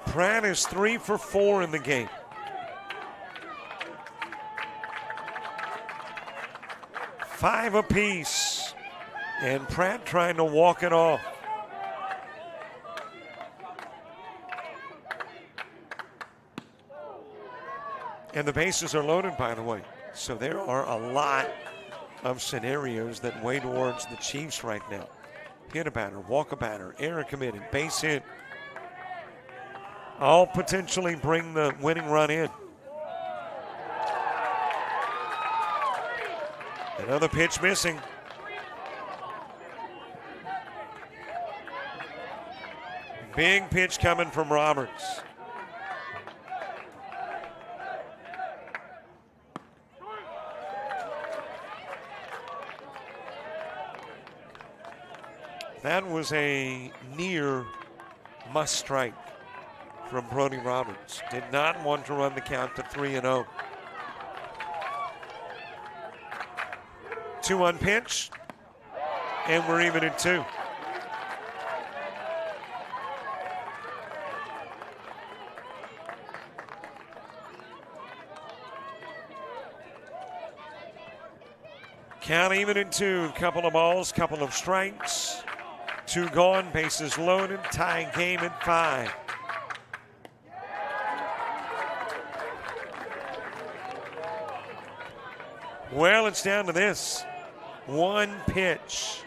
Pratt is 3 for 4 in the game. Five apiece. And Pratt trying to walk it off. And the bases are loaded, by the way. So there are a lot of scenarios that weigh towards the Chiefs right now. Hit a batter, walk a batter, error committed, base hit. All potentially bring the winning run in. Another pitch missing. Big pitch coming from Roberts. That was a near must strike from Brody Roberts. Did not want to run the count to 3-0. 2-1 pitch, and we're even at 2. Count even at 2. Couple of balls, couple of strikes. 2 gone, bases loaded, tie game at 5. Well, it's down to this. 1 pitch.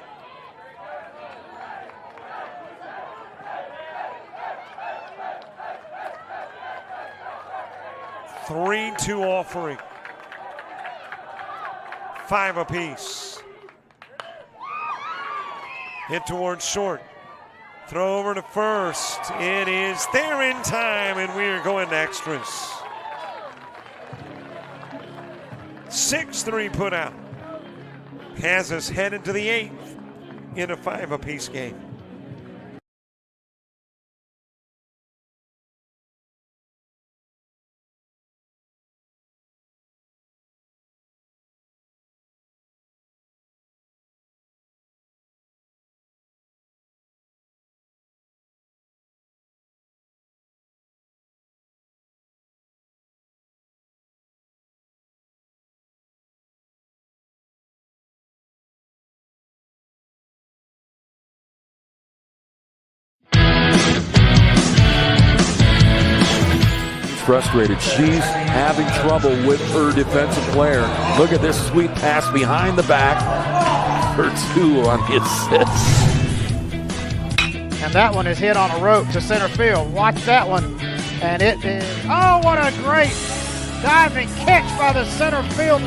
Three-two offering. 5 apiece. Hit towards short. Throw over to first. It is there in time, and we're going to extras. 6-3 put out. Has us headed to the 8th in a 5-apiece game. Frustrated. She's having trouble with her defensive player. Look at this sweet pass behind the back for 2 on the assist. And that one is hit on a rope to center field. Watch that one. And it is, oh, what a great diving catch by the center field.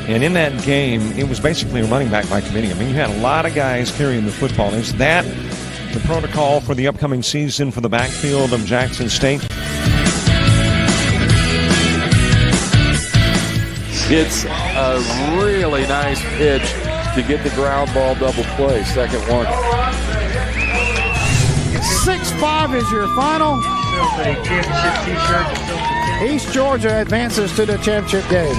And in that game, it was basically a running back by committee. I mean, you had a lot of guys carrying the football. Is that the protocol for the upcoming season for the backfield of Jackson State? It's a really nice pitch to get the ground ball double play. Second one. 6-5 is your final. East Georgia advances to the championship game.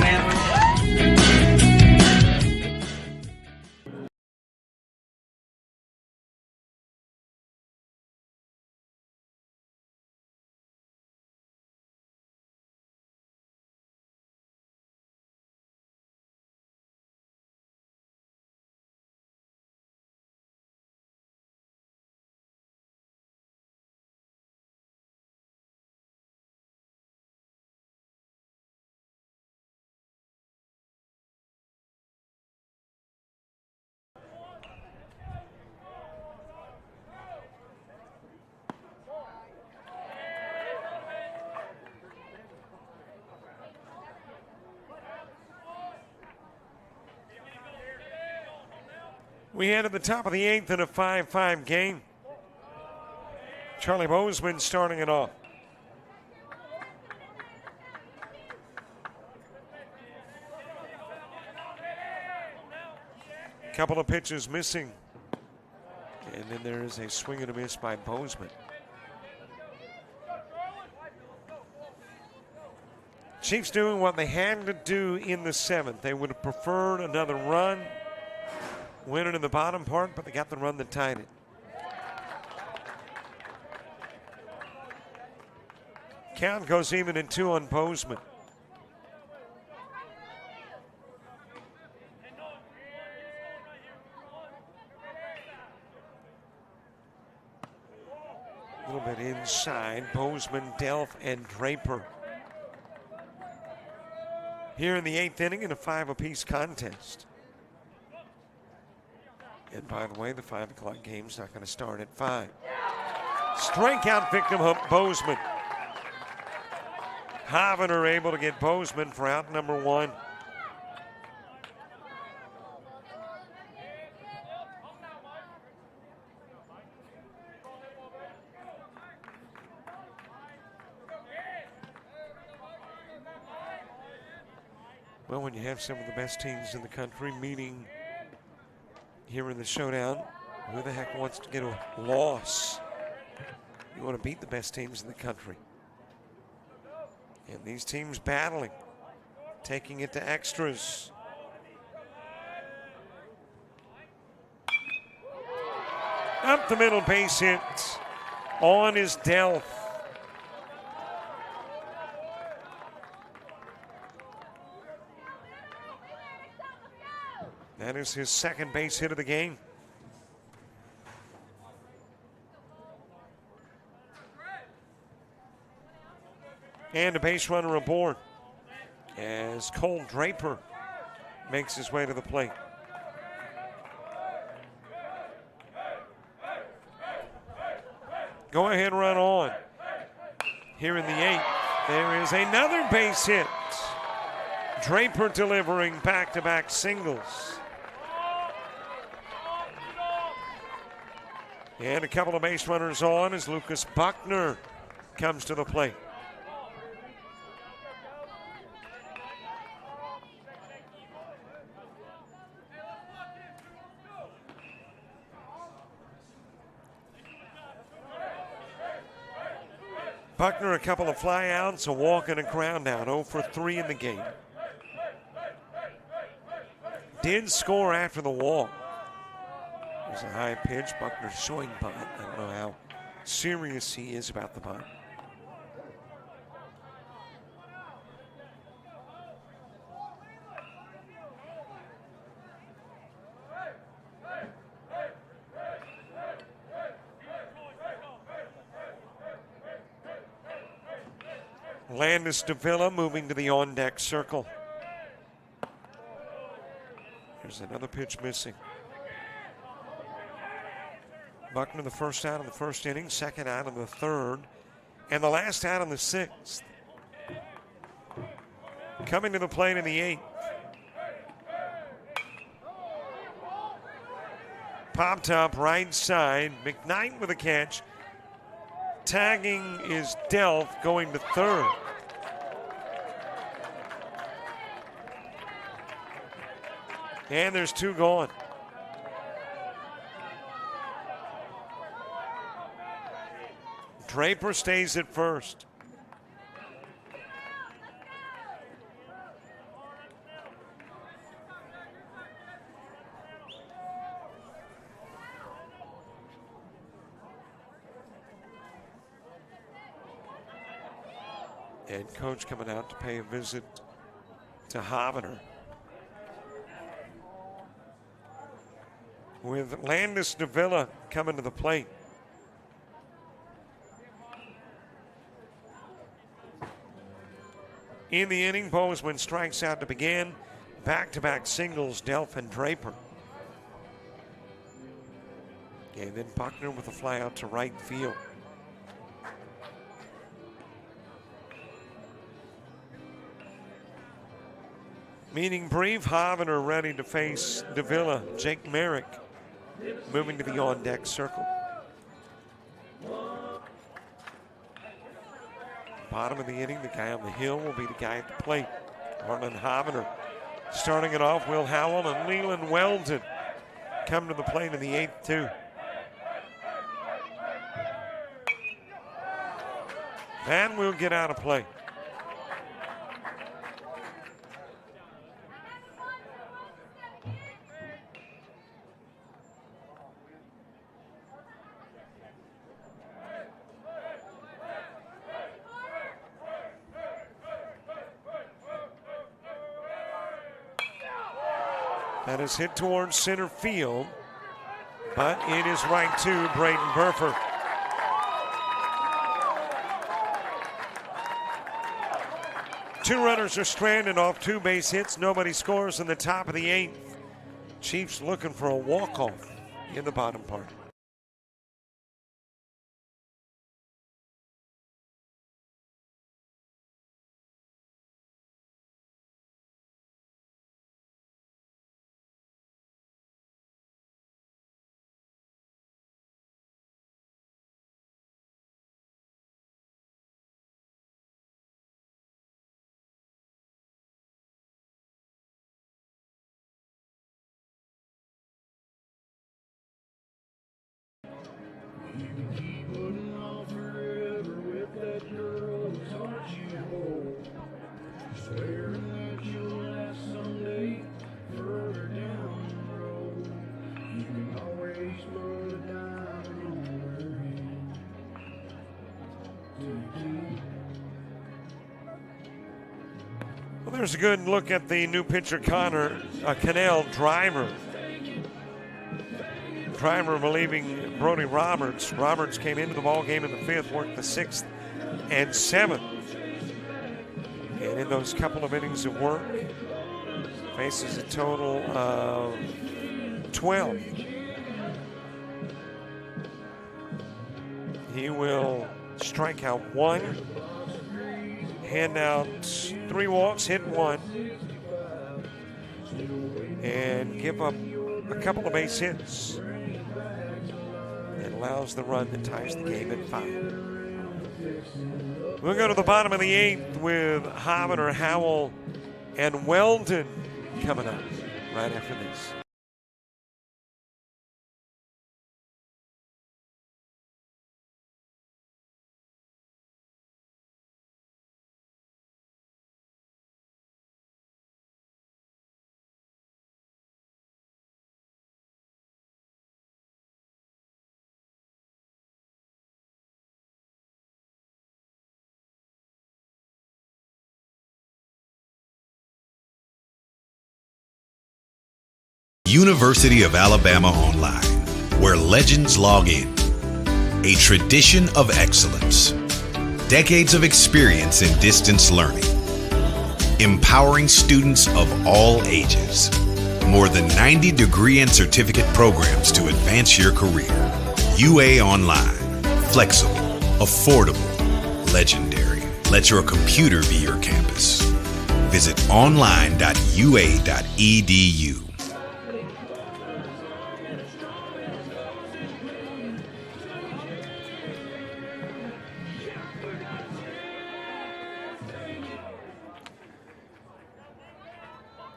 We head to the top of the 8th in a 5-5 game. Charlie Bozeman starting it off. Couple of pitches missing. And then there is a swing and a miss by Bozeman. Chiefs doing what they had to do in the 7th. They would have preferred another run. Winning in the bottom part, but they got the run that tied it. Count goes even in 2 on Bozeman. A little bit inside. Bozeman, Delph, and Draper. Here in the 8th inning in a 5-apiece contest. And by the way, the 5 o'clock game's not going to start at 5. Strikeout victim Bozeman. Havener able to get Bozeman for out number 1. Well, when you have some of the best teams in the country meeting here in the showdown, who the heck wants to get a loss? You want to beat the best teams in the country. And these teams battling, taking it to extras. Up the middle, base hit. On is Delph. That is his second base hit of the game. And a base runner aboard as Cole Draper makes his way to the plate. Go ahead, run on. Here in the 8th, there is another base hit. Draper delivering back-to-back singles. And a couple of base runners on as Lucas Buckner comes to the plate. Buckner, a couple of flyouts, a walk and a ground out, 0 for 3 in the game. Did score after the walk. There's a high pitch. Buckner showing bunt. I don't know how serious he is about the bunt. Landis Davila moving to the on-deck circle. There's another pitch missing. Buckner the first out of the first inning, second out of the third, and the last out in the sixth. Coming to the plate in the eighth. Popped up right side. McKnight with a catch. Tagging is Delph going to third. And there's 2 gone. Draper stays at first. And coach coming out to pay a visit to Hovner. With Landis Davila coming to the plate. In the inning, Bozeman strikes out to begin. Back-to-back singles, Delph and Draper. And then Buckner with a fly out to right field. Meaning brief, Hovner ready to face Davila. Jake Merrick moving to the on-deck circle. Bottom of the inning, the guy on the hill will be the guy at the plate. Harlan Hovner. Starting it off, Will Howell and Leland Weldon come to the plate in the eighth, too. And we'll get out of play. That is hit towards center field, but it is right to Braden Burford. Two runners are stranded off 2 base hits. Nobody scores in the top of the 8th. Chiefs looking for a walk-off in the bottom part. Well, there's a good look at the new pitcher, Cannell Driver. Driver relieving Brody Roberts. Roberts came into the ball game in the 5th, worked the 6th and 7th. And in those couple of innings of work, faces a total of 12. He will strike out 1, hand out 3 walks, hit 1, and give up a couple of base hits. and allows the run that ties the game at 5. We'll go to the bottom of the 8th with Hovender, Howell, and Weldon coming up right after this. University of Alabama Online, where legends log in. A tradition of excellence. Decades of experience in distance learning. Empowering students of all ages. More than 90 degree and certificate programs to advance your career. UA Online. Flexible, affordable, legendary. Let your computer be your campus. Visit online.ua.edu.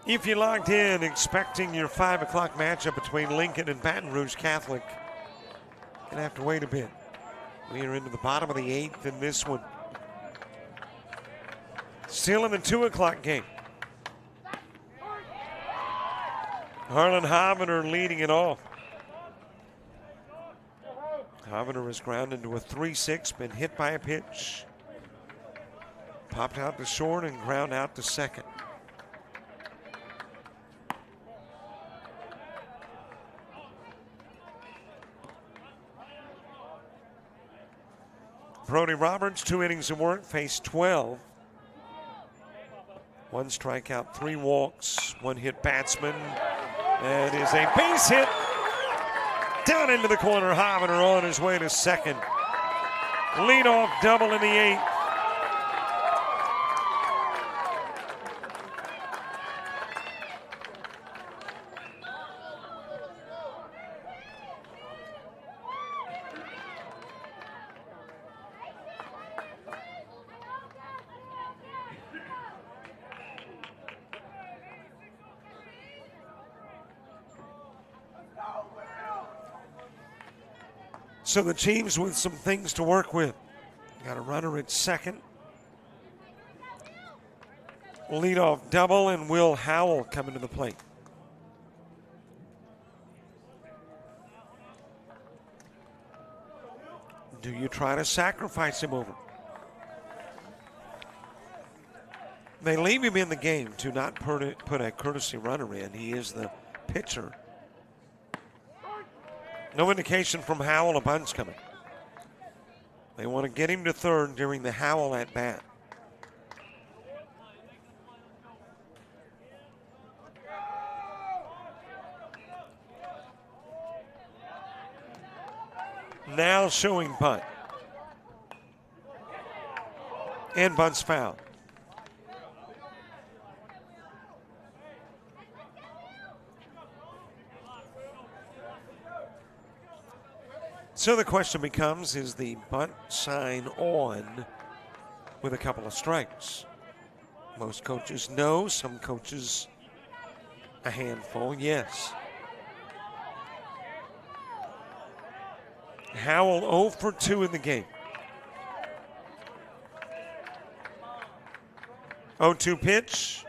If you logged in expecting your 5 o'clock matchup between Lincoln and Baton Rouge Catholic, you're going to have to wait a bit. We are into the bottom of the 8th in this one. Still in the 2 o'clock game. Harlan Hovender leading it off. Hovender is grounded into a 3-6, been hit by a pitch. Popped out to short and ground out to second. Brody Roberts, 2 innings of work, faced 12. 1 strikeout, 3 walks, 1 hit batsman. That is a base hit. Down into the corner, Hovender on his way to second. Leadoff double in the 8th. So the teams with some things to work with. Got a runner at second. Leadoff double, and Will Howell coming to the plate. Do you try to sacrifice him over? They leave him in the game to not put a courtesy runner in. He is the pitcher. No indication from Howell a bunt's coming. They want to get him to third during the Howell at bat. Now showing bunt. And bunt's foul. So the question becomes, is the bunt sign on with a couple of strikes? Most coaches no, some coaches a handful, yes. Howell 0 for 2 in the game. 0-2 pitch,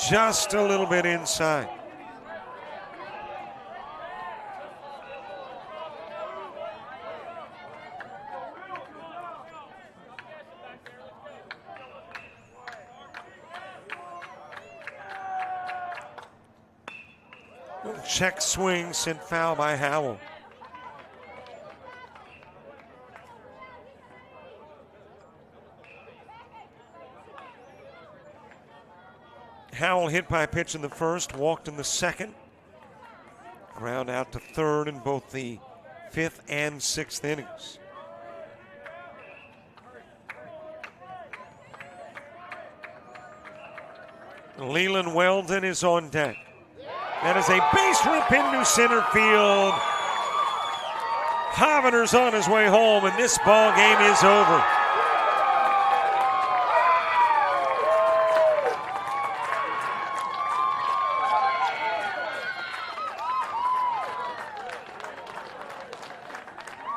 just a little bit inside. Check swing sent foul by Howell. Howell hit by a pitch in the first, walked in the second. Ground out to third in both the 5th and 6th innings. Leland Weldon is on deck. That is a base rip into center field. Covenant's on his way home, and this ball game is over.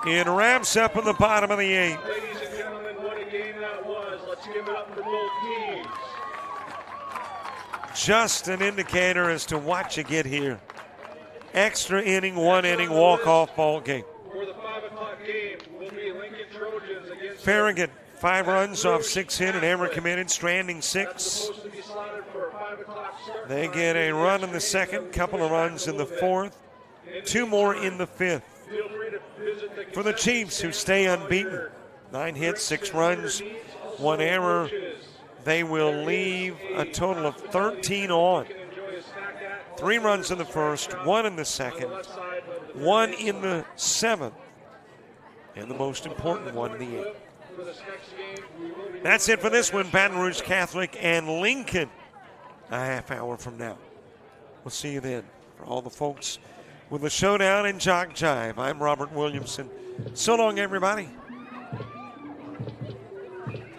It wraps up in the bottom of the 8th. Ladies and gentlemen, what a game that was. Let's give it up for both teams. Just an indicator as to what you get here. Extra inning, 1 inning, walk-off ball game. For the 5 o'clock game will be Lincoln Trojans against Farragut, 5 runs off 6 hit and error committed, stranding 6. supposed to be slotted for a 5 o'clock start. They get a run in the 2nd, couple of runs in the 4th, 2 more in the 5th. Feel free to visit the For the Chiefs, who stay unbeaten, 9 hits, 6 runs, 1 error. They will leave a total of 13 on. 3 runs in the 1st, 1 in the 2nd, 1 in the 7th, and the most important one in the 8th. That's it for this one, Baton Rouge Catholic and Lincoln, a half hour from now. We'll see you then. For all the folks with the showdown in JockJive, I'm Robert Williamson. So long, everybody.